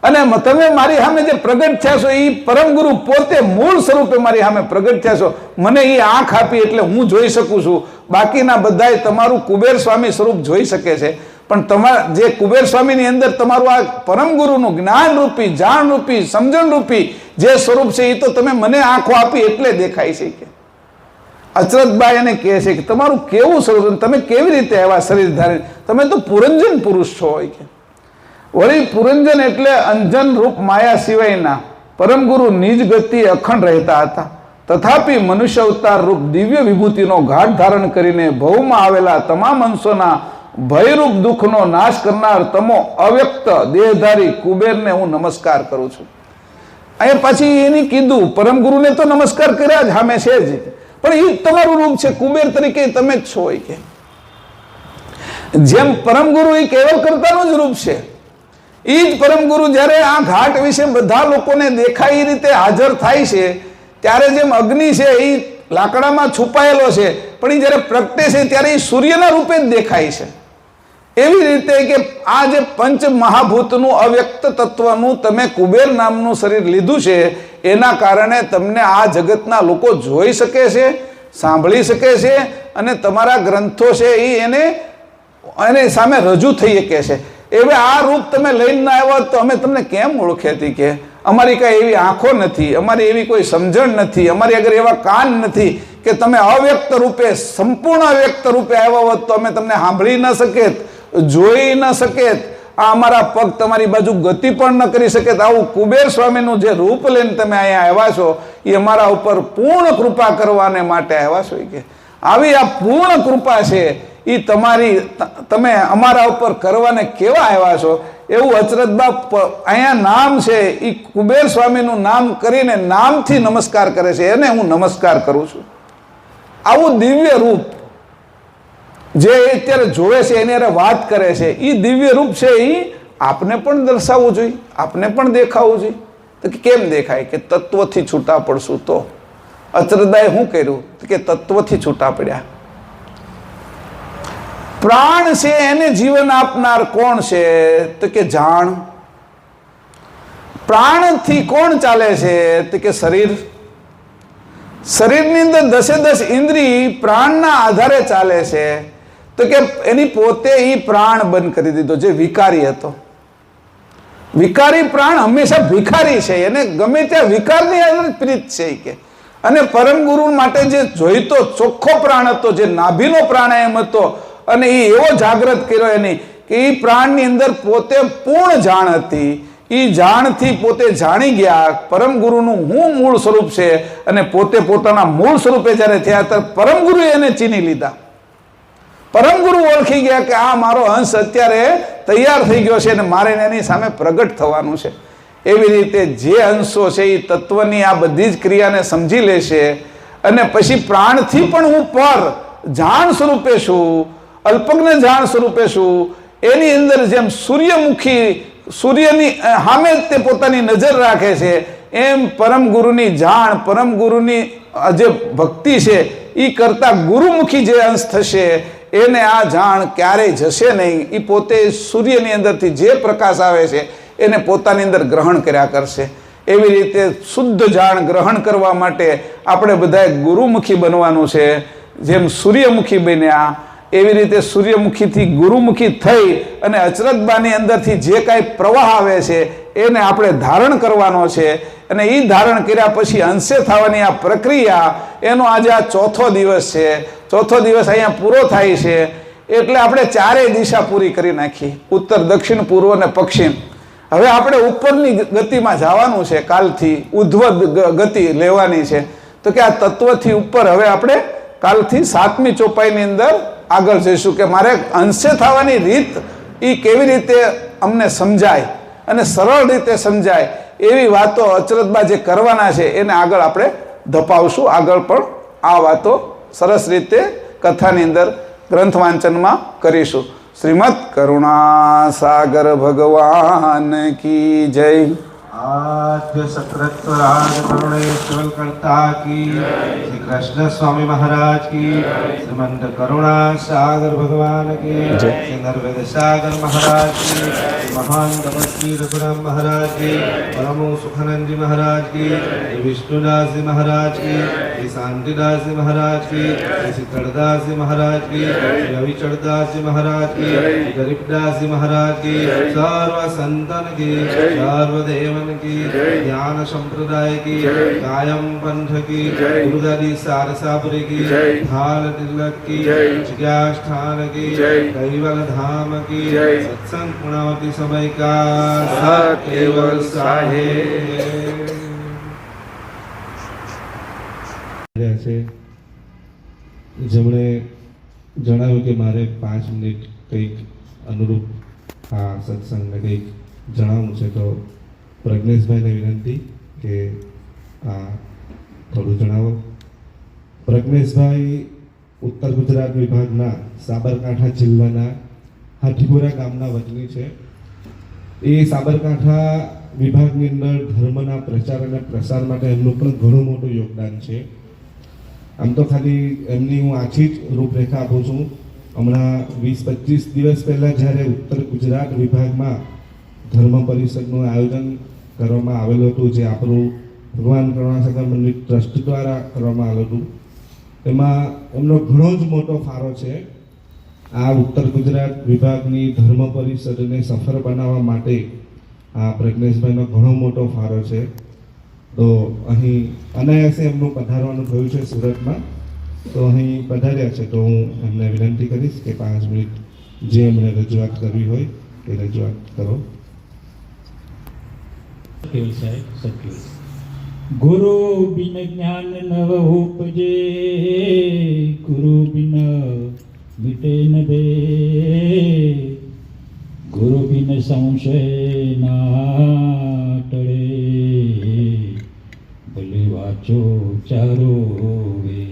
અને તમે મારી સામે જે પ્રગટ થયા છો એ પરમ ગુરુ પોતે મૂળ સ્વરૂપે મારી સામે પ્રગટ થયા છો. મને એ આંખ આપી એટલે હું જોઈ શકું છું. બાકીના બધાય તમારું કુબેર સ્વામી સ્વરૂપ જોઈ શકે છે પણ તમારા જે કુબેર સ્વામીની અંદર તમારું આ પરમ ગુરુનું જ્ઞાનરૂપી જાણરૂપી સમજણરૂપી જે સ્વરૂપ છે એ તો તમે મને આંખો આપી એટલે દેખાય છે કે અચરતભાઈ એને કહે છે કે તમારું કેવું સ્વરૂપ, તમે કેવી રીતે આવ્યા શરીર ધારી, તમે તો પુરંજન પુરુષ છો હોય કે. વળી પુરંજન એટલે અંજન રૂપ માયા સિવાયના પરમ ગુરુ નિજ ગતિ અખંડ રહેતા હતા. તથાપિ મનુષ્ય અવતાર રૂપ દિવ્ય વિભૂતિનો ઘાટ ધારણ કરીને ભવમાં આવેલા તમામ અંશોના ભયરૂપ દુઃખનો નાશ કરનાર તમો અવ્યક્ત દેહધારી કુબેરને હું નમસ્કાર કરું છું. અહીંયા પાછી એની કીધું પરમ ગુરુને તો નમસ્કાર કર્યા જ સામે છે જ, પણ એ તમારું રૂપ છે કુબેર તરીકે તમે જ છો કે. જેમ પરમ ગુરુ એ કેવલ કરતાનું જ રૂપ છે, એ જ પરમ ગુરુ જ્યારે આ ઘાટ વિશે બધા લોકોને દેખાય એ રીતે હાજર થાય છે, ત્યારે જેમ અગ્નિ છે એ લાકડામાં છુપાયેલો છે પણ એ જ્યારે પ્રગટે છે ત્યારે એ સૂર્યના રૂપે જ દેખાય છે. એવી રીતે કે આ જે પંચ મહાભૂતનું અવ્યક્ત તત્વનું તમે કુબેર નામનું શરીર લીધું છે, એના કારણે તમને આ જગતના લોકો જોઈ શકે છે, સાંભળી શકે છે અને તમારા ગ્રંથો છે એ એને સામે રજૂ થઈ શકે છે. હવે આ રૂપ તમે લઈને ના આવ્યા તો અમે તમને કેમ ઓળખેતી કે અમારી કાંઈ એવી આંખો નથી, અમારી એવી કોઈ સમજણ નથી, અમારી આગળ એવા કાન નથી કે તમે અવ્યક્ત રૂપે સંપૂર્ણ અવ્યક્ત રૂપે આવ્યા હોત તો અમે તમને સાંભળી ન શકેત, જોઈ ન શકેત, આ અમારા પગ તમારી બાજુ ગતિ પણ ન કરી શકે. આવું કુબેર સ્વામીનું જે રૂપ લઈને તમે અહીંયા આવ્યા છો એ અમારા ઉપર પૂર્ણ કૃપા કરવાને માટે આવ્યા છો કે આવી આ પૂર્ણ કૃપા છે એ તમે અમારા ઉપર કરવાને કેવા આવ્યા છો એવું અચરતબા અહીંયા નામ છે એ કુબેર સ્વામીનું નામ કરીને નામથી નમસ્કાર કરે છે, એને હું નમસ્કાર કરું છું. આવું દિવ્ય રૂપ જે અત્યારે જોવે છે એની અરે વાત કરે છે, એ દિવ્ય રૂપ છે એ આપને પણ દર્શાવવું જોઈએ, આપને પણ દેખાવું જોઈએ. તો કેમ દેખાય કે તત્વથી છૂટા પડશું તો. અચરતબાએ શું કર્યું કે તત્વથી છૂટા પડ્યા. પ્રાણ છે એને જીવન આપનાર કોણ છે તો કે જાણ. પ્રાણથી કોણ ચાલે છે તો કે શરીર. શરીરની અંદર 10 ઇન્દ્રિય પ્રાણના આધારે ચાલે છે, તો કે એની પોતે એ પ્રાણ બંધ કરી દીધો જે વિકારી હતો. વિકારી પ્રાણ હંમેશા ભિખારી છે, એને ગમે ત્યાં વિકારની આધારે પ્રીત છે કે. અને પરમ ગુરુ માટે જે જોઈતો ચોખ્ખો પ્રાણ હતો, જે નાભીનો પ્રાણાયામ હતો, અને એ એવો જાગૃત કર્યો એની કે એ પ્રાણની અંદર પોતે પૂર્ણ જાણ હતી. એ જાણથી પોતે જાણી ગયા પરમ ગુરુનું હું મૂળ સ્વરૂપ છે, અને પોતે પોતાના મૂળ સ્વરૂપે જ્યારે થયા ત્યારે પરમ ગુરુએ એને ચીની લીધા. પરમ ગુરુ ઓળખી ગયા કે આ મારો અંશ અત્યારે તૈયાર થઈ ગયો છે અને મારે એની સામે પ્રગટ થવાનું છે. એવી રીતે જે અંશો છે એ તત્વની આ બધી જ ક્રિયાને સમજી લેશે અને પછી પ્રાણથી પણ હું પર જાણ સ્વરૂપે છું, અલ્પજ્ઞ જાણ સ્વરૂપે છું. એની અંદર જેમ સૂર્યની સામે તે પોતાની નજર રાખે છે, એમ પરમ ગુરુની જાણ, પરમ ગુરુની જે ભક્તિ છે એ કરતા ગુરુમુખી જે અંશ થશે એને આ જાણ ક્યારેય જશે નહીં. એ પોતે સૂર્યની અંદરથી જે પ્રકાશ આવે છે એને પોતાની અંદર ગ્રહણ કર્યા કરશે. એવી રીતે શુદ્ધ જાણ ગ્રહણ કરવા માટે આપણે બધાએ ગુરુમુખી બનવાનું છે. જેમ સૂર્યમુખી બન્યા એવી રીતે સૂર્યમુખીથી ગુરુમુખી થઈ અને અચરતબાની અંદરથી જે કાંઈ પ્રવાહ આવે છે એને આપણે ધારણ કરવાનો છે. અને એ ધારણ કર્યા પછી અંશે થવાની આ પ્રક્રિયા, એનો આજે આ ચોથો દિવસ છે. ચોથો દિવસ અહીંયા પૂરો થાય છે એટલે આપણે ચારેય દિશા પૂરી કરી નાખી, ઉત્તર, દક્ષિણ, પૂર્વ અને પશ્ચિમ. હવે આપણે ઉપરની ગતિમાં જવાનું છે. કાલથી ઉધ્વ ગતિ લેવાની છે. તો કે આ તત્વથી ઉપર હવે આપણે કાલથી 7મી ચોપાઈની અંદર આગળ જઈશું કે મારે અંશે થવાની રીત એ કેવી રીતે અમને સમજાય અને સરળ રીતે સમજાય એવી વાતો અચરતબા જે કરવાના છે એને આગળ આપણે ધપાવશું. આગળ પણ આ વાતો સરસ રીતે કથાની અંદર ગ્રંથ વાંચનમાં કરીશું. શ્રીમદ કરુણા સાગર ભગવાન કી જય. आद्य सकृत्वराज करुणेश्वर कर्ता की कृष्ण स्वामी महाराज की, श्रीमंत करुणा सागर भगवान की, श्री नर्मद सागर महाराज की, महान तपस्वी रघुराम महाराज की, परमो सुखानंद जी महाराज की, श्री विष्णुदास जी महाराज की, श्री शांतिदास जी महाराज की, श्री शीतलदास जी महाराज की, श्री रविचरदास जी महाराज की, श्री गरीबदास जी महाराज की, सर्व संतन की, सर्वदेवन की, ज्ञान संप्रदाय की, कायम पंथ की, गुरुदादी सारसापुरी की, हाल तिलक की, जिज्ञास स्थान की, कैवल धाम की, सत्संग पूर्णावती समय का सत केवल साहेब। છે જેમણે જણાવ્યું કે મારે 5 મિનિટ કંઈક અનુરૂપ આ સત્સંગને કંઈક જણાવવું છે, તો પ્રજ્ઞેશભાઈને વિનંતી કે આ થોડું જણાવો. પ્રજ્ઞેશભાઈ ઉત્તર ગુજરાત વિભાગના સાબરકાંઠા જિલ્લાના હાથીપુરા ગામના વતની છે. એ સાબરકાંઠા વિભાગની અંદર ધર્મના પ્રચાર અને પ્રસાર માટે એમનું પણ ઘણું મોટું યોગદાન છે. આમ તો ખાલી એમની હું આછી જ રૂપરેખા આપું છું. હમણાં 20-25 દિવસ પહેલાં જ્યારે ઉત્તર ગુજરાત વિભાગમાં ધર્મ પરિષદનું આયોજન કરવામાં આવેલું હતું, જે આપણું ભગવાન કરુણાસાગર મંદિર ટ્રસ્ટ દ્વારા કરવામાં આવેલું હતું, એમાં એમનો ઘણો જ મોટો ફાળો છે. આ ઉત્તર ગુજરાત વિભાગની ધર્મ પરિષદને સફળ બનાવવા માટે આ પ્રજ્ઞેશભાઈનો ઘણો મોટો ફાળો છે. તો અહીં અનાયાસે એમનું પધારવાનું થયું છે સુરતમાં, તો અહીં પધાર્યા છે. તો હું એમને વિનંતી કરીશ કે 5 મિનિટ જે એમણે રજૂઆત કરવી હોય એ રજૂઆત કરો. गुरु बिन ज्ञान नव उपजे, गुरु बिन मिटे न दे, गुरु बिन संशय ना टळे, भले वाचो चारो वे.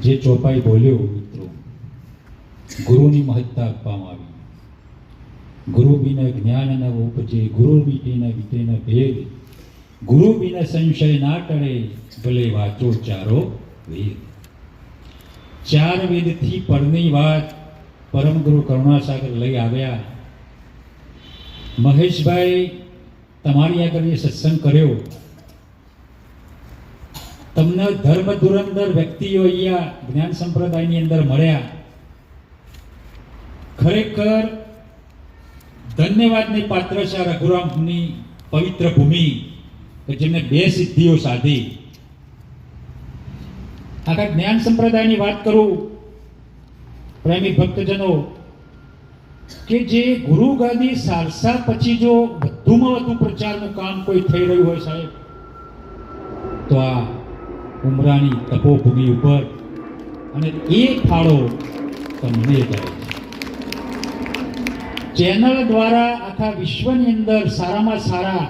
જે ચોપાઈ બોલ્યો મિત્રો, ગુરુની મહત્તા આપવામાં આવી. ગુરુ બિન જ્ઞાન ન ઉપજે, ગુરુ બીટેન વિટેન ભેદ, ગુરુ બિન સંશય ના ટળે, ભલે વાંચો ચારો વેદ. 4 વેદથી પરની વાત પરમ ગુરુ કરુણાસાગર લઈ આવ્યા. મહેશભાઈ, તમારી આગળ જે સત્સંગ કર્યો, તમને ધર્મ ધુરંધર વ્યક્તિઓ અહીંયા જ્ઞાન સંપ્રદાયની અંદર મળ્યા. ખરેખર ધન્યવાદની પાત્ર છે રઘુરામની પવિત્ર ભૂમિ કે જેમને 2 સિદ્ધિઓ સાધી. આખા જ્ઞાન સંપ્રદાયની વાત કરું પ્રેમી ભક્તજનો, કે જે ગુરુ ગાદી સારસા પછી જો વધુમાં વધુ પ્રચારનું કામ કોઈ થઈ રહ્યું હોય સાહેબ, તો આ ઉમરાની તપોભૂમિ ઉપર, અને એ ફાળો તમને જાય છે. ચેનલ દ્વારા આખા વિશ્વની અંદર સારામાં સારા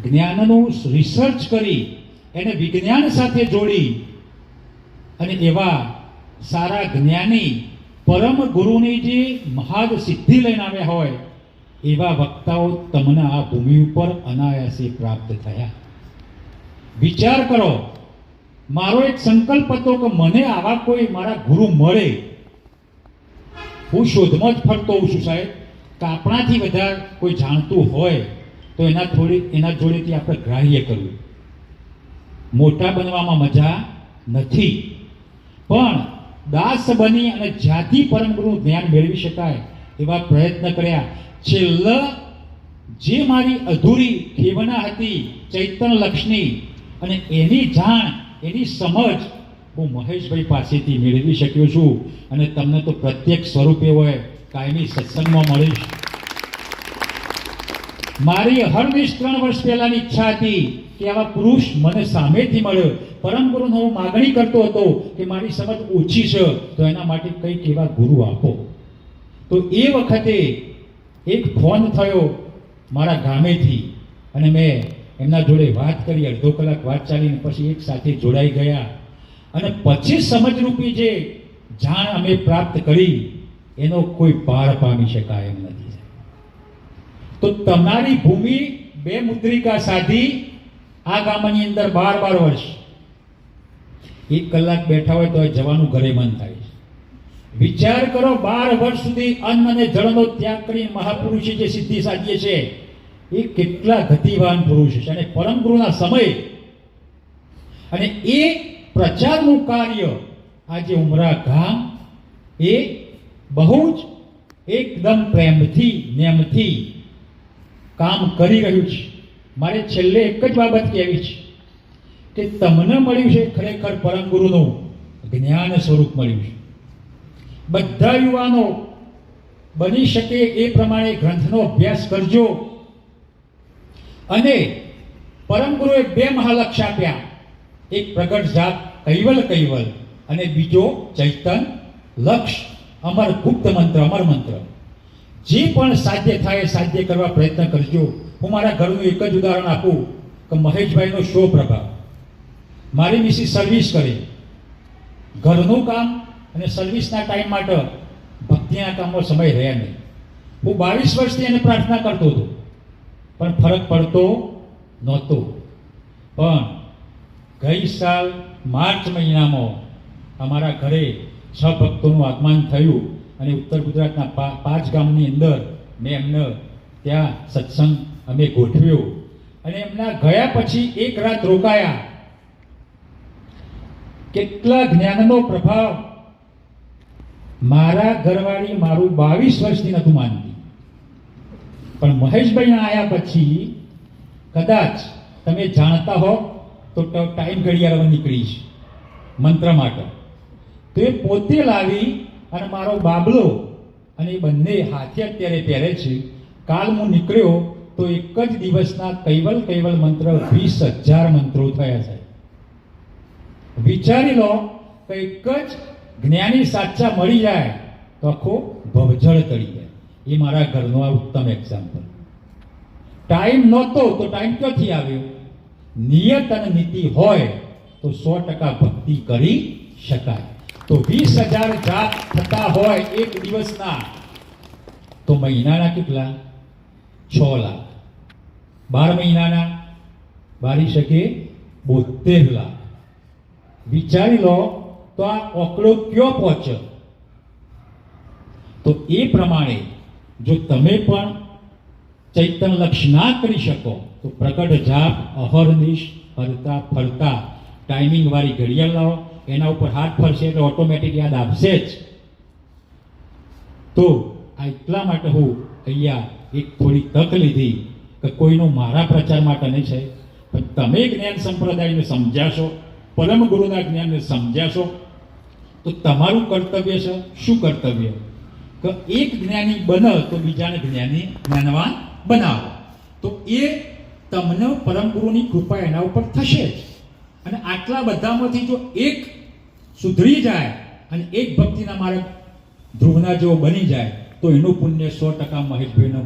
જ્ઞાનનું રિસર્ચ કરી એને વિજ્ઞાન સાથે જોડી અને એવા સારા જ્ઞાની પરમ ગુરુની જે મહાદ સિદ્ધિ લઈને આવ્યા હોય એવા વક્તાઓ તમને આ ભૂમિ ઉપર અનાયાસે પ્રાપ્ત થયા. વિચાર કરો, મારો એક સંકલ્પ હતો કે મને આવા કોઈ મારા ગુરુ મળે. હું શોધમાં જ ફરતો હોઉં છું સાહેબ, કે આપણાથી વધારે કોઈ જાણતું હોય તો એના જોડેથી આપણે ગ્રાહ્ય કરવું. મોટા બનવામાં મજા નથી, પણ દાસ બની અને જ્યાંથી પરમ ગુરુનું જ્ઞાન મેળવી શકાય એવા પ્રયત્ન કર્યા. છેલ્લા જે મારી અધૂરી ખેવના હતી ચૈતન્ય લક્ષની, અને એની જાણ, એની સમજ હું મહેશભાઈ પાસેથી મેળવી શક્યો છું. અને તમને તો પ્રત્યક્ષ સ્વરૂપે હોય કાયમી સત્સંગમાં મળીશ. મારી હર 3 વર્ષ પહેલાની ઈચ્છા હતી કે આવા પુરુષ મને સામેથી મળ્યો. પરમ ગુરુને હું માગણી કરતો હતો કે મારી સમજ ઓછી છે, તો એના માટે કંઈક એવા ગુરુ આપો. તો એ વખતે એક ફોન થયો મારા ગામેથી, અને મેં એમના જોડે વાત કરી. 1/2 કલાક વાત ચાલીને પછી એક સાથે જોડાઈ ગયા, અને પછી સમજરૂપી જે જાણ અમે પ્રાપ્ત કરી એનો કોઈ પાર પામી શકાય એમ નથી. તો તમારી ભૂમિ 2 મુદ્રિકા સાધી આ ગામની અંદર 12 વર્ષ 1 કલાક બેઠા હોય તો જવાનું ઘરે મન થાય છે. વિચાર કરો 12 વર્ષ સુધી અન્ન અને જળનો ત્યાગ કરી મહાપુરુષે જે સિદ્ધિ સાધીએ છે એ કેટલા ગતિવાન પુરુષ છે. અને પરમ ગુરુના સમય અને એ પ્રચારનું કાર્ય આજે ઉમરા ગામ એ બહુ જ એકદમ પ્રેમથી નેમથી કામ કરી રહ્યું છે. મારે છેલ્લે એક જ બાબત કહેવી છે કે તમને મળ્યું છે ખરેખર પરમ ગુરુનું જ્ઞાન સ્વરૂપ મળ્યું છે. બધા યુવાનો બની શકે એ પ્રમાણે ગ્રંથનો અભ્યાસ કરજો. અને પરમ ગુરુએ 2 મહાલક્ષ્ય આપ્યા, એક પ્રગટ જાપ કૈવલ કૈવલ અને બીજો ચૈતન લક્ષ અમર ગુપ્ત મંત્ર અમર મંત્ર. જે પણ સાધ્ય થાય સાધ્ય કરવા પ્રયત્ન કરજો. હું મારા ઘરનું એક જ ઉદાહરણ આપું કે મહેશભાઈનો શો પ્રભાવ. મારી મિસિસ સર્વિસ કરે, ઘરનું કામ અને સર્વિસના ટાઈમ માટે ભક્તિના કામમાં સમય રહ્યા નહીં. હું 22 વર્ષથી એને પ્રાર્થના કરતો હતો પણ ફરક પડતો નહોતો. પણ ગઈ સાલ માર્ચ મહિનામાં અમારા ઘરે 6 ભક્તોનું આગમન થયું અને ઉત્તર ગુજરાતના 5 ગામની અંદર મેં એમને ત્યાં સત્સંગ અમે ગોઠવ્યો. અને એમના ગયા પછી 1 રાત રોકાયા. કેટલા જ્ઞાનનો પ્રભાવ. મારા ઘરવાળી મારું 22 વર્ષથી નહોતું માનતી, પણ મહેશભાઈ આવ્યા પછી કદાચ તમે જાણતા હો તો ટાઈમ ઘડિયાળ નીકળી છે મંત્ર માટે. તો એ પોતે લાવી અને મારો બાબલો અને એ બંને હાથે અત્યારે પહેરે છે. કાલ હું નીકળ્યો તો એક જ દિવસના કૈવલ કૈવલ મંત્ર 20,000 મંત્રો થયા છે. વિચારી લો કે એક જ જ્ઞાની સાચા મળી જાય તો આખો ભવજળ તળી જાય. એ મારા ઘરનો આ ઉત્તમ એક્ઝામ્પલ. ટાઈમ નહોતો તો ટાઈમ ક્યાંથી આવ્યો? નિયત અને નીતિ હોય તો 100% ભક્તિ કરી શકાય. તો 20,000 જાપ થતા હોય એક દિવસના તો મહિનાના કેટલા? 6 લાખ. 12 મહિનાના બારી શકે 72 લાખ. વિચારી લો તો આ આંકડો ક્યો પહોંચ્યો? તો એ પ્રમાણે જો તમે પણ ચૈતન લક્ષ ના કરી શકો તો પ્રગટ જાપ અહર્નિશ ફરતા ફરતા ટાઈમિંગ વાળી ઘડિયાળ લાવો. એના ઉપર હાથ ફરશે એટલે ઓટોમેટિક યાદ આપશે જ. તો આ એટલા માટે હું અહીંયા એક થોડી તક લીધી કે કોઈનો મારા પ્રચાર માટે નહીં છે, પણ તમે જ્ઞાન સંપ્રદાયને સમજ્યાશો, પરમ ગુરુના જ્ઞાનને સમજ્યાશો તો તમારું કર્તવ્ય છે. શું કર્તવ્ય? કે એક જ્ઞાની બને તો બીજાને જ્ઞાનવાન બનાવો. તો એ તમને પરમ ગુરુની કૃપા એના ઉપર થશે જ. અને આટલા બધામાંથી જો એક સુધરી જાય અને એક ભક્તિના માર્ગ ધ્રુવના જેવો બની જાય તો એનું પુણ્ય 100% મહેશભાઈને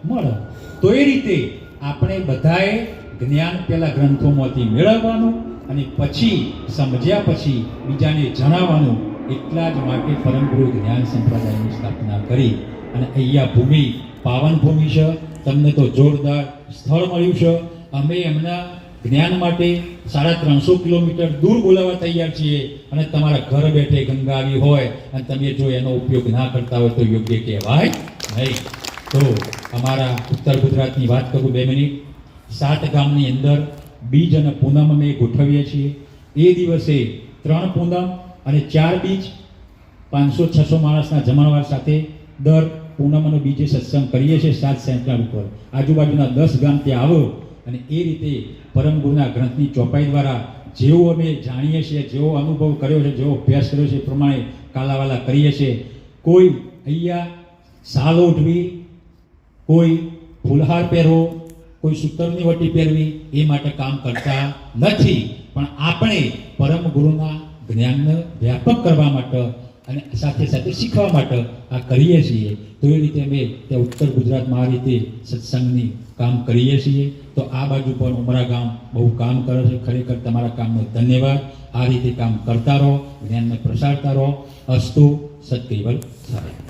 મળે. તો એ રીતે આપણે બધાએ જ્ઞાન પેલા ગ્રંથોમાંથી મેળવવાનું અને પછી સમજ્યા પછી બીજાને જણાવવાનું. એટલા જ માટે પરમ ગુરુ જ્ઞાન સંપ્રદાયની સ્થાપના કરી. અને અહીંયા ભૂમિ પાવન ભૂમિ છે. તમને તો જોરદાર સ્થળ મળ્યું છે. અમે એમના જ્ઞાન માટે 350 કિલોમીટર દૂર બોલાવવા તૈયાર છીએ. અને તમારા ઘર બેઠે ગંગા આવી હોય અને તમે જો એનો ઉપયોગ ના કરતા હોય તો યોગ્ય કહેવાય નહીં. તો અમારા ઉત્તર ગુજરાતની વાત કરું 2 મિનિટ. 7 ગામની અંદર બીજ અને પૂનમ અમે ગોઠવીએ છીએ. એ દિવસે 3 પૂનમ અને 4 બીજ 500-600 માણસના જમણવાર સાથે દર પૂનમ અને બીજે સત્સંગ કરીએ છીએ 7 સેન્ટર ઉપર. આજુબાજુના 10 ગામ ત્યાં આવો અને એ રીતે પરમ ગુરુના ગ્રંથની ચોપાઈ દ્વારા જેવું અમે જાણીએ છીએ, જેવો અનુભવ કર્યો છે, જેવો અભ્યાસ કર્યો છે એ પ્રમાણે કાલાવાલા કરીએ છીએ. કોઈ અહીંયા સાલ ઓઢવી, કોઈ ફૂલહાર પહેરવો, કોઈ સૂતરની વટી પહેરવી એ માટે કામ કરતા નથી, પણ આપણે પરમ ગુરુના જ્ઞાનને વ્યાપક કરવા માટે અને સાથે સાથે શીખવા માટે આ કરીએ છીએ. તો એ રીતે અમે ત્યાં ઉત્તર ગુજરાતમાં આ રીતે સત્સંગની કામ કરીએ છીએ. તો આ બાજુ પણ ઉમરા ગામ બહુ કામ કરે છે. ખરેખર તમારા કામનો ધન્યવાદ. આ રીતે કામ કરતા રહો, જ્ઞાનને પ્રસારતા રહો. અસ્તુ સત્કૈવલ સાહેબ.